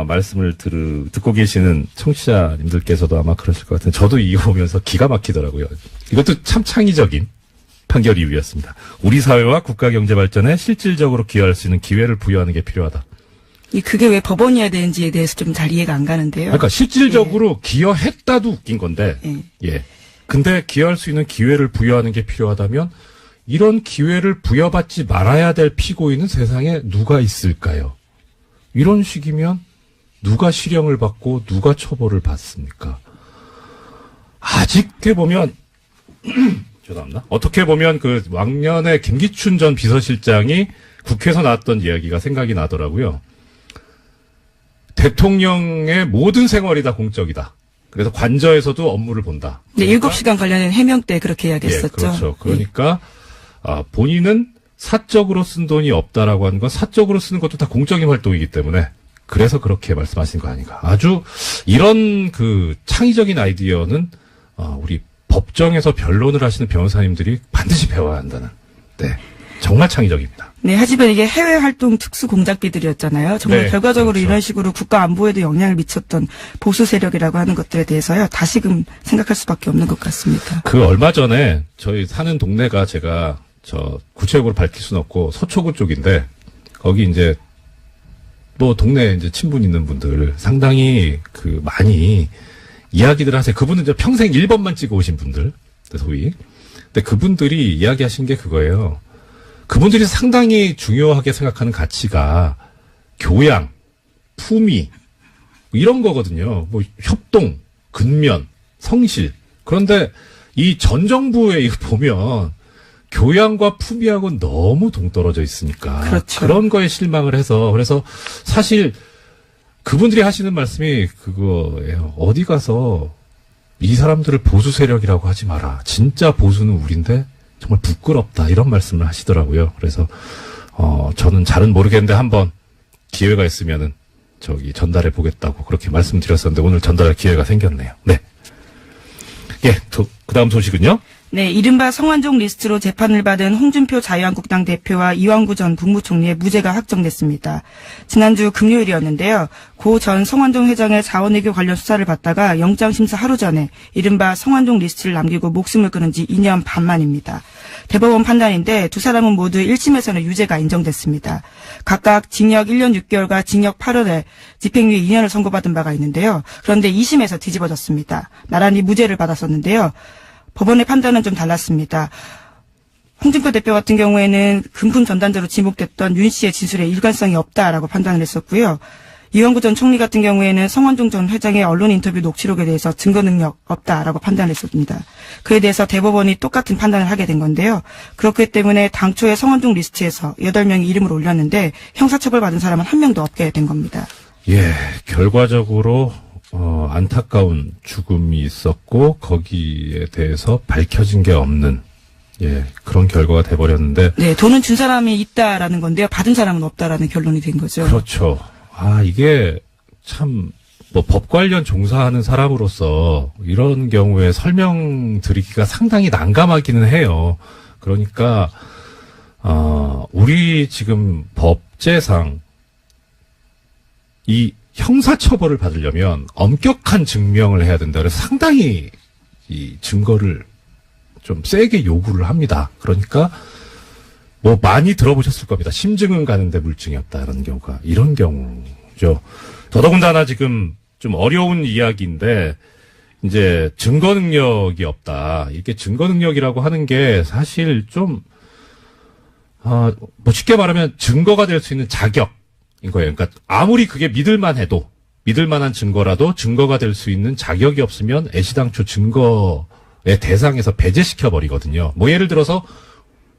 Speaker 1: 말씀을 듣고 계시는 청취자님들께서도 아마 그러실 것 같은데 저도 이거 보면서 기가 막히더라고요. 이것도 참 창의적인 판결 이유였습니다. 우리 사회와 국가 경제 발전에 실질적으로 기여할 수 있는 기회를 부여하는 게 필요하다.
Speaker 2: 그게 왜 법원이어야 되는지에 대해서 좀 잘 이해가 안 가는데요.
Speaker 1: 그러니까 실질적으로 기여했다도 웃긴 건데, 예. 근데 기여할 수 있는 기회를 부여하는 게 필요하다면 이런 기회를 부여받지 말아야 될 피고인은 세상에 누가 있을까요? 이런 식이면 누가 실형을 받고 누가 처벌을 받습니까? 아직게 보면 죄송합니다. 어떻게 보면 그 왕년에 김기춘 전 비서실장이 국회에서 나왔던 이야기가 생각이 나더라고요. 대통령의 모든 생활이 다 공적이다. 그래서 관저에서도 업무를 본다.
Speaker 2: 네, 7시간 관련된 해명 때 그렇게 이야기했었죠.
Speaker 1: 예, 그렇죠. 그러니까 본인은 사적으로 쓴 돈이 없다라고 하는 건 사적으로 쓰는 것도 다 공적인 활동이기 때문에 그래서 그렇게 말씀하신 거 아닌가. 아주 이런 그 창의적인 아이디어는 우리 법정에서 변론을 하시는 변호사님들이 반드시 배워야 한다는. 네. 정말 창의적입니다.
Speaker 2: 네, 하지만 이게 해외 활동 특수 공작비들이었잖아요. 정말
Speaker 1: 네,
Speaker 2: 결과적으로
Speaker 1: 그렇죠.
Speaker 2: 이런 식으로 국가 안보에도 영향을 미쳤던 보수 세력이라고 하는 것들에 대해서요. 다시금 생각할 수밖에 없는 것 같습니다.
Speaker 1: 그 얼마 전에 저희 사는 동네가 제가 구체적으로 밝힐 수는 없고 서초구 쪽인데 거기 이제 뭐 동네에 이제 친분 있는 분들 상당히 그 많이 이야기들 하세요. 그분은 이제 평생 1번만 찍어 오신 분들, 소위. 근데 그분들이 이야기하신 게 그거예요. 그분들이 상당히 중요하게 생각하는 가치가 교양, 품위 이런 거거든요. 뭐 협동, 근면, 성실. 그런데 이 전 정부에 이거 보면 교양과 품위하고 너무 동떨어져 있으니까
Speaker 2: 그렇죠.
Speaker 1: 그런 거에 실망을 해서 그래서 사실 그분들이 하시는 말씀이 그거예요. 어디 가서 이 사람들을 보수 세력이라고 하지 마라. 진짜 보수는 우린데 정말 부끄럽다. 이런 말씀을 하시더라고요. 그래서 저는 잘은 모르겠는데 한번 기회가 있으면은 전달해 보겠다고 그렇게 말씀드렸었는데 오늘 전달할 기회가 생겼네요. 네. 예, 그 다음 소식은요?
Speaker 2: 네, 이른바 성완종 리스트로 재판을 받은 홍준표 자유한국당 대표와 이완구 전 국무총리의 무죄가 확정됐습니다. 지난주 금요일이었는데요. 고 전 성완종 회장의 자원외교 관련 수사를 받다가 영장심사 하루 전에 이른바 성완종 리스트를 남기고 목숨을 끊은 지 2년 반 만입니다. 대법원 판단인데 두 사람은 모두 1심에서는 유죄가 인정됐습니다. 각각 징역 1년 6개월과 징역 8월에 집행유예 2년을 선고받은 바가 있는데요. 그런데 2심에서 뒤집어졌습니다. 나란히 무죄를 받았었는데요. 법원의 판단은 좀 달랐습니다. 홍준표 대표 같은 경우에는 금품 전단자로 지목됐던 윤 씨의 진술에 일관성이 없다라고 판단을 했었고요. 이완구 전 총리 같은 경우에는 성완종 전 회장의 언론 인터뷰 녹취록에 대해서 증거 능력 없다라고 판단을 했습니다. 그에 대해서 대법원이 똑같은 판단을 하게 된 건데요. 그렇기 때문에 당초에 성완종 리스트에서 8명이 이름을 올렸는데 형사처벌 받은 사람은 한 명도 없게 된 겁니다.
Speaker 1: 예, 결과적으로 안타까운 죽음이 있었고 거기에 대해서 밝혀진 게 없는 그런 결과가 돼버렸는데
Speaker 2: 네, 돈은 준 사람이 있다라는 건데요. 받은 사람은 없다라는 결론이 된 거죠.
Speaker 1: 그렇죠. 이게 참 뭐 법 관련 종사하는 사람으로서 이런 경우에 설명드리기가 상당히 난감하기는 해요. 그러니까 우리 지금 법제상 이 형사처벌을 받으려면 엄격한 증명을 해야 된다. 그래서 상당히 이 증거를 좀 세게 요구를 합니다. 그러니까 뭐 많이 들어보셨을 겁니다. 심증은 가는데 물증이 없다라는 경우가 이런 경우죠. 더더군다나 지금 좀 어려운 이야기인데 이제 증거 능력이 없다. 이게 증거 능력이라고 하는 게 사실 좀 뭐 쉽게 말하면 증거가 될 수 있는 자격. 인 거예요. 그러니까 아무리 그게 믿을만한 증거라도 증거가 될 수 있는 자격이 없으면 애시당초 증거의 대상에서 배제시켜 버리거든요. 뭐 예를 들어서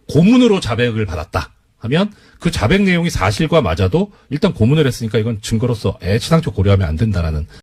Speaker 1: 고문으로 자백을 받았다. 하면 그 자백 내용이 사실과 맞아도 일단 고문을 했으니까 이건 증거로서 애치당초 고려하면 안 된다라는